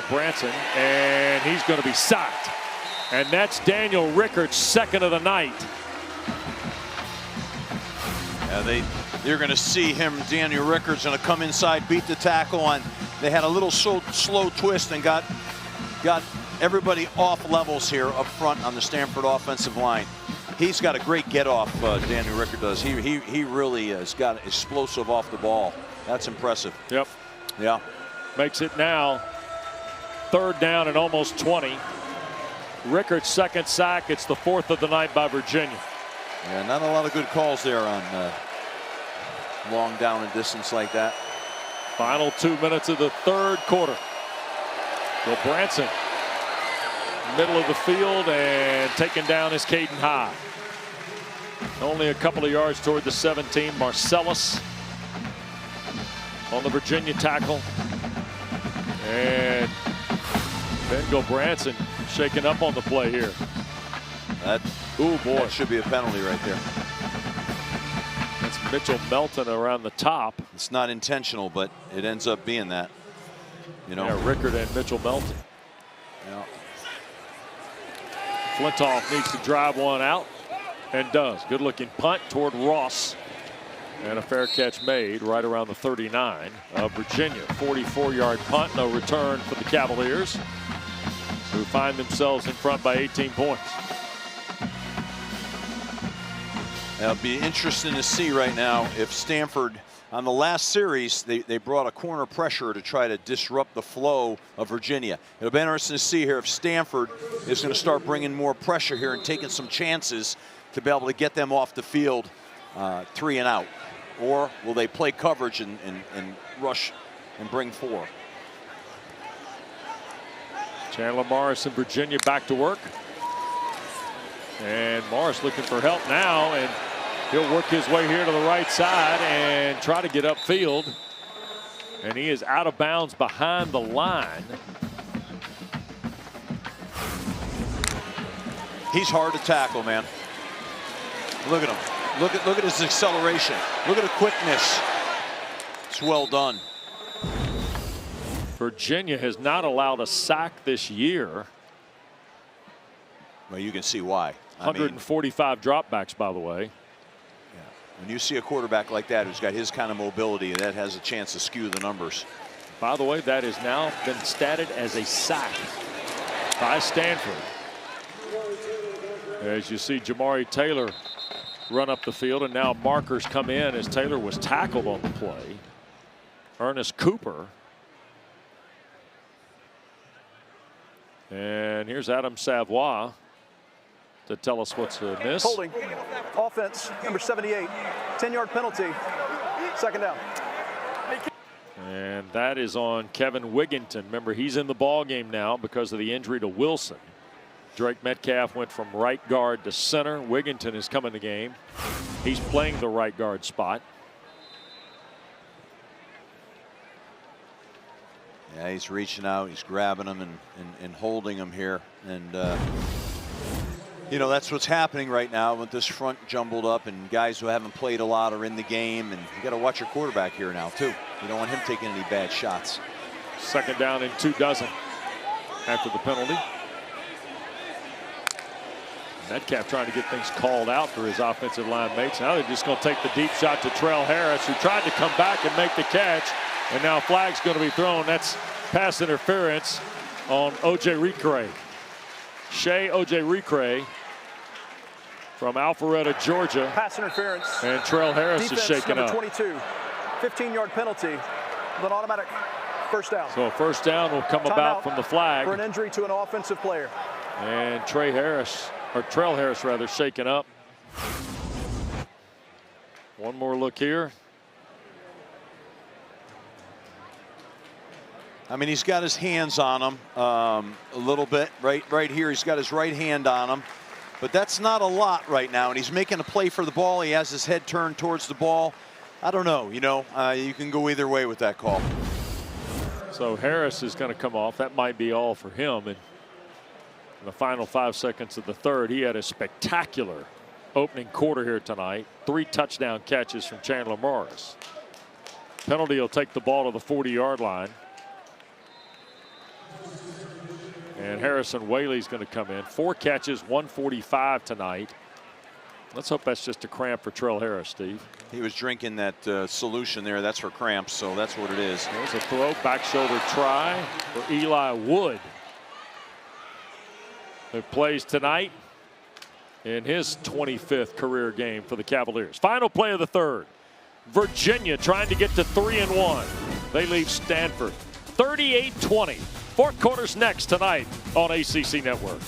Branson, and he's going to be sacked. And that's Daniel Rickards' second of the night. Yeah, they're going to see him. Daniel Rickards going to come inside, beat the tackle, and they had a little slow twist and got everybody off levels here up front on the Stanford offensive line. He's got a great get off, Daniel Rickard does. He really has got explosive off the ball. That's impressive. Yep. Yeah. Makes it now 3rd down and almost 20. Rickard's second sack. It's the 4th of the night by Virginia. Yeah, not a lot of good calls there on long down and distance like that. Final 2 minutes of the 3rd quarter. Branson, middle of the field, and taken down is Caden High. Only a couple of yards toward the 17. Marcellus on the Virginia tackle. And Ben Gobranson shaken up on the play here. That should be a penalty right there. That's Mitchell Melton around the top. It's not intentional, but it ends up being that. You know, yeah, Rickard and Mitchell Melton. Yeah. Flintoff needs to drive one out, and does. Good looking punt toward Ross, and a fair catch made right around the 39 of Virginia. 44-yard punt, no return for the Cavaliers, who find themselves in front by 18 points. It'll be interesting to see right now if Stanford On the last series, they brought a corner pressure to try to disrupt the flow of Virginia. It'll be interesting to see here if Stanford is going to start bringing more pressure here and taking some chances to be able to get them off the field 3 and out. Or will they play coverage and rush and bring 4? Chandler Morris and Virginia back to work. And Morris looking for help now, and he'll work his way here to the right side and try to get upfield. And he is out of bounds behind the line. He's hard to tackle, man. Look at him. Look at his acceleration. Look at the quickness. It's well done. Virginia has not allowed a sack this year. Well, you can see why. 145 dropbacks, by the way. Yeah. When you see a quarterback like that who's got his kind of mobility, that has a chance to skew the numbers. By the way, that has now been statted as a sack by Stanford. As you see Jamari Taylor run up the field, and now markers come in as Taylor was tackled on the play. Ernest Cooper. And here's Adam Savoy to tell us what's amiss. Holding. Offense, number 78. 10-yard penalty. 2nd down. And that is on Kevin Wigginton. Remember, he's in the ball game now because of the injury to Wilson. Drake Metcalf went from right guard to center. Wigginton has come in the game. He's playing the right guard spot. Yeah, he's reaching out, he's grabbing them and holding them here. And, you know, that's what's happening right now with this front jumbled up, and guys who haven't played a lot are in the game. And you got to watch your quarterback here now, too. You don't want him taking any bad shots. 2nd down and 2 dozen after the penalty. Metcalf trying to get things called out for his offensive line mates. Now they're just going to take the deep shot to Trell Harris, who tried to come back and make the catch. And now a flag's going to be thrown. That's pass interference on O.J. Recray. Shea O.J. Recray from Alpharetta, Georgia. Pass interference. And Trell Harris is shaken up. 22. 15-yard penalty with an automatic 1st down. So a 1st down will come about from the flag. For an injury to an offensive player. And Trell Harris, rather, shaken up. One more look here. I mean, he's got his hands on him a little bit. Right here, he's got his right hand on him. But that's not a lot right now. And he's making a play for the ball. He has his head turned towards the ball. I don't know. You know, you can go either way with that call. So Harris is going to come off. That might be all for him. And in the final 5 seconds of the 3rd, he had a spectacular opening quarter here tonight. 3 touchdown catches from Chandler Morris. Penalty will take the ball to the 40-yard line. And Harrison Whaley's going to come in. 4 catches, 145 tonight. Let's hope that's just a cramp for Trell Harris, Steve. He was drinking that solution there. That's for cramps, so that's what it is. There's a throw, back shoulder try for Eli Wood, who plays tonight in his 25th career game for the Cavaliers. Final play of the 3rd. Virginia trying to get to 3-1. They leave Stanford 38-20. 4th quarter's next tonight on ACC Network.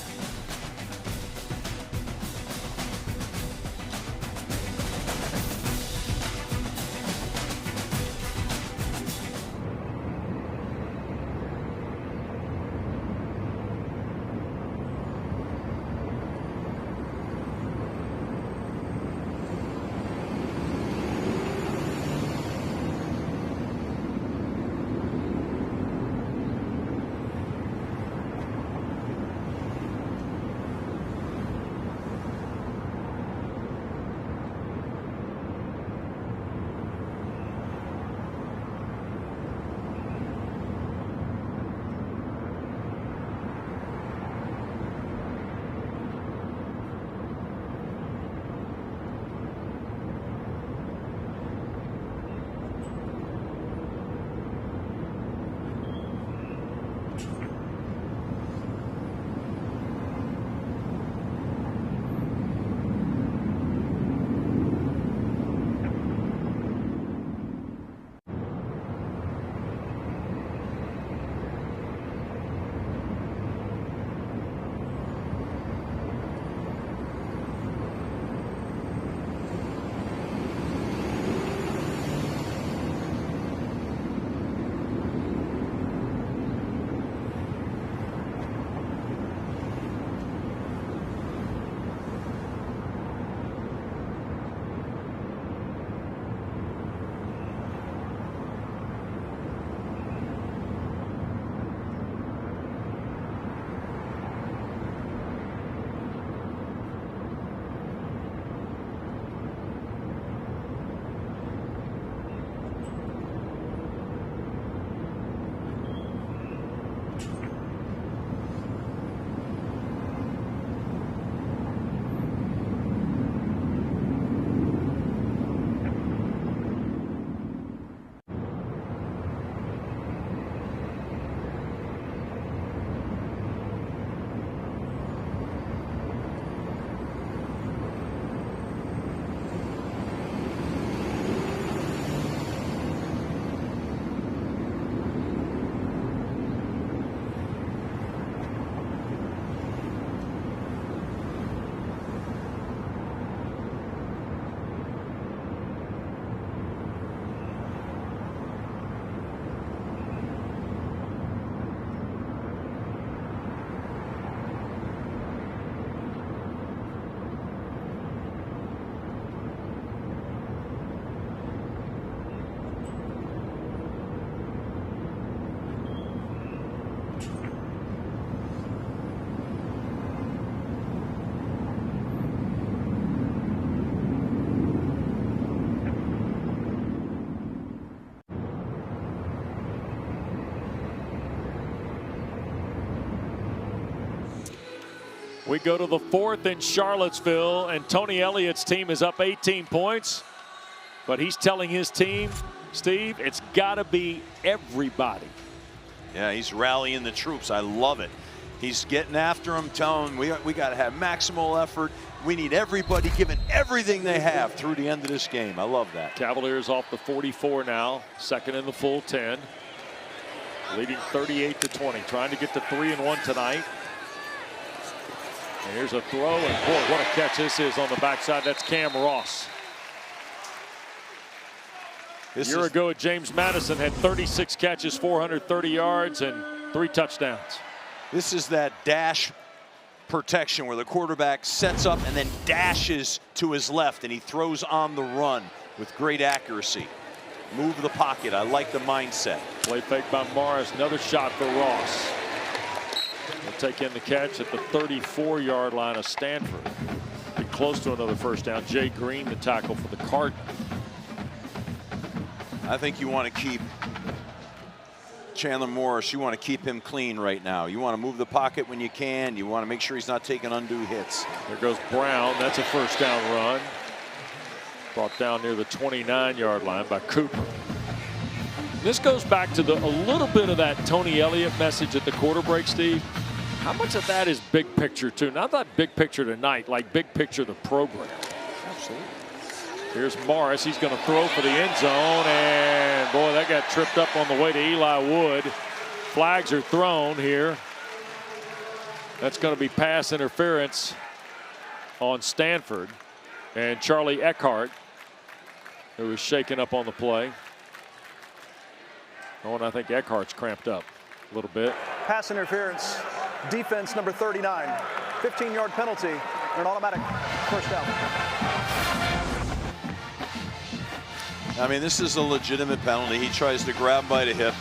We go to the fourth in Charlottesville, and Tony Elliott's team is up 18 points. But he's telling his team, Steve, it's got to be everybody. Yeah, he's rallying the troops. I love it. He's getting after them, telling them we got to have maximal effort. We need everybody giving everything they have through the end of this game. I love that. Cavaliers off the 44 now, second in the full 10. Leading 38-20, trying to get to 3-1 tonight. And here's a throw, and boy, what a catch this is on the backside. That's Cam Ross. A year ago, James Madison had 36 catches, 430 yards, and 3 touchdowns. This is that dash protection where the quarterback sets up and then dashes to his left, and he throws on the run with great accuracy. Move the pocket. I like the mindset. Play fake by Morris. Another shot for Ross. He'll take in the catch at the 34-yard line of Stanford. Be close to another first down. Jay Green, the tackle for the Cardinals. I think you want to keep Chandler Morris. You want to keep him clean right now. You want to move the pocket when you can. You want to make sure he's not taking undue hits. There goes Brown. That's a first down run. Brought down near the 29-yard line by Cooper. This goes back to a little bit of that Tony Elliott message at the quarter break, Steve. How much of that is big picture too? Not that big picture tonight, like big picture the program. Absolutely. Here's Morris. He's going to throw for the end zone, and boy, that got tripped up on the way to Eli Wood. Flags are thrown here. That's going to be pass interference on Stanford. And Charlie Eckhart, who was shaken up on the play. Oh, and I think Eckhart's cramped up a little bit. Pass interference, defense number 39. 15-yard penalty, and an automatic first down. I mean, this is a legitimate penalty. He tries to grab by the hip,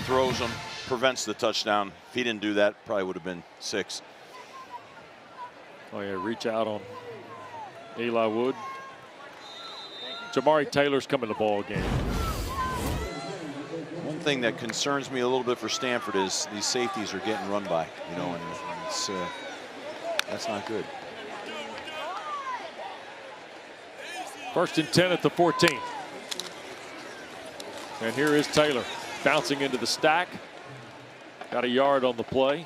throws him, prevents the touchdown. If he didn't do that, probably would have been 6. Oh, yeah, reach out on Eli Wood. Jamari Taylor's coming to the ball game. One thing that concerns me a little bit for Stanford is these safeties are getting run by, you know, and it's, that's not good. First and 10 at the 14. And here is Taylor bouncing into the stack. Got a yard on the play.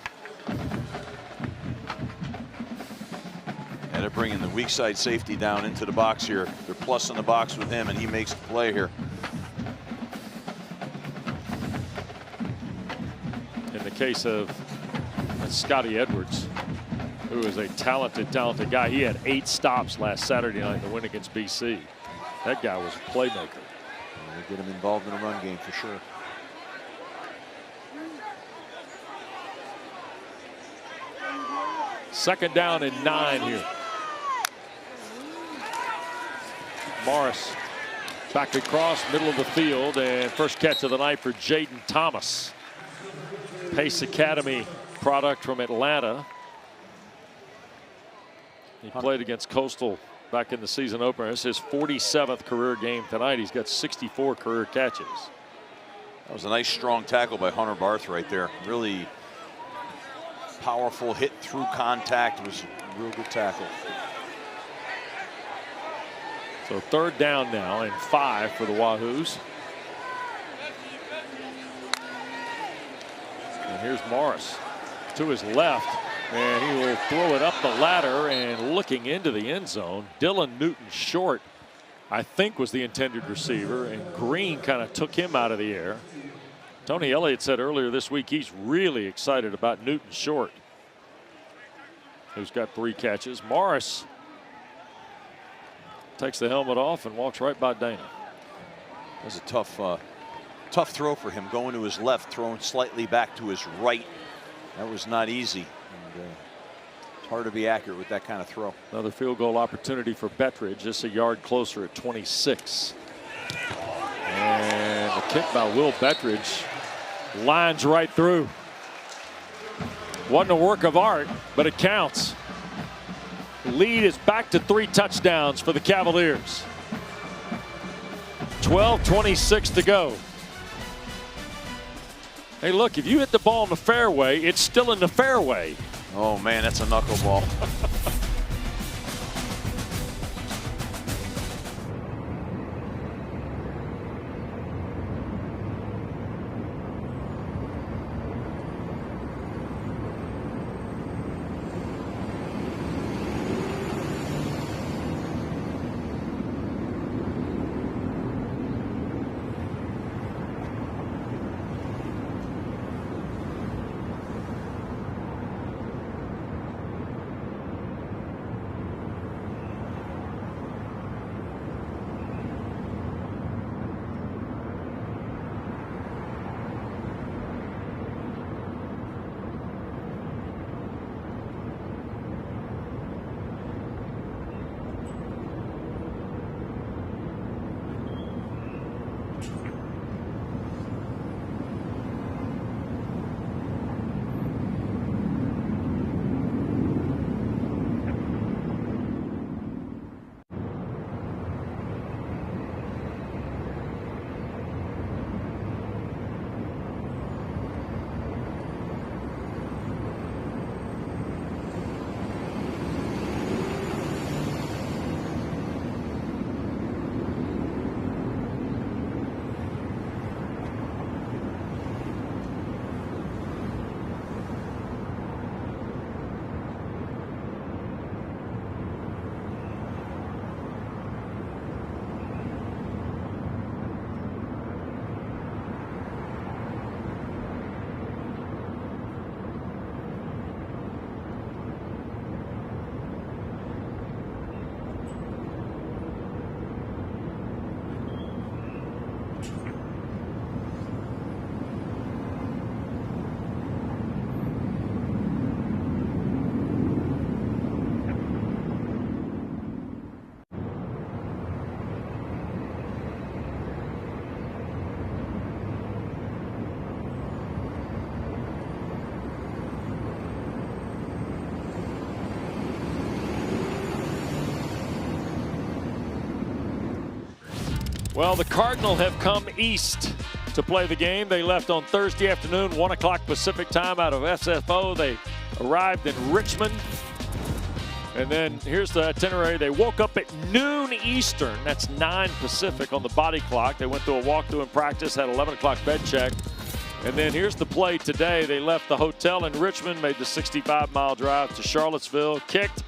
And they're bringing the weak side safety down into the box here. They're plussing the box with him, and he makes the play here. In the case of Scotty Edwards, who is a talented guy. He had 8 stops last Saturday night in the win against BC. That guy was a playmaker. They get him involved in a run game for sure. Second down and 9 here. Morris back across middle of the field, and first catch of the night for Jaden Thomas. Pace Academy product from Atlanta. He played against Coastal back in the season opener. This is his 47th career game tonight. He's got 64 career catches. That was a nice strong tackle by Hunter Barth right there. Really powerful hit through contact. It was a real good tackle. So third down now and 5 for the Wahoos. And here's Morris to his left, and he will throw it up the ladder and looking into the end zone. Dylan Newton Short, I think, was the intended receiver, and Green kind of took him out of the air. Tony Elliott said earlier this week he's really excited about Newton Short, who's got 3 catches. Morris takes the helmet off and walks right by Dana. That was a tough throw for him, going to his left, throwing slightly back to his right. That was not easy. And, it's hard to be accurate with that kind of throw. Another field goal opportunity for Bettridge, just a yard closer at 26. And the kick by Will Bettridge lines right through. Wasn't a work of art, but it counts. Lead is back to 3 touchdowns for the Cavaliers. 12:26 to go. Hey, look, if you hit the ball in the fairway, it's still in the fairway. Oh, man, that's a knuckleball. Well, the Cardinal have come east to play the game. They left on Thursday afternoon, 1 o'clock Pacific time out of SFO. They arrived in Richmond. And then here's the itinerary. They woke up at noon Eastern. That's 9 Pacific on the body clock. They went through a walkthrough in practice, had 11 o'clock bed check. And then here's the play today. They left the hotel in Richmond, made the 65-mile drive to Charlottesville, kicked.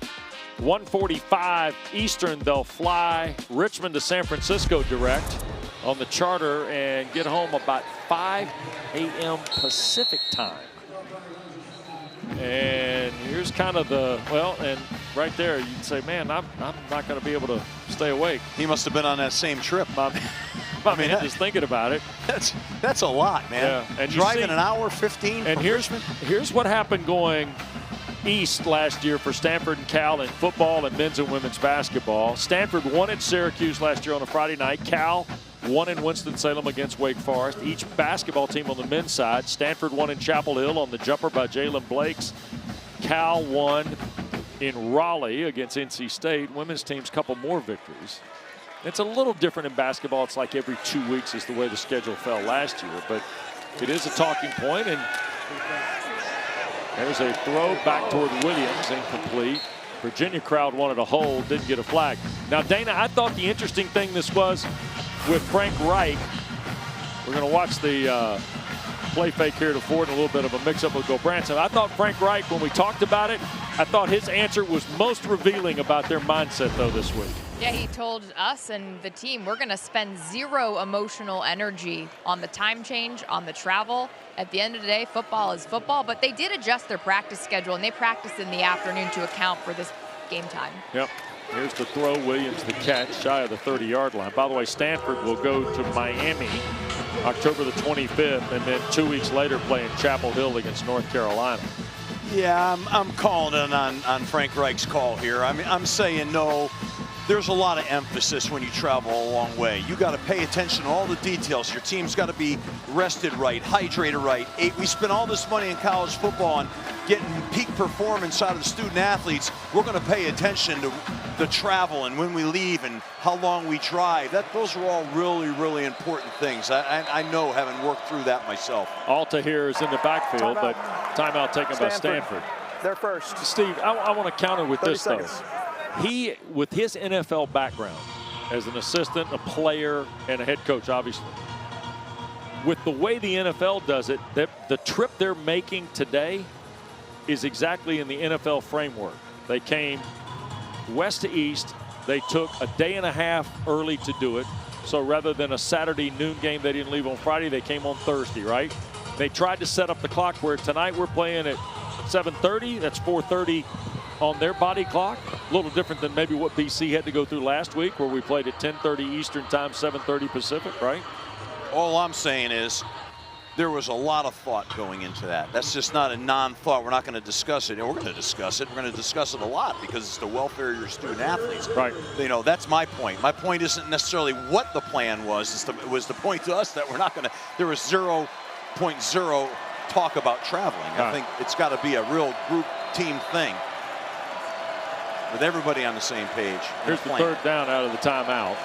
1:45 Eastern, they'll fly Richmond to San Francisco direct on the charter and get home about 5 a.m. Pacific time. And here's kind of the, well, and right there you'd say, man, I'm not going to be able to stay awake. He must have been on that same trip. I mean, just thinking about it. That's a lot, man. Yeah. And driving an hour 15. And here's what happened going east last year for Stanford and Cal in football and men's and women's basketball. Stanford won at Syracuse last year on a Friday night. Cal won in Winston-Salem against Wake Forest. Each basketball team on the men's side. Stanford won in Chapel Hill on the jumper by Jalen Blakes. Cal won in Raleigh against NC State. Women's team's couple more victories. It's a little different in basketball. It's like every 2 weeks is the way the schedule fell last year, but it is a talking point. And there's a throw back toward Williams, incomplete. Virginia crowd wanted a hold, didn't get a flag. Now, Dana, I thought the interesting thing this was with Frank Reich. We're going to watch the play fake here to Ford and a little bit of a mix-up with Go Branson. I thought Frank Reich, when we talked about it, I thought his answer was most revealing about their mindset, though, this week. Yeah, he told us and the team, we're going to spend zero emotional energy on the time change, on the travel. At the end of the day, football is football, but they did adjust their practice schedule, and they practiced in the afternoon to account for this game time. Yep. Here's the throw. Williams the catch, shy of the 30-yard line. By the way, Stanford will go to Miami October the 25th, and then 2 weeks later play in Chapel Hill against North Carolina. Yeah, I'm calling in on Frank Reich's call here. I mean, I'm saying no. There's a lot of emphasis when you travel a long way. You got to pay attention to all the details. Your team's got to be rested right, hydrated right. We spend all this money in college football on getting peak performance out of the student athletes. We're going to pay attention to the travel and when we leave and how long we drive. Those are all really, really important things. I know, having worked through that myself. Alta here is in the backfield, but timeout taken by Stanford. They're first. Steve, I want to counter with this, seconds. though. He, with his NFL background as an assistant, a player, and a head coach, obviously, with the way the NFL does it, the trip they're making today is exactly in the NFL framework. They came west to east. They took a day and a half early to do it. So rather than a Saturday noon game, they didn't leave on Friday. They came on Thursday, right? They tried to set up the clock where tonight we're playing at 7:30. That's 4:30 on their body clock. A little different than maybe what BC had to go through last week, where we played at 10:30 Eastern time, 7:30 Pacific, right? All I'm saying is there was a lot of thought going into that. That's just not a non-thought. We're not going to discuss it. We're going to discuss it. We're going to discuss it a lot because it's the welfare of your student athletes. Right. You know, that's my point. My point isn't necessarily what the plan was. It was the point to us that we're not going to. There was 0.0 talk about traveling. I think it's got to be a real group team thing with everybody on the same page. Here's the third down out of the timeout.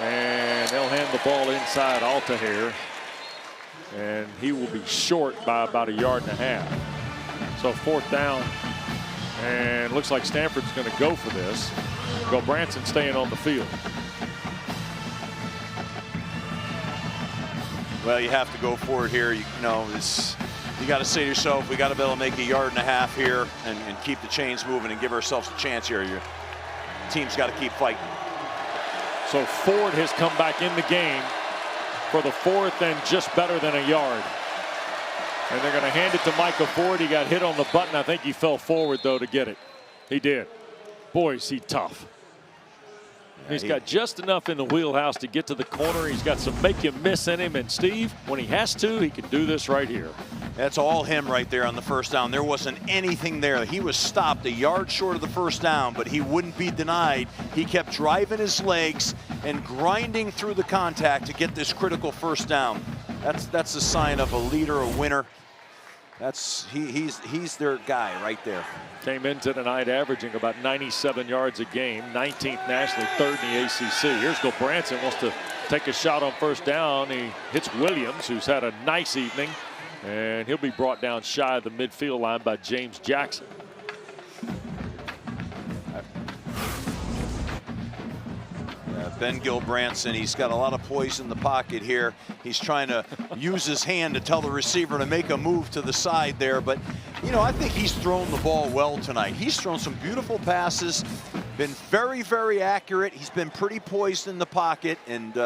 And they'll hand the ball inside Altair. And he will be short by about 1.5 yards. So fourth down. And looks like Stanford's going to go for this. Gilbranson staying on the field. Well, you have to go for it here. You know, you got to say to yourself, we got to be able to make 1.5 yards here and keep the chains moving and give ourselves a chance here. Your team's got to keep fighting. So Ford has come back in the game for the fourth and just better than 1 yard. And they're going to hand it to Micah Ford. He got hit on the button. I think he fell forward, though, to get it. He did. Boy, is he tough. He's got just enough in the wheelhouse to get to the corner. He's got some make you miss in him. And Steve, when he has to, he can do this right here. That's all him right there on the first down. There wasn't anything there. He was stopped 1 yard short of the first down, but he wouldn't be denied. He kept driving his legs and grinding through the contact to get this critical first down. That's a sign of a leader, a winner. He's their guy right there. Came into tonight averaging about 97 yards a game, 19th nationally, 3rd in the ACC. Here's Gilbranson, wants to take a shot on first down. He hits Williams, who's had a nice evening, and he'll be brought down shy of the midfield line by James Jackson. Ben Gilbranson, he's got a lot of poise in the pocket here. He's trying to use his hand to tell the receiver to make a move to the side there. But, you know, I think he's thrown the ball well tonight. He's thrown some beautiful passes, been very, very accurate. He's been pretty poised in the pocket, and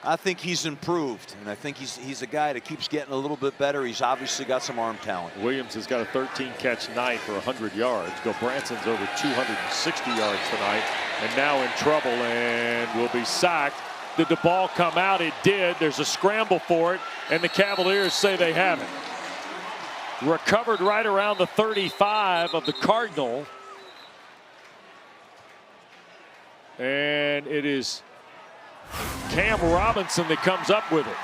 I think he's improved. And I think he's a guy that keeps getting a little bit better. He's obviously got some arm talent. Williams has got a 13-catch night for 100 yards. Gilbranson's over 260 yards tonight. And now in trouble and will be sacked. Did the ball come out? It did. There's a scramble for it, and the Cavaliers say they haven't. Recovered right around the 35 of the Cardinal. And it is Cam Robinson that comes up with it.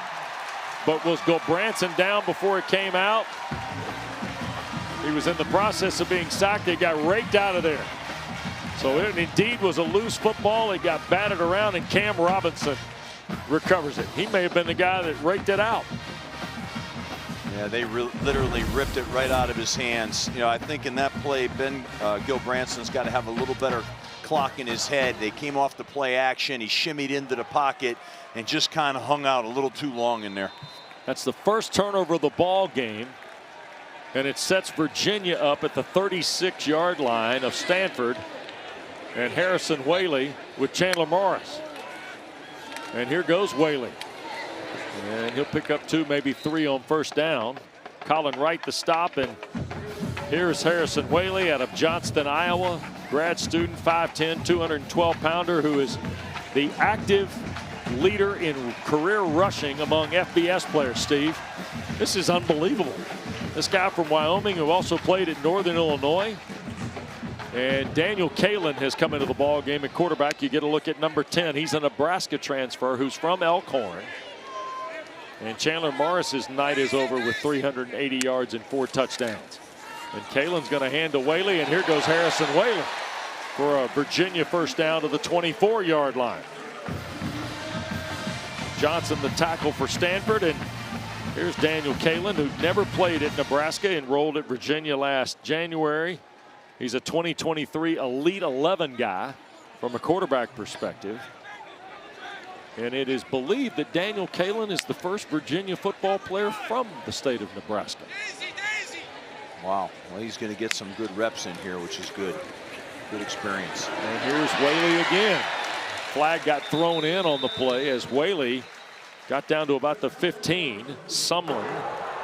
But was Gilbranson down before it came out? He was in the process of being sacked. They got raked out of there. So it indeed was a loose football. It got batted around, and Cam Robinson recovers it. He may have been the guy that raked it out. Yeah, they literally ripped it right out of his hands. You know, I think in that play, Ben Gilbranson's got to have a little better clock in his head. They came off the play action. He shimmied into the pocket and just kind of hung out a little too long in there. That's the first turnover of the ball game. And it sets Virginia up at the 36-yard line of Stanford. And Harrison Whaley with Chandler Morris. And here goes Whaley. And he'll pick up 2, maybe 3 on first down. Colin Wright the stop, and here's Harrison Whaley out of Johnston, Iowa. Grad student, 5'10", 212-pounder, who is the active leader in career rushing among FBS players, Steve. This is unbelievable. This guy from Wyoming, who also played at Northern Illinois. And Daniel Kalin has come into the ball game at quarterback. You get a look at number 10. He's a Nebraska transfer who's from Elkhorn. And Chandler Morris's night is over with 380 yards and 4 touchdowns. And Kalin's going to hand to Whaley, and here goes Harrison Whaley for a Virginia first down to the 24-yard line. Johnson the tackle for Stanford, and Here's Daniel Kalen, who never played at Nebraska, enrolled at Virginia last January. He's a 2023 Elite 11 guy from a quarterback perspective. And it is believed that Daniel Kalen is the first Virginia football player from the state of Nebraska. Wow. Well, he's going to get some good reps in here, which is good. Good experience. And here's Whaley again. Flag got thrown in on the play as Whaley got down to about the 15. Sumlin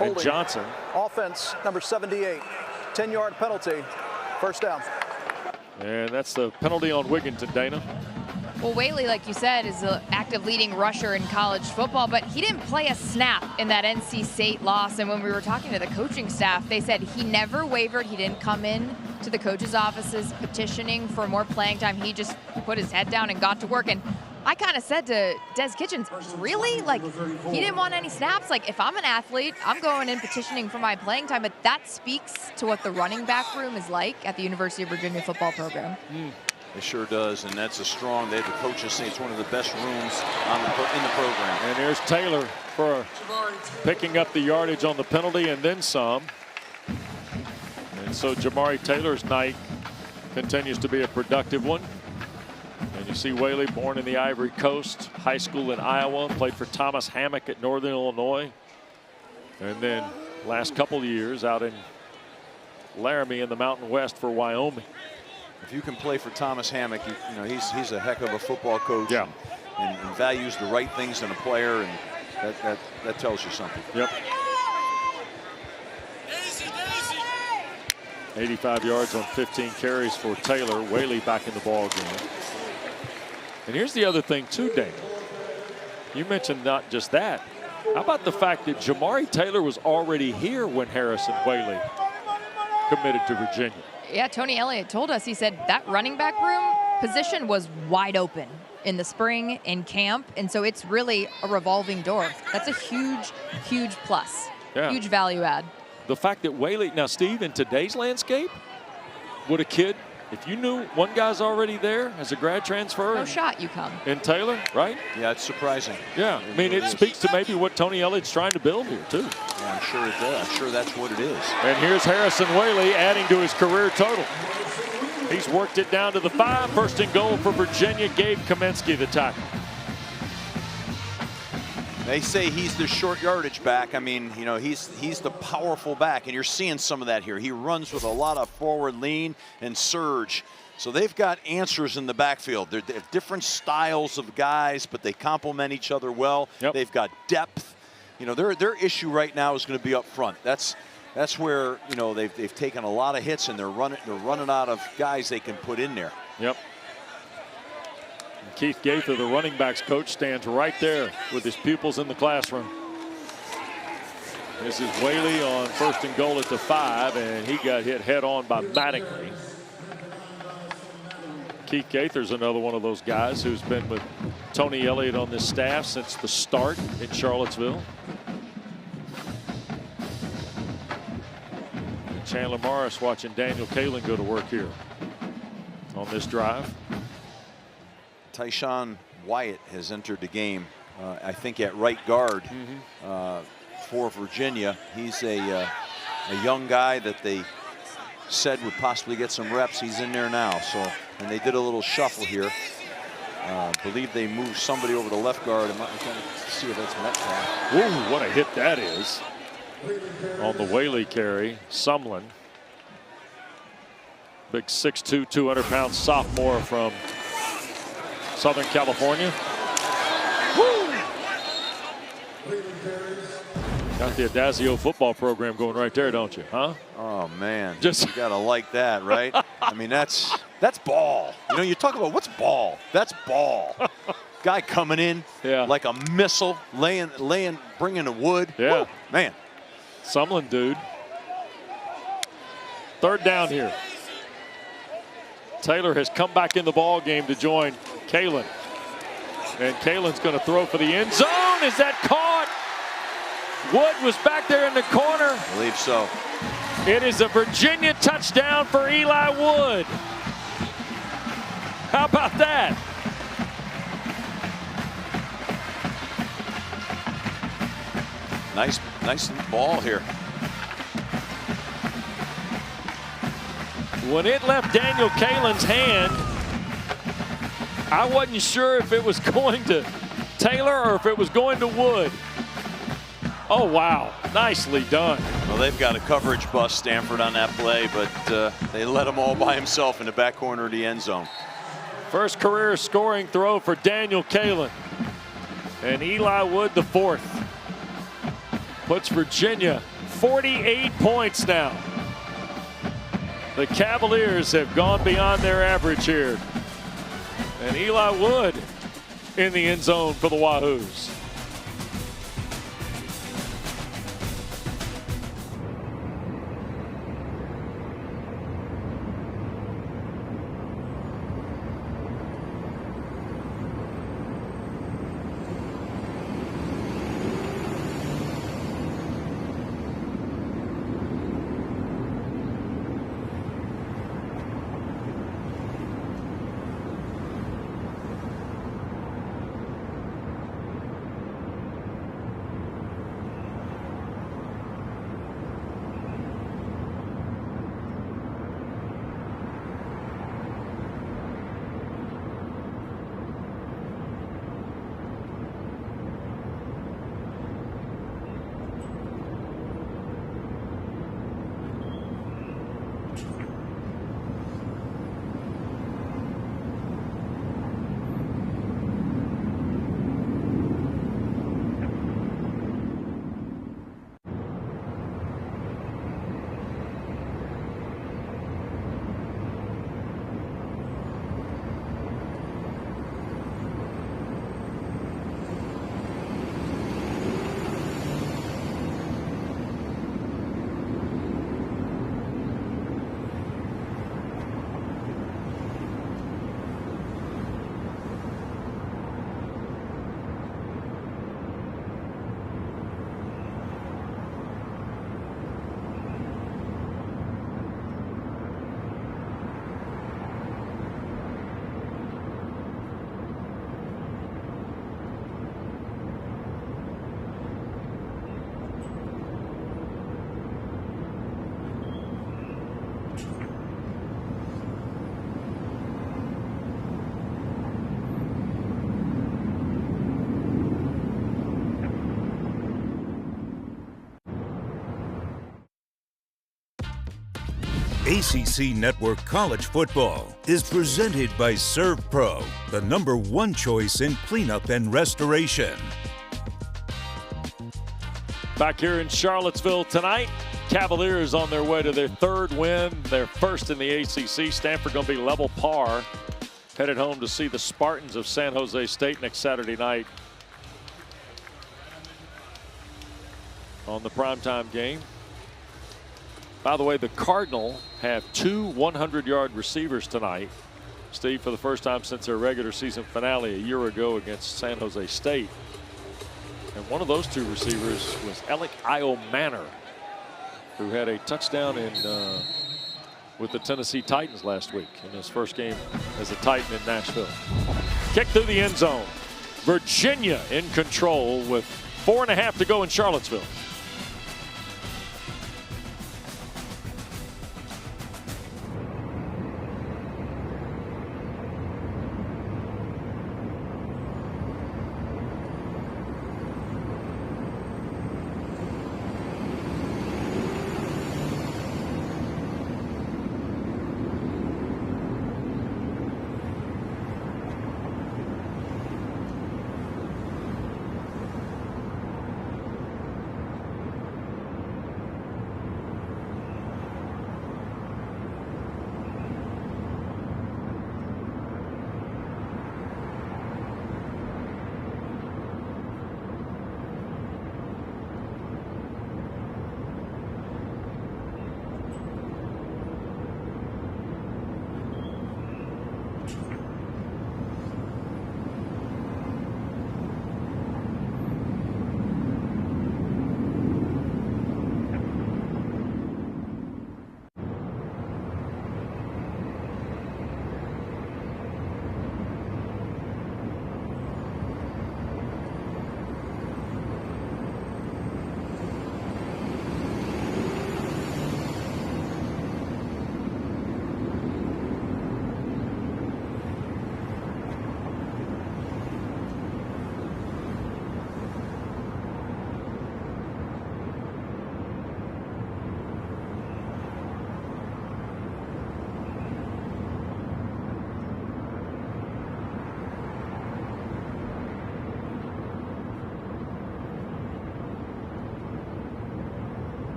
and Johnson. Offense, number 78. 10-yard penalty. First down. And that's the penalty on Wigginton, Dana. Well, Whaley, like you said, is an active leading rusher in college football, but he didn't play a snap in that NC State loss. And when we were talking to the coaching staff, they said he never wavered. He didn't come in to the coaches' offices petitioning for more playing time. He just put his head down and got to work. And I kind of said to Des Kitchens, really? Like, he didn't want any snaps? Like, if I'm an athlete, I'm going in petitioning for my playing time. But that speaks to what the running back room is like at the University of Virginia football program. It sure does, and that's a strong. The coaches say it's one of the best rooms in the program. And there's Taylor for picking up the yardage on the penalty and then some. And so Jamari Taylor's night continues to be a productive one. And you see Whaley, born in the Ivory Coast, high school in Iowa, played for Thomas Hammock at Northern Illinois. And then last couple of years out in Laramie in the Mountain West for Wyoming. If you can play for Thomas Hammock, you know he's a heck of a football coach. Yeah. And values the right things in a player, and that tells you something. Yep. 85 yards on 15 carries for Taylor. Whaley back in the ball game. And here's the other thing too, Dana. You mentioned not just that. How about the fact that Jamari Taylor was already here when Harrison Whaley committed to Virginia? Yeah, Tony Elliott told us, he said that running back room position was wide open in the spring in camp. And so it's really a revolving door. That's a huge, huge plus. Yeah. Huge value add. The fact that Whaley, now Steve, in today's landscape, would a kid, if you knew one guy's already there as a grad transfer. No shot you come. In Taylor, right? Yeah, it's surprising. Yeah, I mean, it speaks to maybe what Tony Elliott's trying to build here, too. Yeah, I'm sure it does. I'm sure that's what it is. And here's Harrison Whaley adding to his career total. He's worked it down to the 5. First and goal for Virginia. Gabe Kaminsky, the tackle. They say he's the short yardage back. I mean, you know, he's the powerful back, and you're seeing some of that here. He runs with a lot of forward lean and surge. So they've got answers in the backfield. They have different styles of guys, but they complement each other well. Yep. They've got depth. You know, their issue right now is going to be up front. That's where, you know, they've taken a lot of hits, and they're running out of guys they can put in there. Yep. Keith Gaither, the running backs coach, stands right there with his pupils in the classroom. This is Whaley on first and goal at the 5, and he got hit head on by Mattingly. Keith Gaither's another one of those guys who's been with Tony Elliott on this staff since the start in Charlottesville. And Chandler Morris watching Daniel Kalen go to work here on this drive. Tyshawn Wyatt has entered the game, I think, at right guard for Virginia. He's a young guy that they said would possibly get some reps. He's in there now. So, and they did a little shuffle here. Believe they moved somebody over to left guard. I'm trying to see if that's Metcalf. Ooh, what a hit that is on the Whaley carry. Sumlin, big 6'2", 200-pound sophomore from Southern California. Woo! Got the Adazio football program going right there, don't you? Huh? Oh man, you gotta like that, right? I mean, that's ball. You know, you talk about what's ball. That's ball. Guy coming in like a missile, bringing the wood. Yeah, woo, man. Sumlin, dude. Third down here. Taylor has come back in the ball game to join Kalen. And Kalen's going to throw for the end zone. Is that caught? Wood was back there in the corner. I believe so. It is a Virginia touchdown for Eli Wood. How about that? Nice Nice ball here. When it left Daniel Kalen's hand, I wasn't sure if it was going to Taylor or if it was going to Wood. Oh, wow. Nicely done. Well, they've got a coverage bust, Stanford, on that play, but they let him all by himself in the back corner of the end zone. First career scoring throw for Daniel Kalen. And Eli Wood, the fourth. Puts Virginia 48 points now. The Cavaliers have gone beyond their average here. And Eli Wood in the end zone for the Wahoos. ACC Network College Football is presented by ServPro, the #1 choice in cleanup and restoration. Back here in Charlottesville tonight, Cavaliers on their way to their third win, their first in the ACC. Stanford going to be level par, headed home to see the Spartans of San Jose State next Saturday night on the primetime game. By the way, the Cardinal have 2 100-yard receivers tonight. Steve, for the first time since their regular season finale a year ago against San Jose State. And one of those 2 receivers was Alec Io-Manor, who had a touchdown with the Tennessee Titans last week in his first game as a Titan in Nashville. Kick through the end zone. Virginia in control with 4.5 to go in Charlottesville.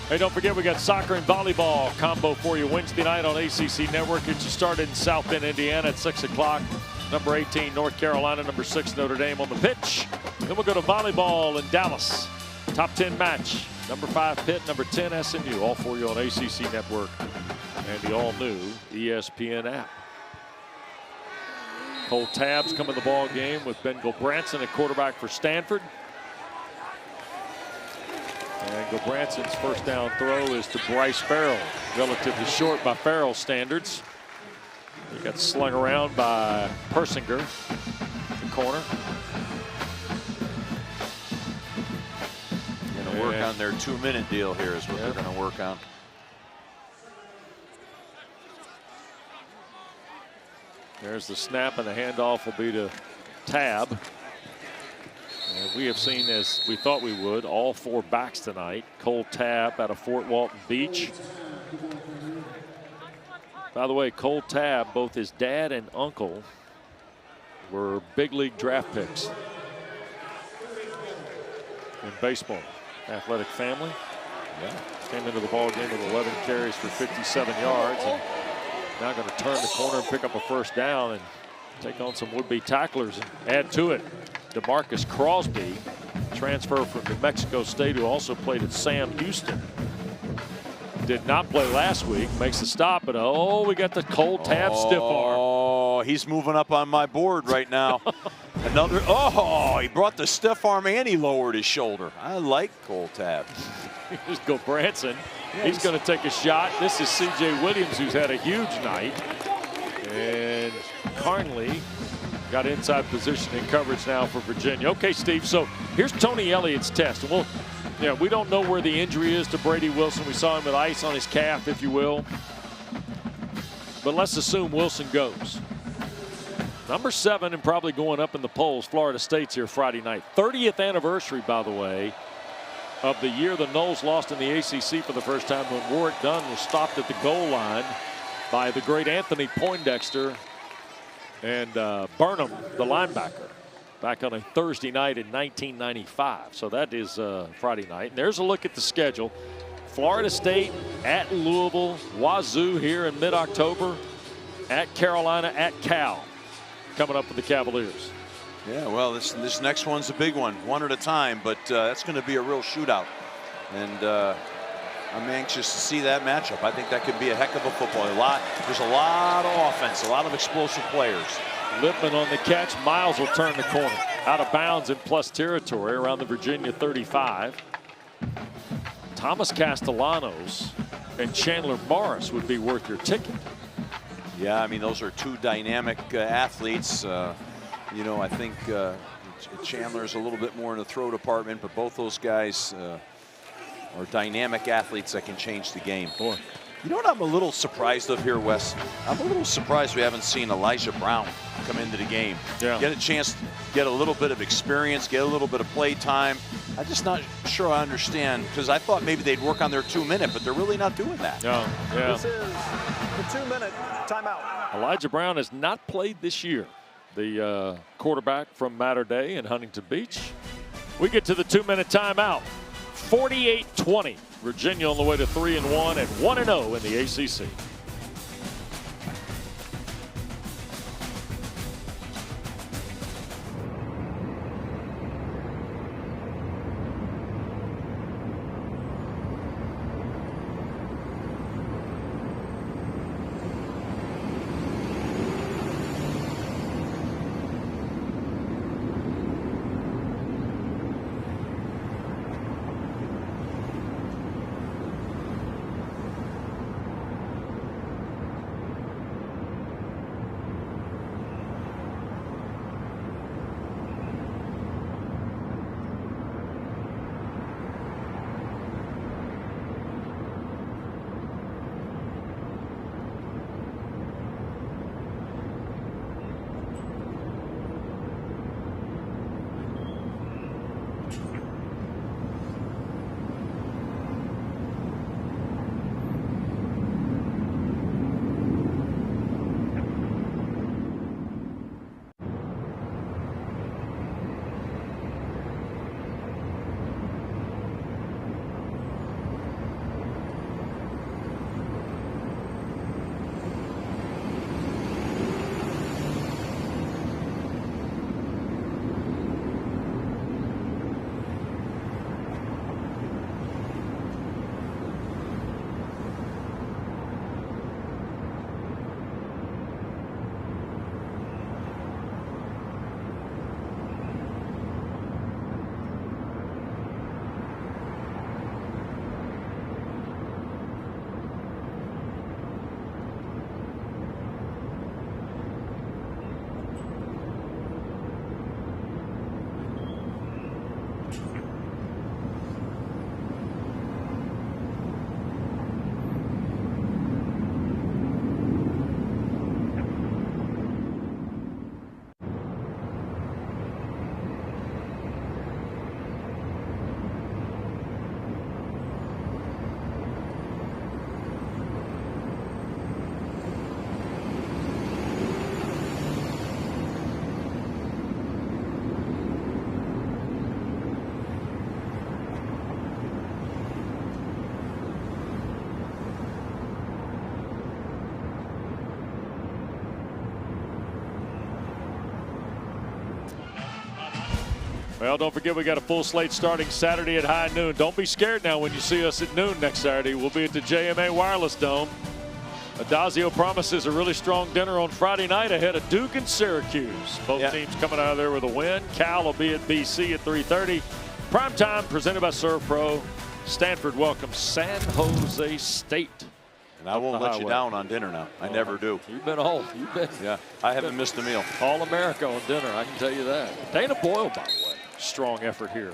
Hey, don't forget we got soccer and volleyball combo for you Wednesday night on ACC Network. It just started in South Bend, Indiana at 6 o'clock. Number 18, North Carolina. Number 6, Notre Dame on the pitch. Then we'll go to volleyball in Dallas. Top 10 match. Number 5, Pitt. Number 10, SMU. All for you on ACC Network and the all-new ESPN app. Cole Tabbs coming to the ball game with Ben Gulbranson at quarterback for Stanford. And Gulbranson's first down throw is to Bryce Farrell, relatively short by Farrell standards. He got slung around by Persinger, the corner. Going to work on their 2-minute deal here is what they're going to work on. There's the snap, and the handoff will be to Tabb. And we have seen, as we thought we would, all 4 backs tonight. Cole Tabb out of Fort Walton Beach. By the way, Cole Tabb, both his dad and uncle were big league draft picks in baseball. Athletic family. Came into the ball game with 11 carries for 57 yards. And now going to turn the corner and pick up a first down and take on some would-be tacklers and add to it. DeMarcus Crosby, transfer from New Mexico State, who also played at Sam Houston. Did not play last week, makes the stop, but oh, we got the Cole Tabb stiff arm. Oh, he's moving up on my board right now. Another, oh, he brought the stiff arm and he lowered his shoulder. I like Cole Tabb. Here's Gulbranson. He's going to take a shot. This is C.J. Williams, who's had a huge night. And Carnley got inside position and coverage now for Virginia. Okay, Steve, so here's Tony Elliott's test. And we don't know where the injury is to Brady Wilson. We saw him with ice on his calf, if you will. But let's assume Wilson goes. Number 7 and probably going up in the polls, Florida State's here Friday night. 30th anniversary, by the way, of the year the Noles lost in the ACC for the first time when Warwick Dunn was stopped at the goal line by the great Anthony Poindexter and Burnham, the linebacker, back on a Thursday night in 1995. So that is Friday night. And there's a look at the schedule. Florida State at Louisville, Wazoo here in mid-October, at Carolina, at Cal, coming up with the Cavaliers. Yeah, well, this next one's a big one at a time, but that's going to be a real shootout. And I'm anxious to see that matchup. I think that could be a heck of a football. There's a lot of offense, a lot of explosive players. Lippman on the catch. Miles will turn the corner. Out of bounds in plus territory around the Virginia 35. Thomas Castellanos and Chandler Morris would be worth your ticket. Yeah, I mean, those are 2 dynamic athletes. You know, I think Chandler's a little bit more in the throw department, but both those guys are dynamic athletes that can change the game. Boy. You know what I'm a little surprised of here, Wes? I'm a little surprised we haven't seen Elijah Brown come into the game. Yeah. Get a chance to get a little bit of experience, get a little bit of play time. I'm just not sure I understand, because I thought maybe they'd work on their 2-minute, but they're really not doing that. No, yeah. This is the 2-minute timeout. Elijah Brown has not played this year. The quarterback from Mater Dei in Huntington Beach. We get to the 2-minute timeout. 48-20. Virginia on the way to 3-1 and 1-0 in the ACC. Well, don't forget we got a full slate starting Saturday at high noon. Don't be scared now when you see us at noon next Saturday. We'll be at the JMA Wireless Dome. Adazio promises a really strong dinner on Friday night ahead of Duke and Syracuse. Both teams coming out of there with a win. Cal will be at BC at 3:30. Primetime presented by ServPro. Stanford welcomes San Jose State. And I won't let you down on dinner now. I never do. You've been all. You've been. Yeah, I haven't missed a meal. All-America on dinner, I can tell you that. Dana Boyle, by the way, strong effort here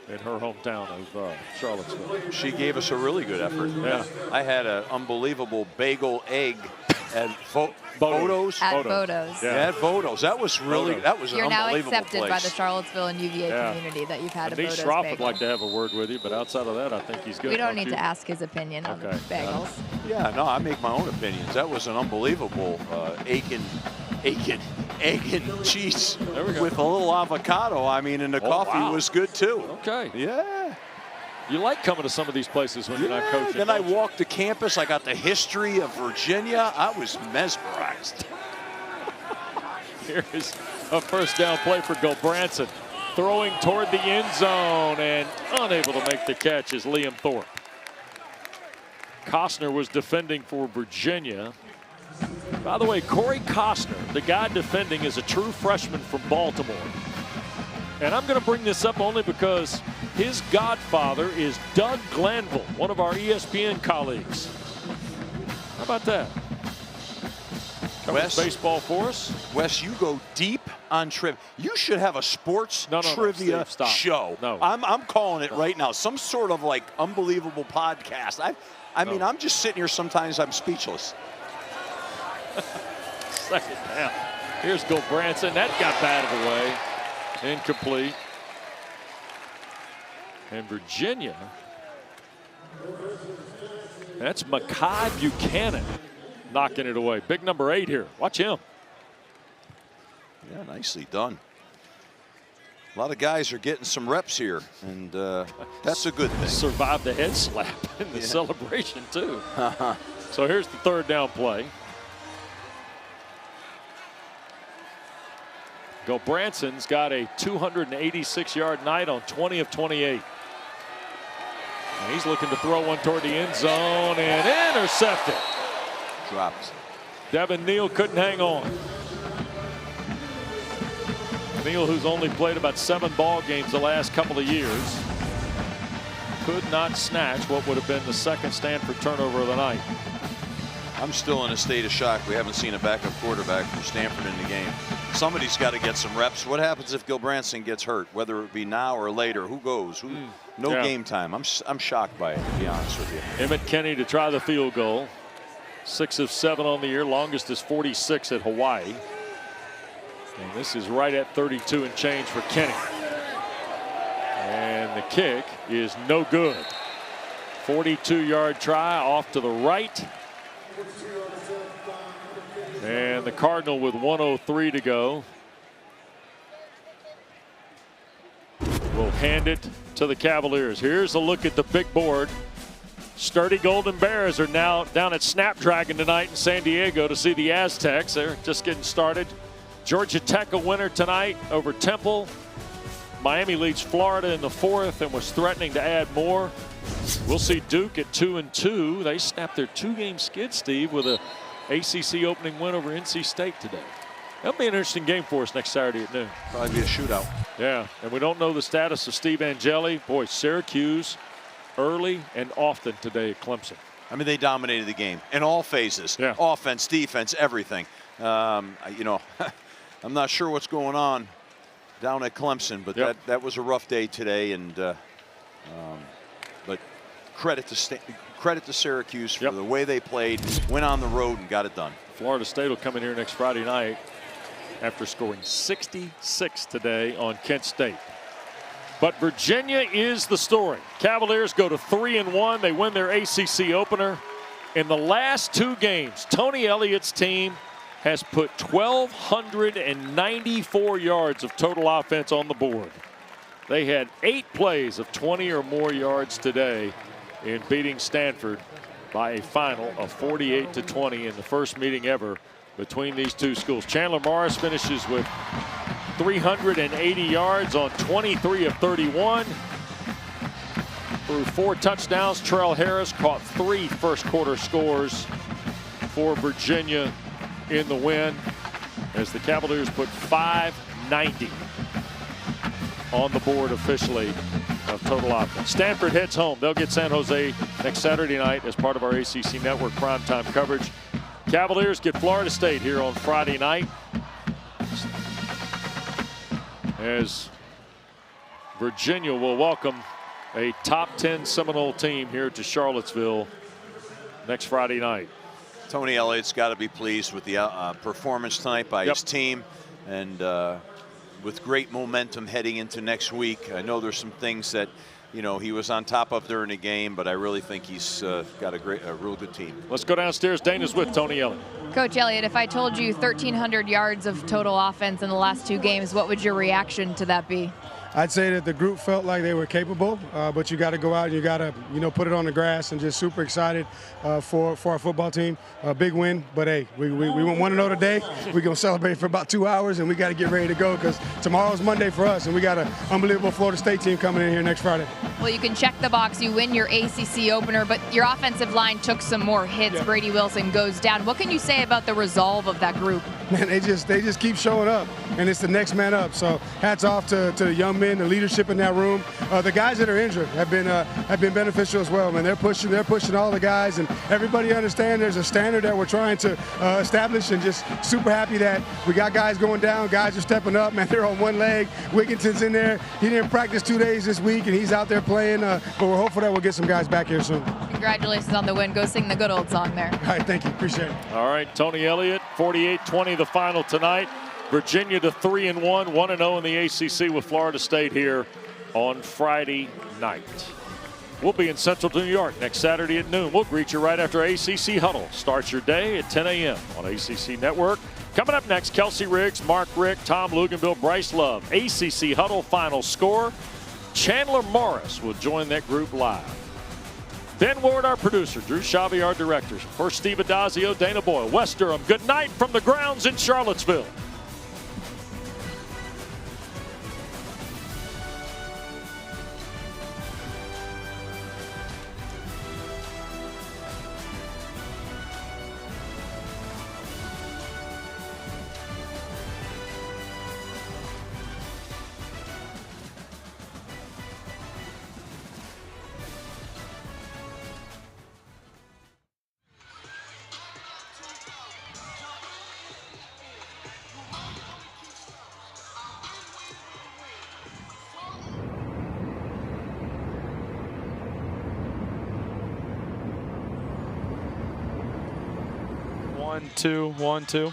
in her hometown of Charlottesville. She gave us a really good effort. Yeah. I had an unbelievable bagel egg at Bodo's. At Bodo's. Yeah, at Bodo's. That was really, that was an You're now unbelievable accepted place. by the Charlottesville and UVA community that you've had a Bodo's Schroff bagel. would like to have a word with you, but outside of that, I think he's good. We don't need to ask his opinion on the bagels. Yeah, no, I make my own opinions. That was an unbelievable egg and cheese with a little avocado. I mean, and the coffee was good too. Okay. Yeah. You like coming to some of these places when you're not coaching. Then I walked the campus. I got the history of Virginia. I was mesmerized. Here is a first down play for Gulbranson. Throwing toward the end zone and unable to make the catch is Liam Thorpe. Costner was defending for Virginia. By the way, Corey Costner, the guy defending, is a true freshman from Baltimore. And I'm going to bring this up only because his godfather is Doug Glanville, one of our ESPN colleagues. How about that? Wes, baseball for us. Wes, you go deep on trivia. You should have a sports trivia show. No. I'm calling it right now. Some sort of like unbelievable podcast. I mean, I'm just sitting here sometimes I'm speechless. Second down. Here's Gulbranson. That got batted away. Incomplete. And Virginia. That's Mekhi Buchanan knocking it away. Big number 8 here. Watch him. Yeah, nicely done. A lot of guys are getting some reps here, and that's a good thing. Survived the head slap in the celebration, too. So here's the third down play. Gulbranson's got a 286-yard night on 20 of 28. And he's looking to throw one toward the end zone and intercepted. Dropped. Devin Neal couldn't hang on. Neal, who's only played about 7 ball games the last couple of years, could not snatch what would have been the second Stanford turnover of the night. I'm still in a state of shock. We haven't seen a backup quarterback from Stanford in the game. Somebody's got to get some reps. What happens if Gulbranson gets hurt, whether it be now or later? Who goes? No game time. I'm shocked by it, to be honest with you. Emmett Kenny to try the field goal. 6 of 7 on the year. Longest is 46 at Hawaii. And this is right at 32 and change for Kenny. And the kick is no good. 42-yard try off to the right. And the Cardinal with 1:03 to go will hand it to the Cavaliers. Here's a look at the big board. Sturdy Golden Bears are now down at Snapdragon tonight in San Diego to see the Aztecs. They're just getting started. Georgia Tech a winner tonight over Temple. Miami leads Florida in the 4th and was threatening to add more. We'll see Duke at 2-2. They snapped their 2-game skid, Steve, with a ACC opening win over NC State today. That'll be an interesting game for us next Saturday at noon. Probably be a shootout. Yeah, and we don't know the status of Steve Angeli. Boy, Syracuse early and often today at Clemson. I mean, they dominated the game in all phases. Yeah. Offense, defense, everything. You know, I'm not sure what's going on down at Clemson, but that was a rough day today. And but credit to Syracuse for the way they played, went on the road and got it done. Florida State will come in here next Friday night after scoring 66 today on Kent State. But Virginia is the story. Cavaliers go to 3-1. They win their ACC opener. In the last 2 games, Tony Elliott's team has put 1,294 yards of total offense on the board. They had 8 plays of 20 or more yards today in beating Stanford by a final of 48-20 in the first meeting ever between these two schools. Chandler Morris finishes with 380 yards on 23 of 31. Threw 4 touchdowns. Terrell Harris caught 3 first-quarter scores for Virginia in the win, as the Cavaliers put 590 on the board officially of total offense. Stanford heads home. They'll get San Jose next Saturday night as part of our ACC Network primetime coverage. Cavaliers get Florida State here on Friday night, as Virginia will welcome a top 10 Seminole team here to Charlottesville next Friday night. Tony Elliott's got to be pleased with the performance tonight by his team, and with great momentum heading into next week. I know there's some things that, you know, he was on top of during the game, but I really think he's got a real good team. Let's go downstairs. Dana's with Tony Elliott. Coach Elliott, if I told you 1,300 yards of total offense in the last 2 games, what would your reaction to that be? I'd say that the group felt like they were capable, but you got to go out and you got to, you know, put it on the grass, and just super excited for our football team. A big win, but hey, we want 1-0 today. We're going to celebrate for about 2 hours, and we got to get ready to go, because tomorrow's Monday for us, and we got an unbelievable Florida State team coming in here next Friday. Well, you can check the box. You win your ACC opener, but your offensive line took some more hits. Yeah. Brady Wilson goes down. What can you say about the resolve of that group? Man, they just keep showing up, and it's the next man up. So hats off to the young men, the leadership in that room. The guys that are injured have been beneficial as well, man. They're pushing all the guys, and everybody understands there's a standard that we're trying to establish, and just super happy that we got guys going down. Guys are stepping up, man. They're on one leg. Wigginton's in there. He didn't practice 2 days this week, and he's out there playing. But we're hopeful that we'll get some guys back here soon. Congratulations on the win. Go sing the good old song there. All right, thank you. Appreciate it. All right, Tony Elliott, 48-20 the final tonight. Virginia to 3-1, 1-0 in the ACC with Florida State here on Friday night. We'll be in Central New York next Saturday at noon. We'll greet you right after ACC Huddle. Starts your day at 10 a.m. on ACC Network. Coming up next, Kelsey Riggs, Mark Rick, Tom Luganville, Bryce Love. ACC Huddle final score. Chandler Morris will join that group live. Ben Ward, our producer. Drew Shabby, our director. For Steve Adazio, Dana Boyle, Wes Durham. Good night from the grounds in Charlottesville. One, two.